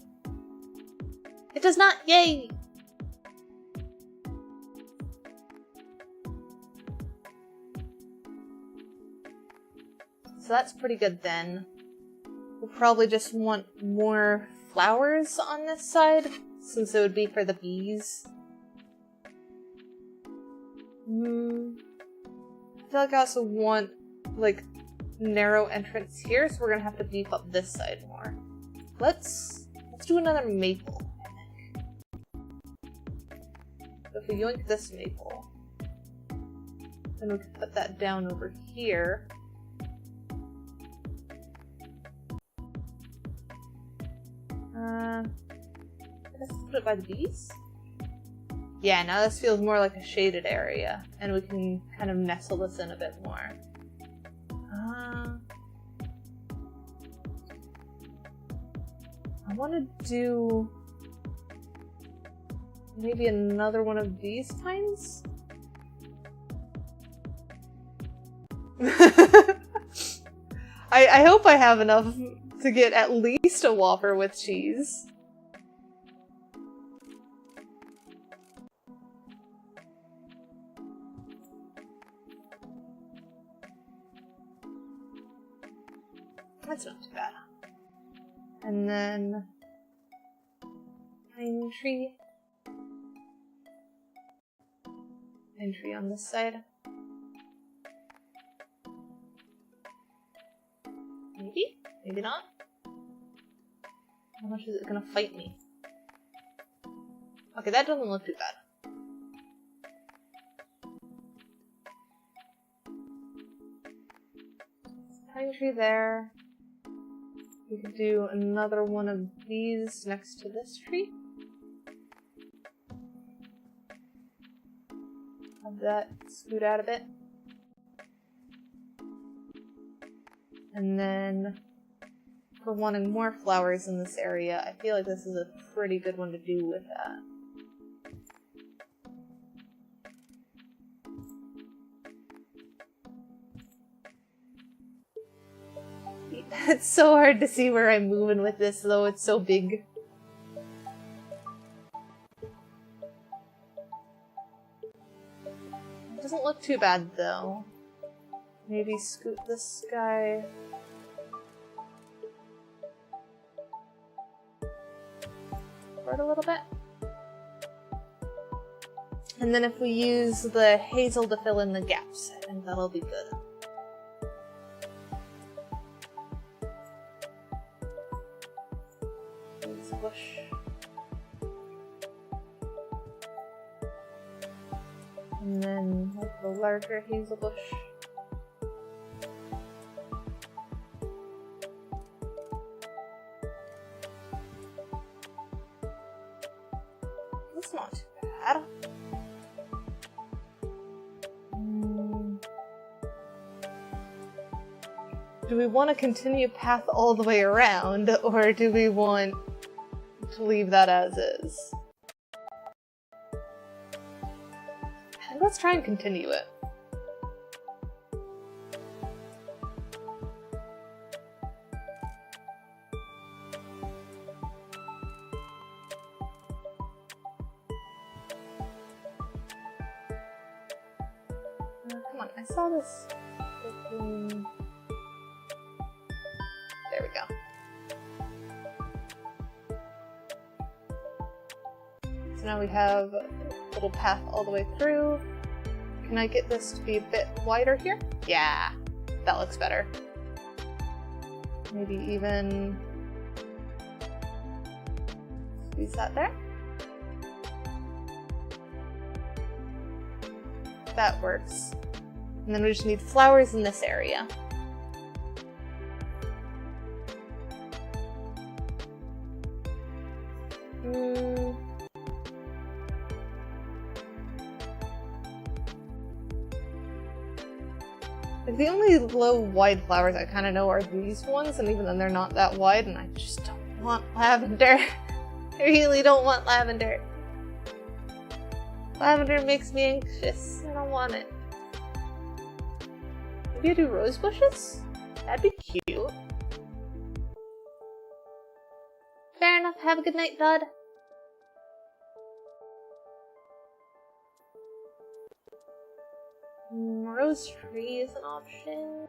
It does not! Yay! So that's pretty good then. We'll probably just want more flowers on this side, since it would be for the bees. I feel like I also want, like, narrow entrance here, so we're gonna have to beef up this side more. Let's do another maple, I think. So if we yoink this maple, then we can put that down over here. Let's put it by the bees? Yeah, now this feels more like a shaded area, and we can kind of nestle this in a bit more. I want to do maybe another one of these kinds? I hope I have enough to get at least a Whopper with cheese. That's not too bad. And then pine tree. Pine tree on this side. Maybe? Maybe not? How much is it gonna fight me? Okay, that doesn't look too bad. Pine tree there. We could do another one of these next to this tree. Have that scoot out a bit. And then, if we're wanting more flowers in this area, I feel like this is a pretty good one to do with that. It's so hard to see where I'm moving with this, though. It's so big. It doesn't look too bad, though. Maybe scoot this guy forward a little bit. And then if we use the hazel to fill in the gaps, I think that'll be good. Bush. And then like the larger hazel bush. That's not too bad. Do we want to continue path all the way around, or do we want to leave that as is? And let's try and continue it. Come on, I saw this. There we go. So now we have a little path all the way through. Can I get this to be a bit wider here? Yeah, that looks better. Maybe even use that there. That works. And then we just need flowers in this area. Like the only low, wide flowers I kind of know are these ones, and even then they're not that wide, and I just don't want lavender. I really don't want lavender. Lavender makes me anxious. I don't want it. Maybe I do rose bushes? That'd be cute. Fair enough. Have a good night, bud. Rose tree is an option.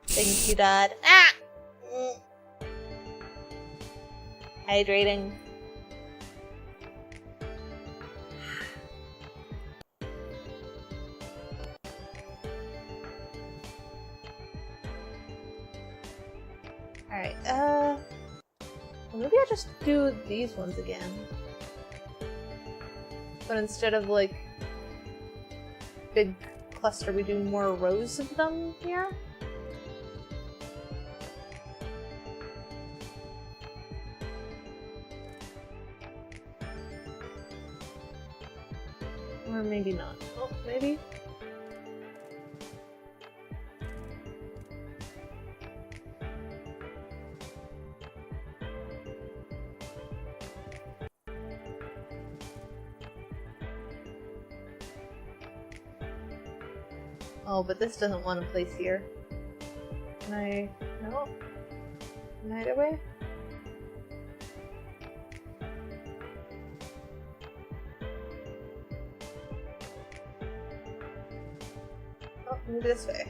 Thank you, Dad. Ah! Hydrating. Alright, well, maybe I just do these ones again. But instead of, like, big cluster, we do more rows of them here. Or maybe not. Oh, maybe? Oh, but this doesn't want to place here. Can I? No? Neither way? Oh, maybe this way.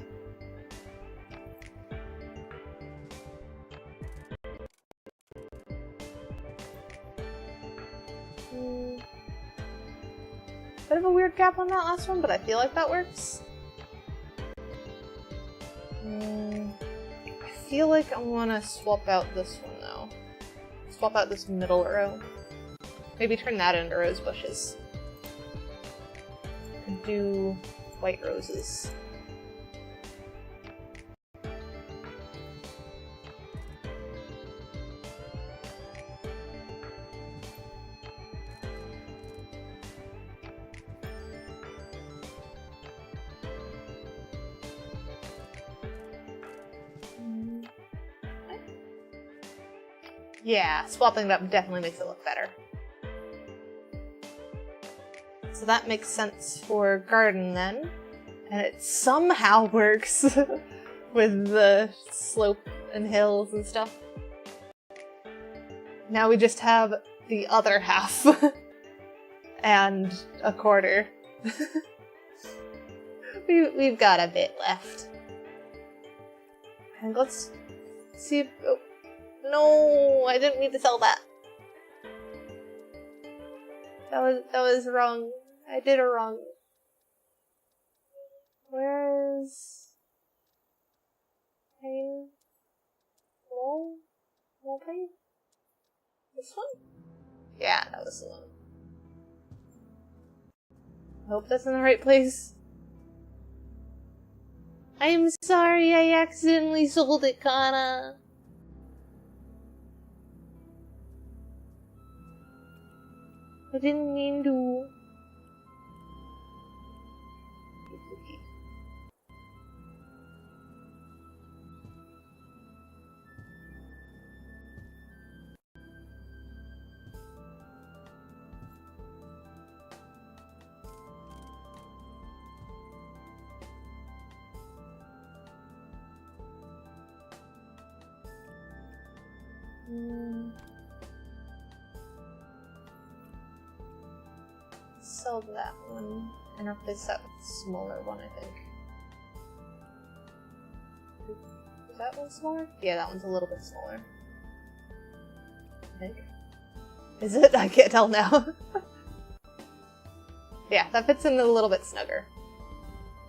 Bit of a weird gap on that last one, but I feel like that works. I feel like I want to swap out this one though. Swap out this middle row. Maybe turn that into rose bushes. Could do white roses. Yeah, swapping it up definitely makes it look better. So that makes sense for garden then. And it somehow works with the slope and hills and stuff. Now we just have the other half and a quarter. We've got a bit left. And let's see if... Oh. No, I didn't mean to sell that. That was wrong. I did it wrong. Where's pain? Wall pain? This one? Yeah, that was the one. I hope that's in the right place. I'm sorry, I accidentally sold it, Kana. I didn't mean to. sell that one and replace that with a smaller one, I think. Is that one smaller? Yeah, that one's a little bit smaller. I think. Is it? I can't tell now. Yeah, that fits in a little bit snugger.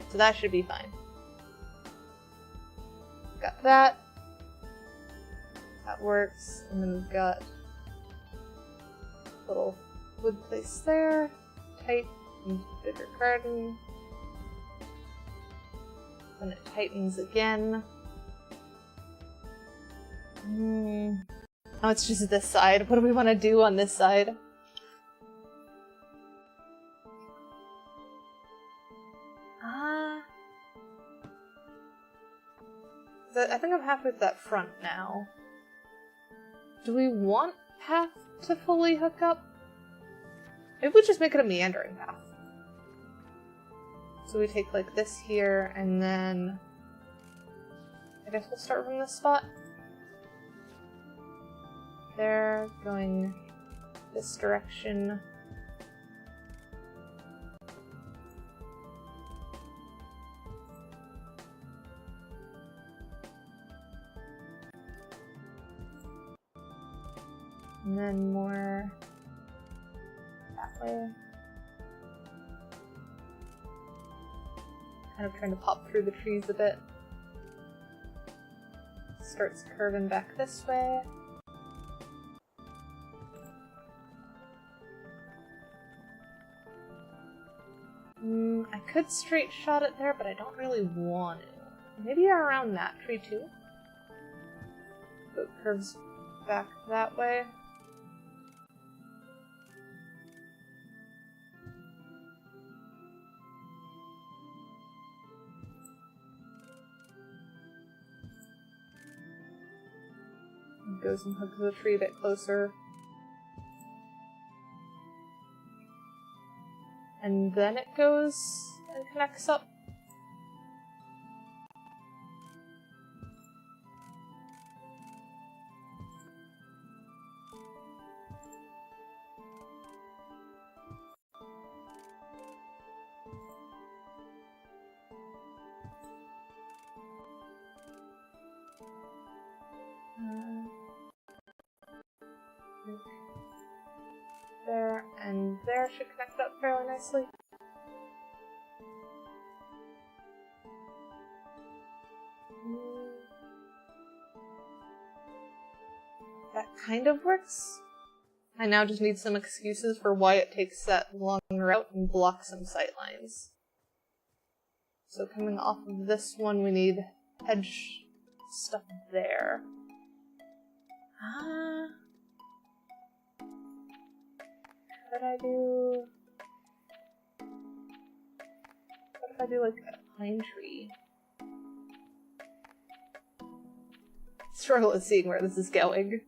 So that should be fine. Got that. That works. And then we've got a little wood place there. Tight and bigger garden. Then it tightens again. Oh, it's just this side. What do we want to do on this side? I think I'm happy with that front now. Do we want path to fully hook up? Maybe we just make it a meandering path. So we take like this here, and then I guess we'll start from this spot. There, going this direction. And then more that way. Kind of trying to pop through the trees a bit. Starts curving back this way. I could straight shot it there, but I don't really want it. Maybe around that tree too? So it curves back that way. Goes and hugs the tree a bit closer. And then it goes and connects up. There and there should connect up fairly nicely. That kind of works. I now just need some excuses for why it takes that long route and blocks some sightlines. So coming off of this one, we need hedge stuff there. What if I do like a pine tree? Struggle with seeing where this is going.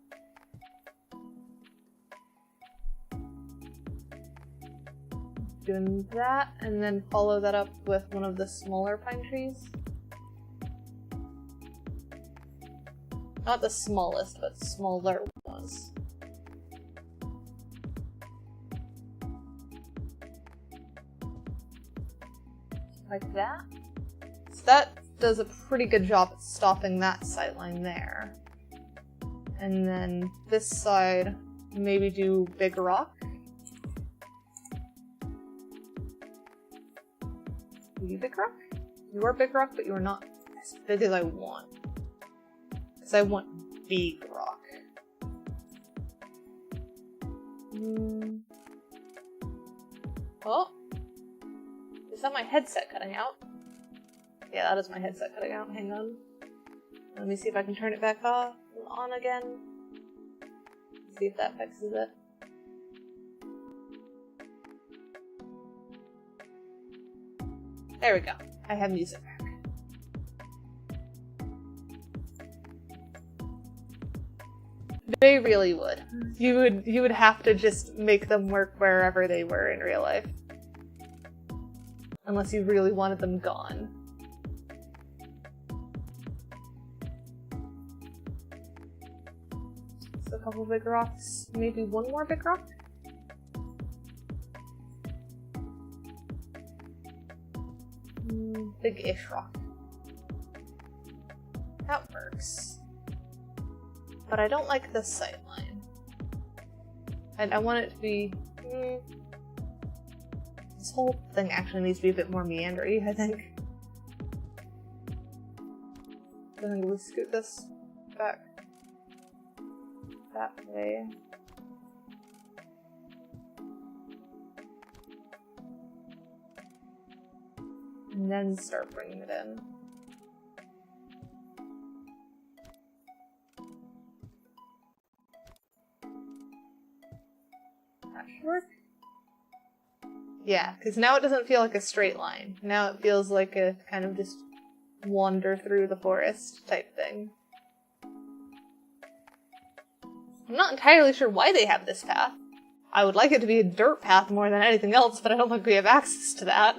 Doing that, and then follow that up with one of the smaller pine trees. Not the smallest, but smaller ones. Like that. So that does a pretty good job at stopping that sightline there. And then this side, maybe do big rock. You big rock? You are big rock, but you are not as big as I want. Because I want big rock. Oh! Is that my headset cutting out? Yeah, that is my headset cutting out. Hang on. Let me see if I can turn it back off and on again. See if that fixes it. There we go. I have music back. They really would. You would have to just make them work wherever they were in real life. Unless you really wanted them gone. So a couple big rocks, maybe one more big rock? Big-ish rock. That works. But I don't like this sightline. And I want it to be... This whole thing actually needs to be a bit more meandery, I think. I think we'll scoot this back that way. And then start bringing it in. That should work. Yeah, because now it doesn't feel like a straight line. Now it feels like a kind of just wander through the forest type thing. I'm not entirely sure why they have this path. I would like it to be a dirt path more than anything else, but I don't think we have access to that.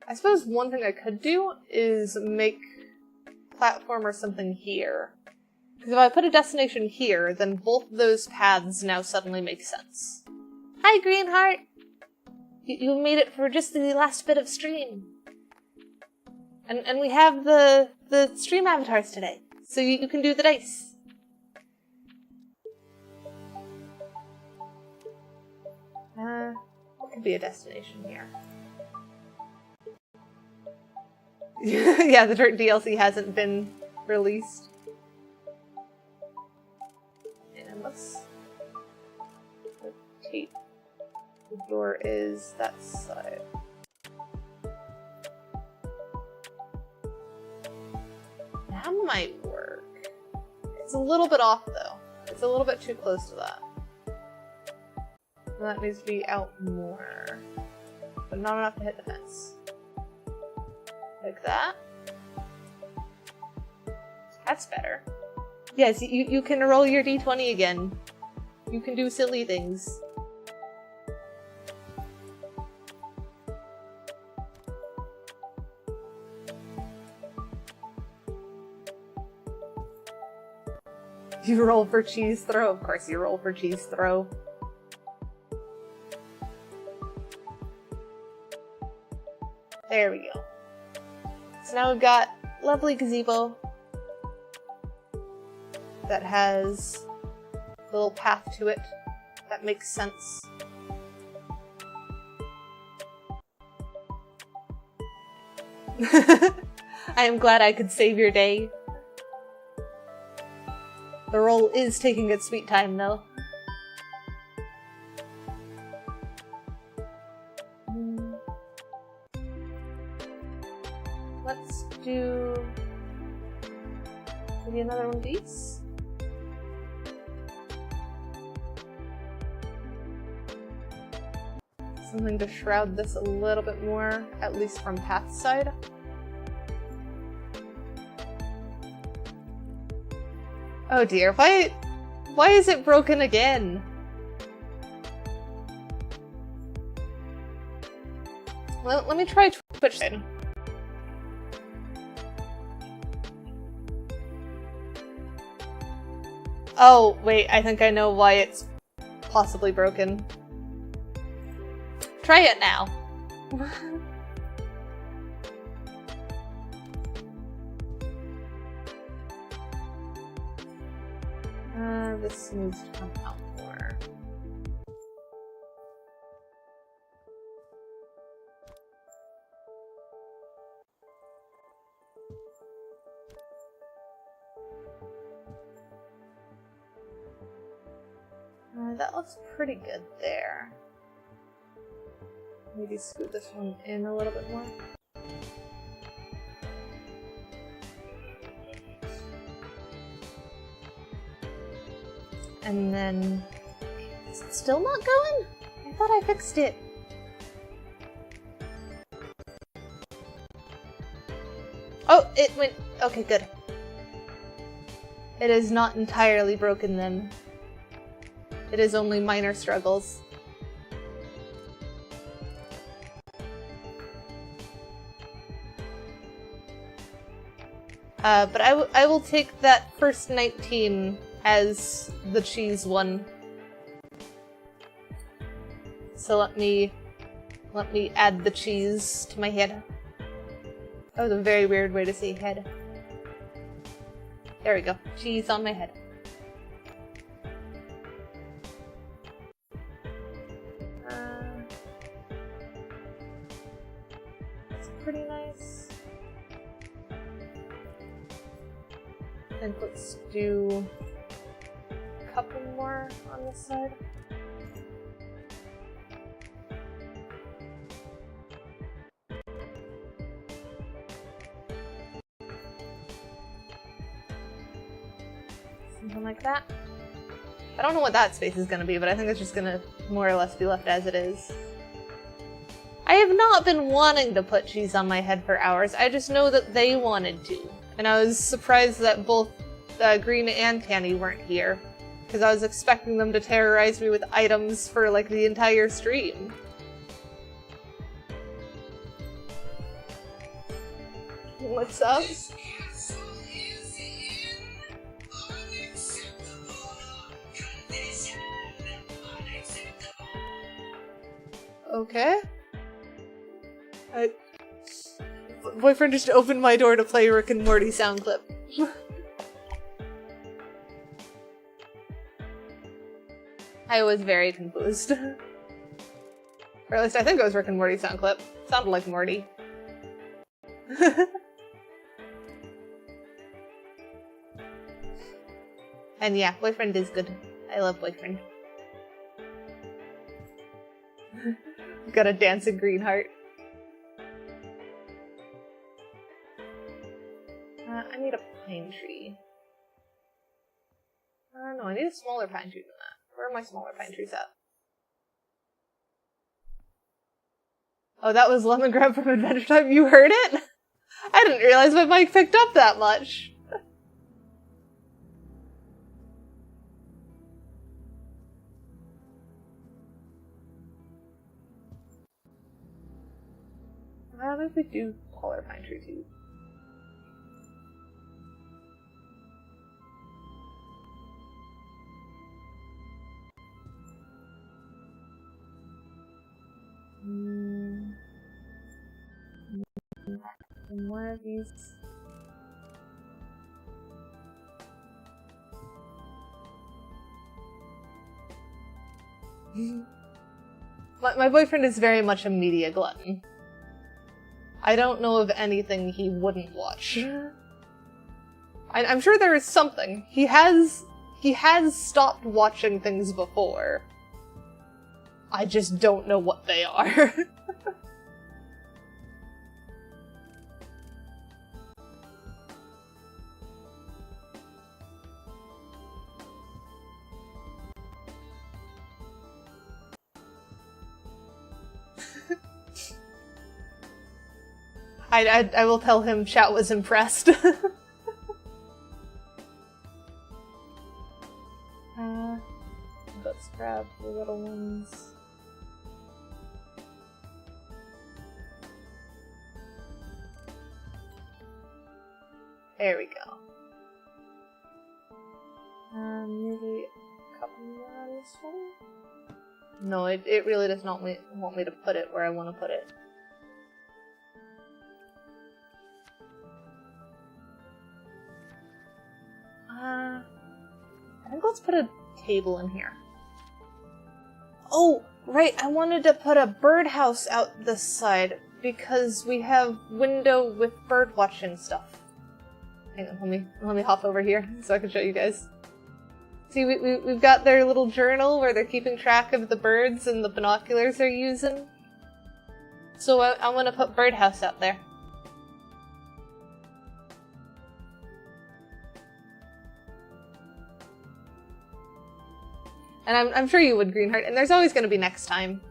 I suppose one thing I could do is make platform or something here. Because if I put a destination here, then both those paths now suddenly make sense. Hi, Greenheart! You made it for just the last bit of stream. And we have the stream avatars today, so you can do the dice. What could be a destination here? Yeah, the Dirt DLC hasn't been released. And let's rotate. The door is that side. That might work. It's a little bit off though. It's a little bit too close to that. That needs to be out more. But not enough to hit the fence. Like that. That's better. Yes, you can roll your d20 again. You can do silly things. You roll for cheese throw? Of course you roll for cheese throw. There we go. So now we've got lovely gazebo that has a little path to it that makes sense. I am glad I could save your day. The roll is taking its sweet time though. Let's do maybe another one of these. Something to shroud this a little bit more, at least from Path's side. Oh dear, why is it broken again? Let me try Twitch then. Oh, wait, I think I know why it's possibly broken. Try it now. This needs to come out more. That looks pretty good there. Maybe scoot this one in a little bit more. And then... Is it still not going? I thought I fixed it. Oh, it went... Okay, good. It is not entirely broken then. It is only minor struggles. But I will take that first 19 as the cheese one. So let me add the cheese to my head. That was a very weird way to say head. There we go. Cheese on my head. That's pretty nice. I think let's do a couple more on this side. Something like that. I don't know what that space is going to be, but I think it's just going to more or less be left as it is. I have not been wanting to put cheese on my head for hours. I just know that they wanted to. And I was surprised that both Green and Tanny weren't here. Because I was expecting them to terrorize me with items for like the entire stream. What's up? Okay. Boyfriend just opened my door to play Rick and Morty sound clip. I was very confused. Or at least I think it was Rick and Morty sound clip. Sounded like Morty. And yeah, Boyfriend is good. I love Boyfriend. Got a dancing green heart. I need a pine tree. No, I need a smaller pine tree than that. Where are my smaller pine trees at? Oh, that was Lemon Grab from Adventure Time. You heard it? I didn't realize my mic picked up that much. What if we do taller pine tree too? More of these. My boyfriend is very much a media glutton. I don't know of anything he wouldn't watch. I'm sure there is something. He has stopped watching things before. I just don't know what they are. I will tell him chat was impressed. Let's grab the little ones. There we go. Maybe a couple more on this one? No, it really does not want me to put it where I want to put it. I think let's put a table in here. Oh, right, I wanted to put a birdhouse out this side because we have window with bird watching stuff. Hang on, let me hop over here so I can show you guys. See, we've got their little journal where they're keeping track of the birds and the binoculars they're using. So I want to put birdhouse out there. And I'm sure you would, Greenheart, and there's always going to be next time.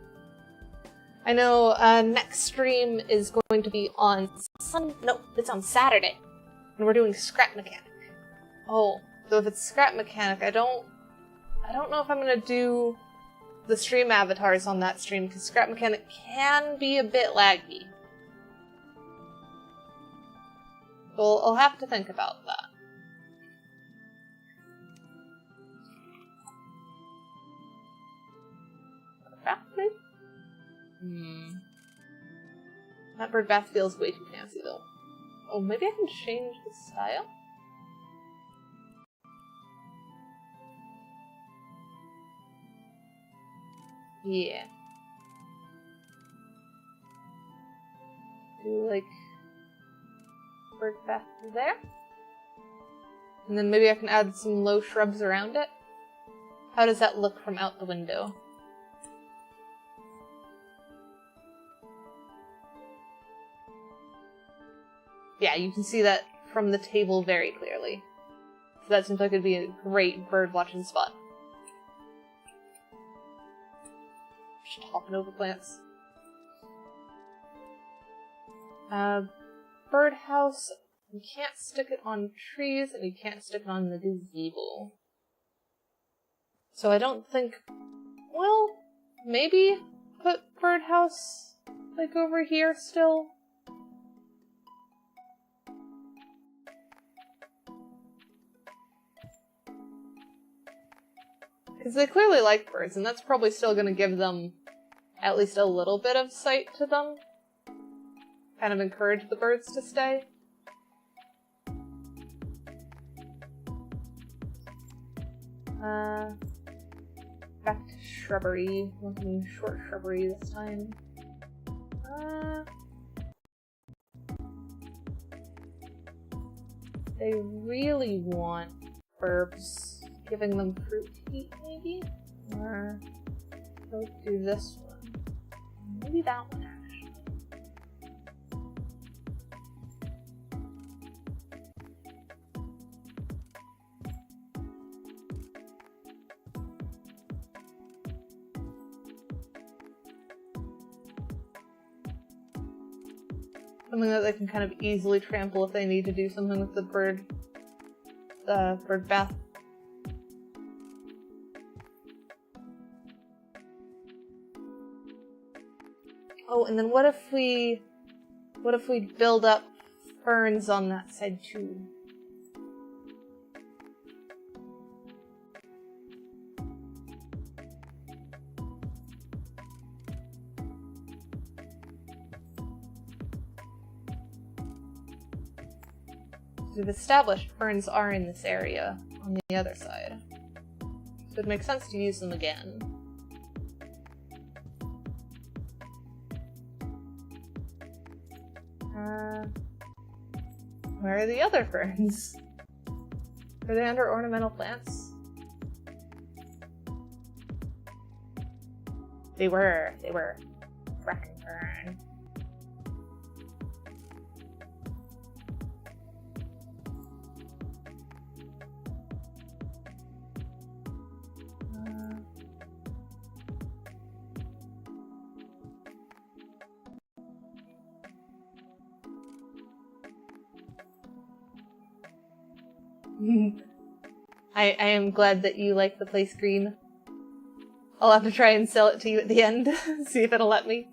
I know next stream is going to be on it's on Saturday. And we're doing Scrap Mechanic. Oh, so if it's Scrap Mechanic, I don't know if I'm going to do the stream avatars on that stream, because Scrap Mechanic can be a bit laggy. So I'll have to think about that. bath, maybe? That bird bath feels way too fancy, though. Oh, maybe I can change the style? Yeah. Do, like, bird bath there? And then maybe I can add some low shrubs around it? How does that look from out the window? Yeah, you can see that from the table very clearly. So that seems like it'd be a great bird watching spot. Just hopping over plants. Birdhouse. You can't stick it on trees, and you can't stick it on the gazebo. So I don't think... Well, maybe put birdhouse, like, over here still? Because they clearly like birds, and that's probably still going to give them at least a little bit of sight to them. Kind of encourage the birds to stay. Back to shrubbery. Looking short shrubbery this time. They really want herbs. Giving them fruit to eat, maybe? Or let's do this one. Maybe that one, actually. Something that they can kind of easily trample if they need to do something with the bird bath. Oh, and then what if we build up ferns on that side too? We've established ferns are in this area on the other side. So it makes sense to use them again. Where are the other ferns? Are they under ornamental plants? They were. Bracken fern. I am glad that you like the place green. I'll have to try and sell it to you at the end, see if it'll let me.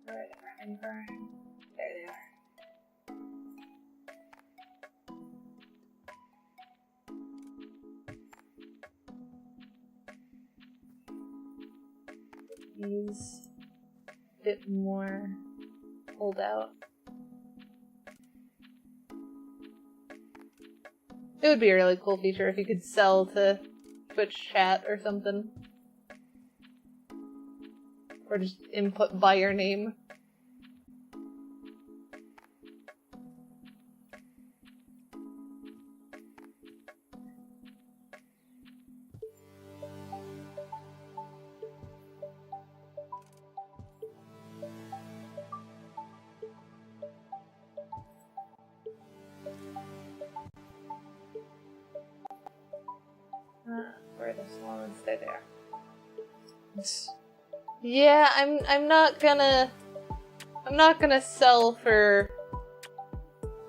There they are. These a bit more pulled out. It would be a really cool feature if you could sell to Twitch chat or something. Or just input by your name. Where are the swans? They're there. Yeah, I'm not gonna sell for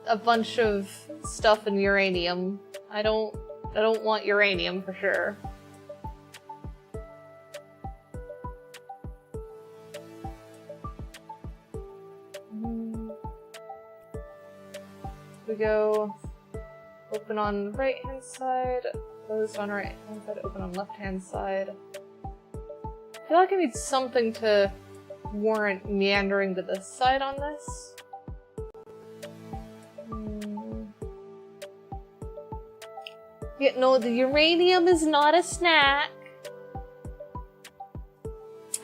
a bunch of stuff in uranium. I don't want uranium for sure. go open on right hand side, closed on right hand side, open on left hand side. I feel like I need something to warrant meandering to this side on this. Yeah, no, the uranium is not a snack.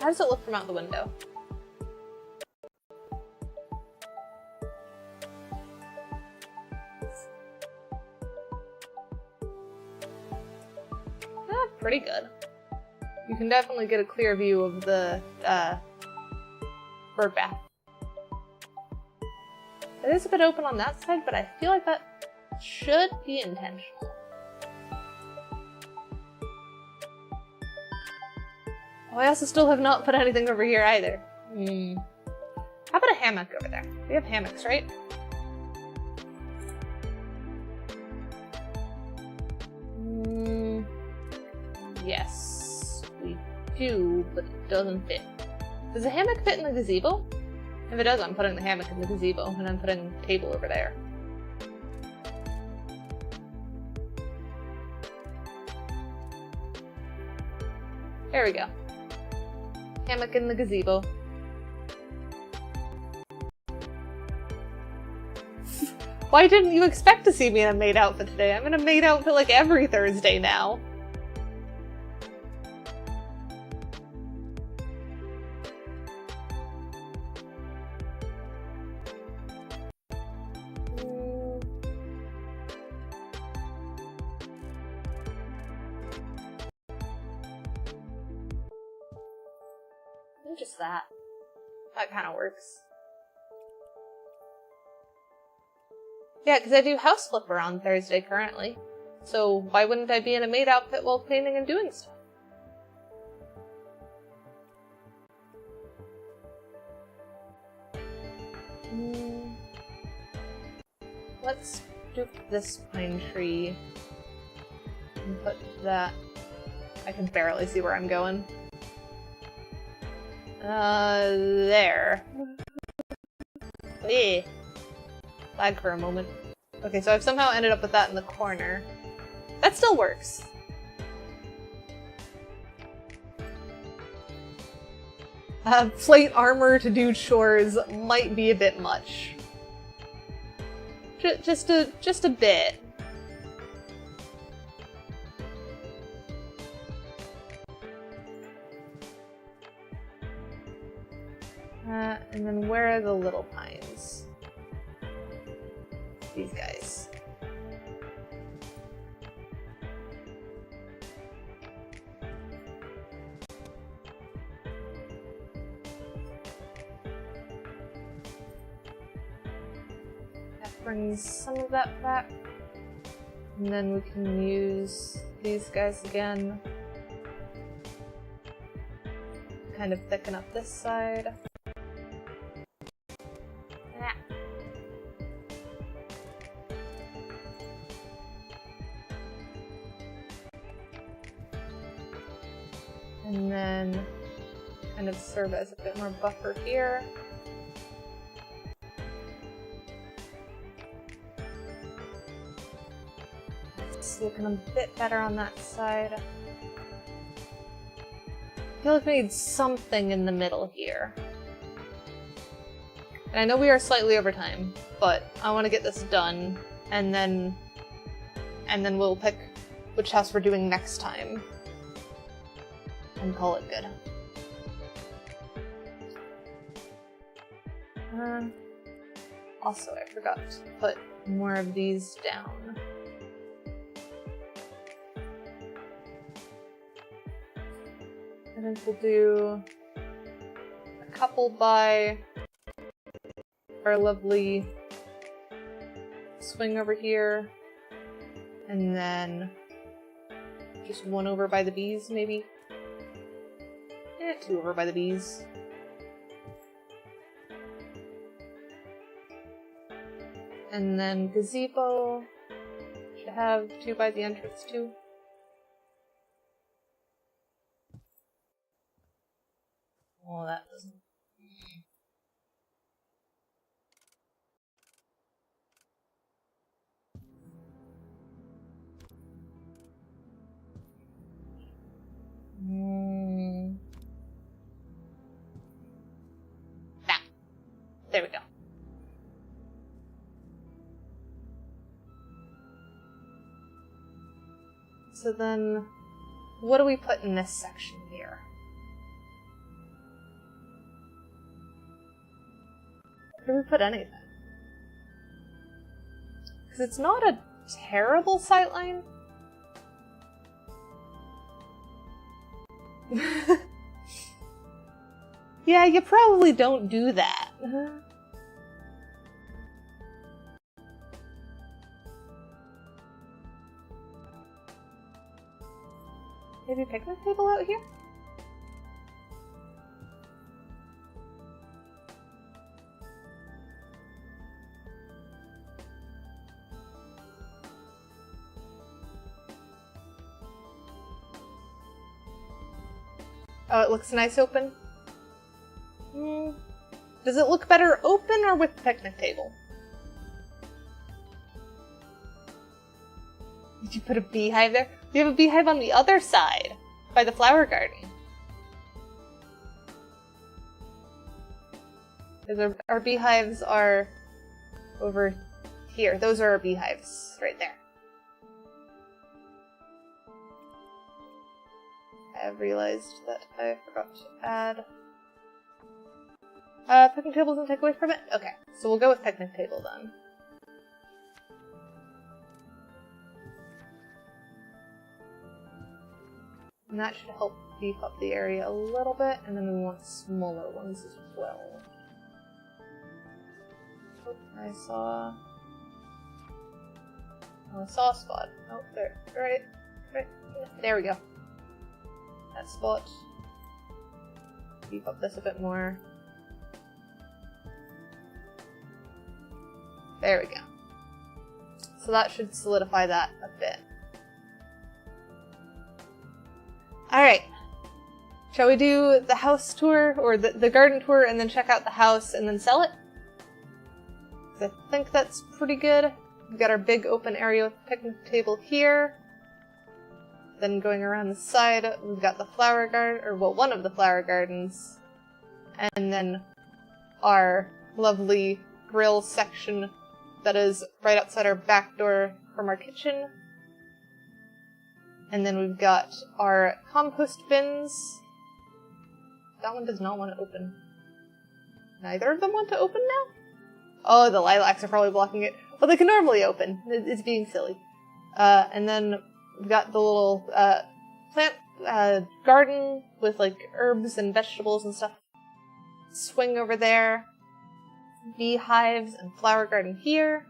How does it look from out the window? Pretty good. You can definitely get a clear view of the bird bath. It is a bit open on that side, but I feel like that should be intentional. Oh, I also still have not put anything over here either. How about a hammock over there? We have hammocks, right? Yes, we do, but it doesn't fit. Does the hammock fit in the gazebo? If it does, I'm putting the hammock in the gazebo, and I'm putting the table over there. There we go. Hammock in the gazebo. Why didn't you expect to see me in a maid outfit today? I'm in a maid outfit like every Thursday now. Just that. That kind of works. Yeah, because I do house flipper on Thursday currently. So why wouldn't I be in a maid outfit while cleaning and doing stuff? Let's do this pine tree and put that. I can barely see where I'm going. There. Eh. Lag for a moment. Okay, so I've somehow ended up with that in the corner. That still works. Plate armor to do chores might be a bit much. Just a bit. And then where are the little pines? These guys. That brings some of that back. And then we can use these guys again. Kind of thicken up this side. And then kind of serve as a bit more buffer here. It's looking a bit better on that side. I feel like we need something in the middle here. And I know we are slightly over time, but I want to get this done, and then we'll pick which house we're doing next time. And call it good. Also, I forgot to put more of these down. I think we'll do a couple by our lovely swing over here, and then just one over by the bees, maybe. Two over by the bees. And then gazebo should have two by the entrance too. Oh, that doesn't. there we go. So then, what do we put in this section here? Where do we put anything? Because it's not a terrible sightline. Yeah, you probably don't do that. Maybe picnic table out here? Oh, it looks nice open. Does it look better open or with the picnic table? Did you put a beehive there? You have a beehive on the other side, by the flower garden. Because our beehives are over here. Those are our beehives, right there. I have realized that I forgot to add... picnic table doesn't take away from it? Okay, so we'll go with picnic table then. And that should help beef up the area a little bit, and then we want smaller ones as well. Oh, I saw a spot. Oh, there. Right. There we go. That spot. Beef up this a bit more. There we go. So that should solidify that a bit. Alright. Shall we do the house tour, or the garden tour, and then check out the house and then sell it? 'Cause I think that's pretty good. We've got our big open area with the picnic table here. Then going around the side, we've got the flower garden, or well, one of the flower gardens. And then our lovely grill section that is right outside our back door from our kitchen. And then we've got our compost bins. That one does not want to open. Neither of them want to open now? Oh, the lilacs are probably blocking it. Well, they can normally open. It's being silly. And then we've got the little plant garden with like herbs and vegetables and stuff. Swing over there. Beehives and flower garden here.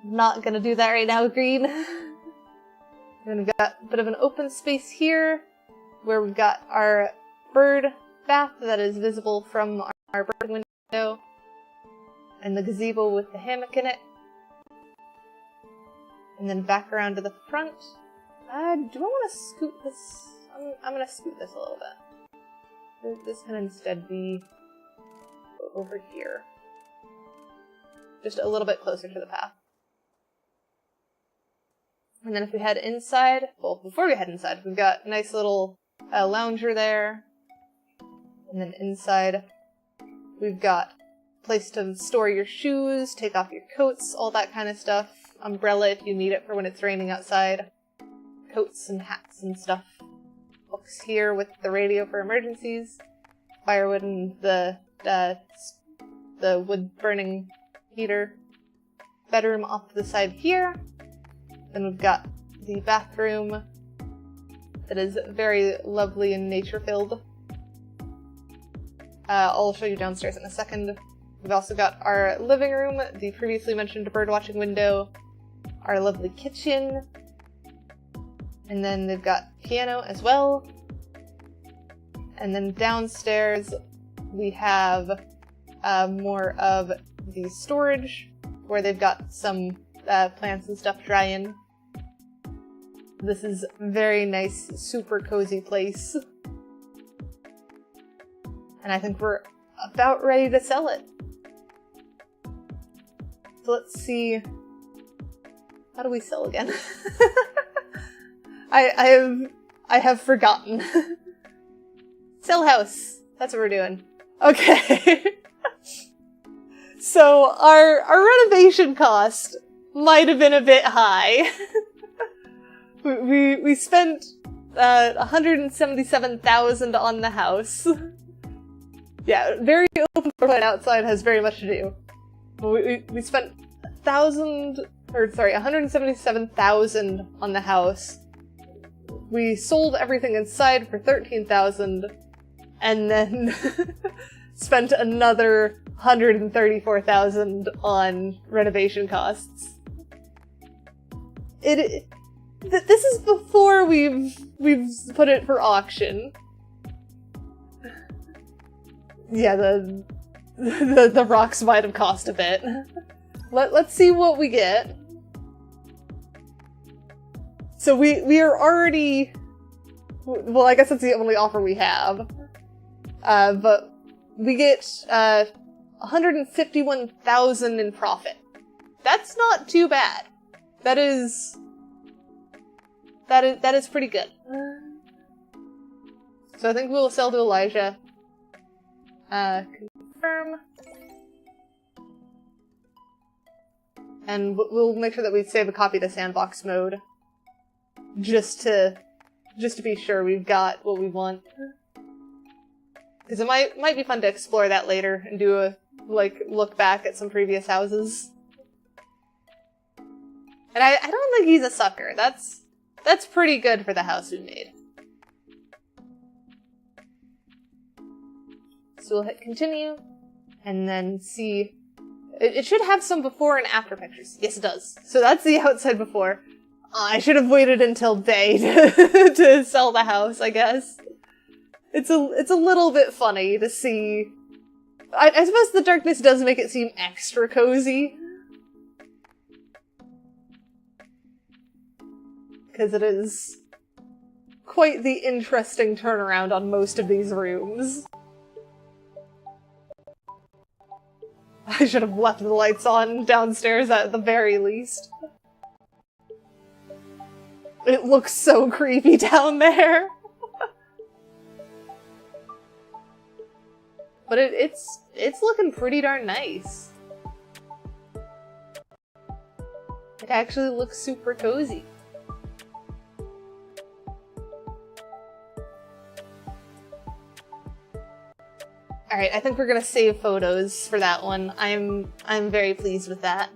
I'm not gonna do that right now, Green. Then we've got a bit of an open space here, where we've got our bird bath that is visible from our bird window, and the gazebo with the hammock in it. And then back around to the front. Do I want to scoot this? I'm gonna scoot this a little bit. This can instead be over here. Just a little bit closer to the path. And then if we head inside, well, before we head inside, we've got a nice little lounger there. And then inside, we've got a place to store your shoes, take off your coats, all that kind of stuff. Umbrella if you need it for when it's raining outside. Coats and hats and stuff. Books here with the radio for emergencies. Firewood and the wood-burning heater. Bedroom off to the side here. Then we've got the bathroom that is very lovely and nature-filled. I'll show you downstairs in a second. We've also got our living room, the previously mentioned birdwatching window, our lovely kitchen, and then they've got piano as well. And then downstairs we have more of the storage, where they've got some plants and stuff dry in. This is a very nice, super cozy place. And I think we're about ready to sell it. So let's see. How do we sell again? I have forgotten. Sell house. That's what we're doing. Okay. So our renovation cost might have been a bit high. we spent 177,000 on the house. Yeah, very open plan outside has very much to do. We spent 177,000 on the house. We sold everything inside for 13,000, and then spent another 134,000 on renovation costs. This is before we've put it for auction. Yeah, the rocks might have cost a bit. Let's see what we get. So we are already, well, I guess that's the only offer we have. But we get 151,000 in profit. That's not too bad. That is pretty good. So I think we'll sell to Elijah. Confirm. And we'll make sure that we save a copy to sandbox mode. Just to be sure we've got what we want. Because it might be fun to explore that later and do a, look back at some previous houses. And I don't think he's a sucker. That's pretty good for the house we made. So we'll hit continue, and then see. It should have some before and after pictures. Yes, it does. So that's the outside before. I should have waited until day to sell the house, I guess. It's a little bit funny to see. I suppose the darkness does make it seem extra cozy. Because it is quite the interesting turnaround on most of these rooms. I should have left the lights on downstairs at the very least. It looks so creepy down there. But it's looking pretty darn nice. It actually looks super cozy. Alright, I think we're gonna save photos for that one. I'm very pleased with that.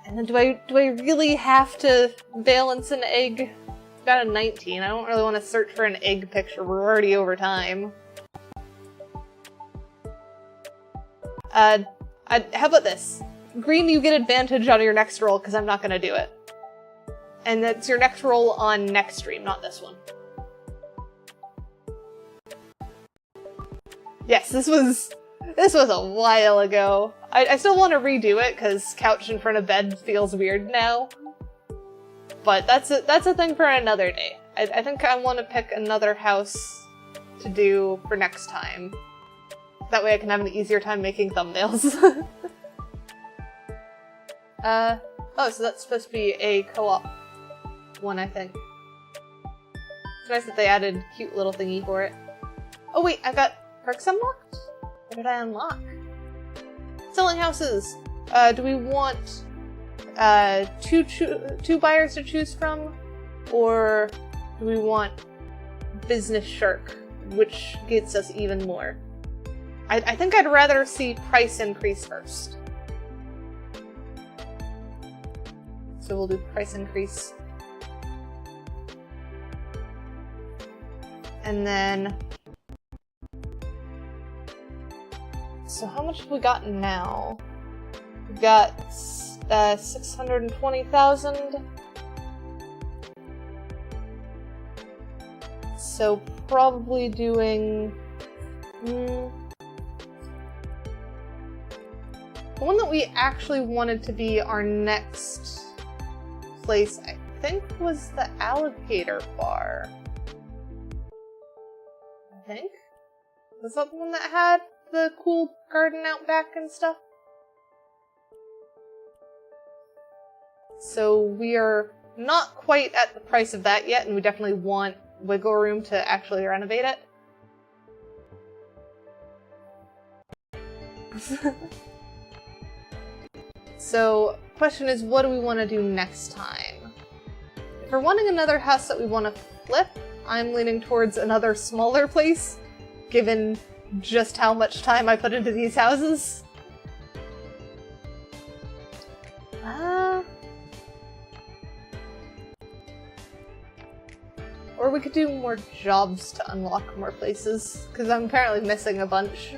And then do I really have to balance an egg? I've got a 19. I don't really want to search for an egg picture. We're already over time. How about this? Green, you get advantage on your next roll because I'm not gonna do it. And that's your next roll on next stream, not this one. Yes, this was a while ago. I still want to redo it because couch in front of bed feels weird now. But that's a thing for another day. I think I want to pick another house to do for next time. That way I can have an easier time making thumbnails. Oh, so that's supposed to be a co-op one, I think. It's nice that they added a cute little thingy for it. Oh wait, I've got perks unlocked? What did I unlock? Selling houses! Do we want two buyers to choose from? Or do we want Business Shark, which gets us even more? I think I'd rather see price increase first. So we'll do price increase. And then... So how much have we gotten now? We've got 620,000. So probably doing... The one that we actually wanted to be our next place, I think, was the alligator bar. I think? Was that the one that had the cool garden out back and stuff? So we are not quite at the price of that yet, and we definitely want wiggle room to actually renovate it. house. So, question is, what do we want to do next time? If we're wanting another house that we want to flip, I'm leaning towards another smaller place, given just how much time I put into these houses. Or we could do more jobs to unlock more places, because I'm apparently missing a bunch.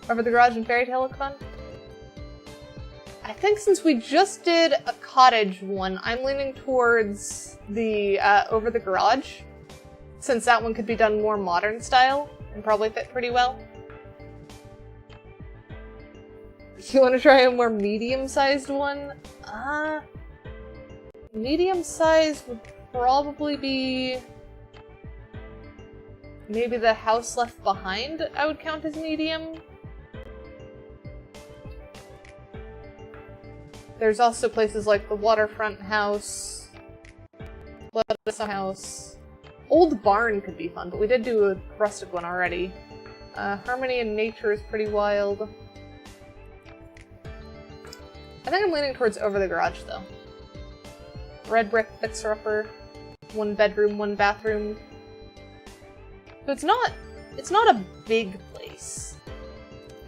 Over the Garage and Fairy Tale look fun? I think since we just did a cottage one, I'm leaning towards the Over the Garage, since that one could be done more modern style and probably fit pretty well. You want to try a more medium-sized one? Medium-sized would probably be... maybe the house left behind I would count as medium. There's also places like the waterfront house, Lettuce house. Old barn could be fun, but we did do a rustic one already. Harmony in Nature is pretty wild. I think I'm leaning towards Over the Garage, though. Red brick fixer-upper, 1 bedroom, 1 bathroom. So it's not a big place.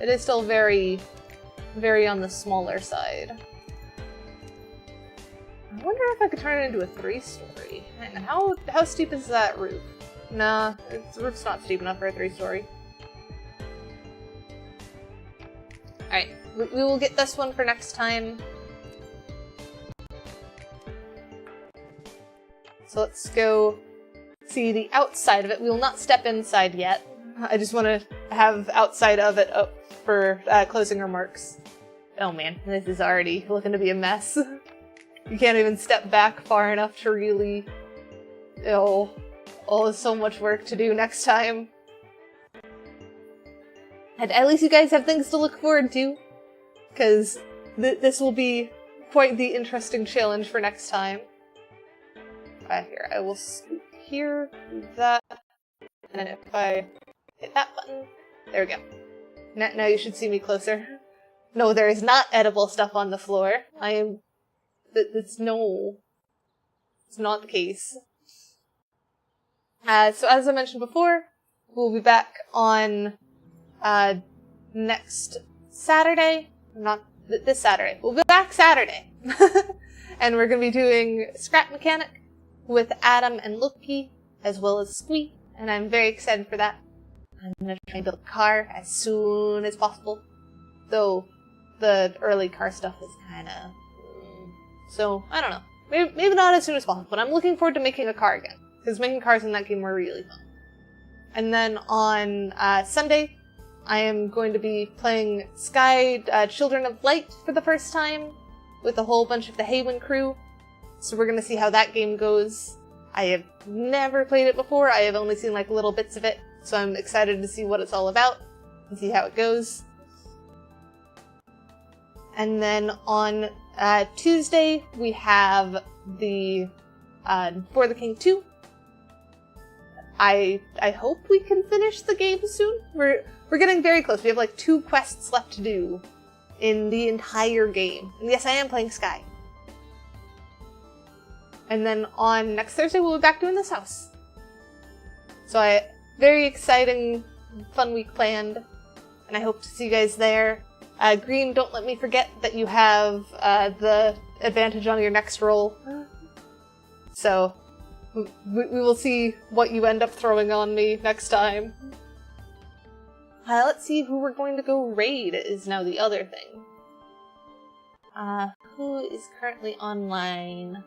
It is still very, very on the smaller side. I wonder if I could turn it into a 3-story. How steep is that roof? Nah, the roof's not steep enough for a 3-story. Alright, we will get this one for next time. So let's go see the outside of it. We will not step inside yet. I just want to have outside of it up for closing remarks. Oh man, this is already looking to be a mess. You can't even step back far enough to really... Oh, there's so much work to do next time. And at least you guys have things to look forward to, because this will be quite the interesting challenge for next time. Here, I will scoop here, do that, and then if I hit that button, there we go. Now you should see me closer. No, there is not edible stuff on the floor. It's not the case. So as I mentioned before, we'll be back on next Saturday. Not this Saturday. We'll be back Saturday. And we're going to be doing Scrap Mechanic with Adam and Loki, as well as Squee, and I'm very excited for that. I'm going to try and build a car as soon as possible, though the early car stuff is kind of... So, I don't know. Maybe not as soon as possible, but I'm looking forward to making a car again, because making cars in that game were really fun. And then on Sunday, I am going to be playing Sky Children of Light for the first time, with a whole bunch of the Haywen crew. So we're going to see how that game goes. I have never played it before. I have only seen like little bits of it. So I'm excited to see what it's all about and see how it goes. And then on Tuesday, we have the For the King 2. I hope we can finish the game soon. We're getting very close. We have like 2 quests left to do in the entire game. And yes, I am playing Sky. And then on next Thursday, we'll be back doing this house. So very exciting, fun week planned, and I hope to see you guys there. Green, don't let me forget that you have the advantage on your next roll. So we will see what you end up throwing on me next time. Let's see who we're going to go raid is now the other thing. Who is currently online?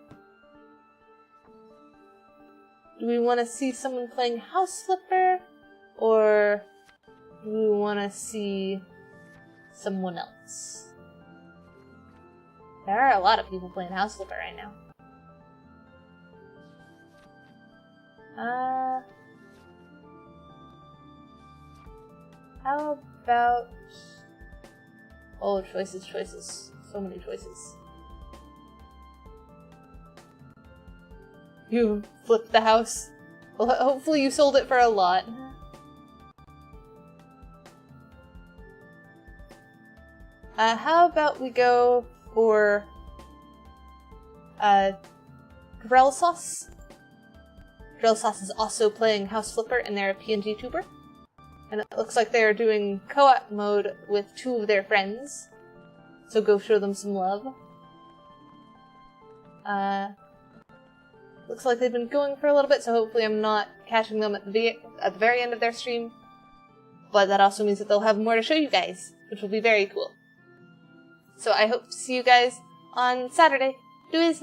Do we want to see someone playing House Flipper? Or do we want to see someone else? There are a lot of people playing House Flipper right now. How about... Oh, choices. So many choices. You flipped the house. Well, hopefully you sold it for a lot. How about we go for Grell Sauce? Grell Sauce is also playing House Flipper and they're a PNG tuber. And it looks like they're doing co-op mode with 2 of their friends. So go show them some love. Looks like they've been going for a little bit, so hopefully I'm not catching them at the very end of their stream. But that also means that they'll have more to show you guys, which will be very cool. So I hope to see you guys on Saturday. Do it,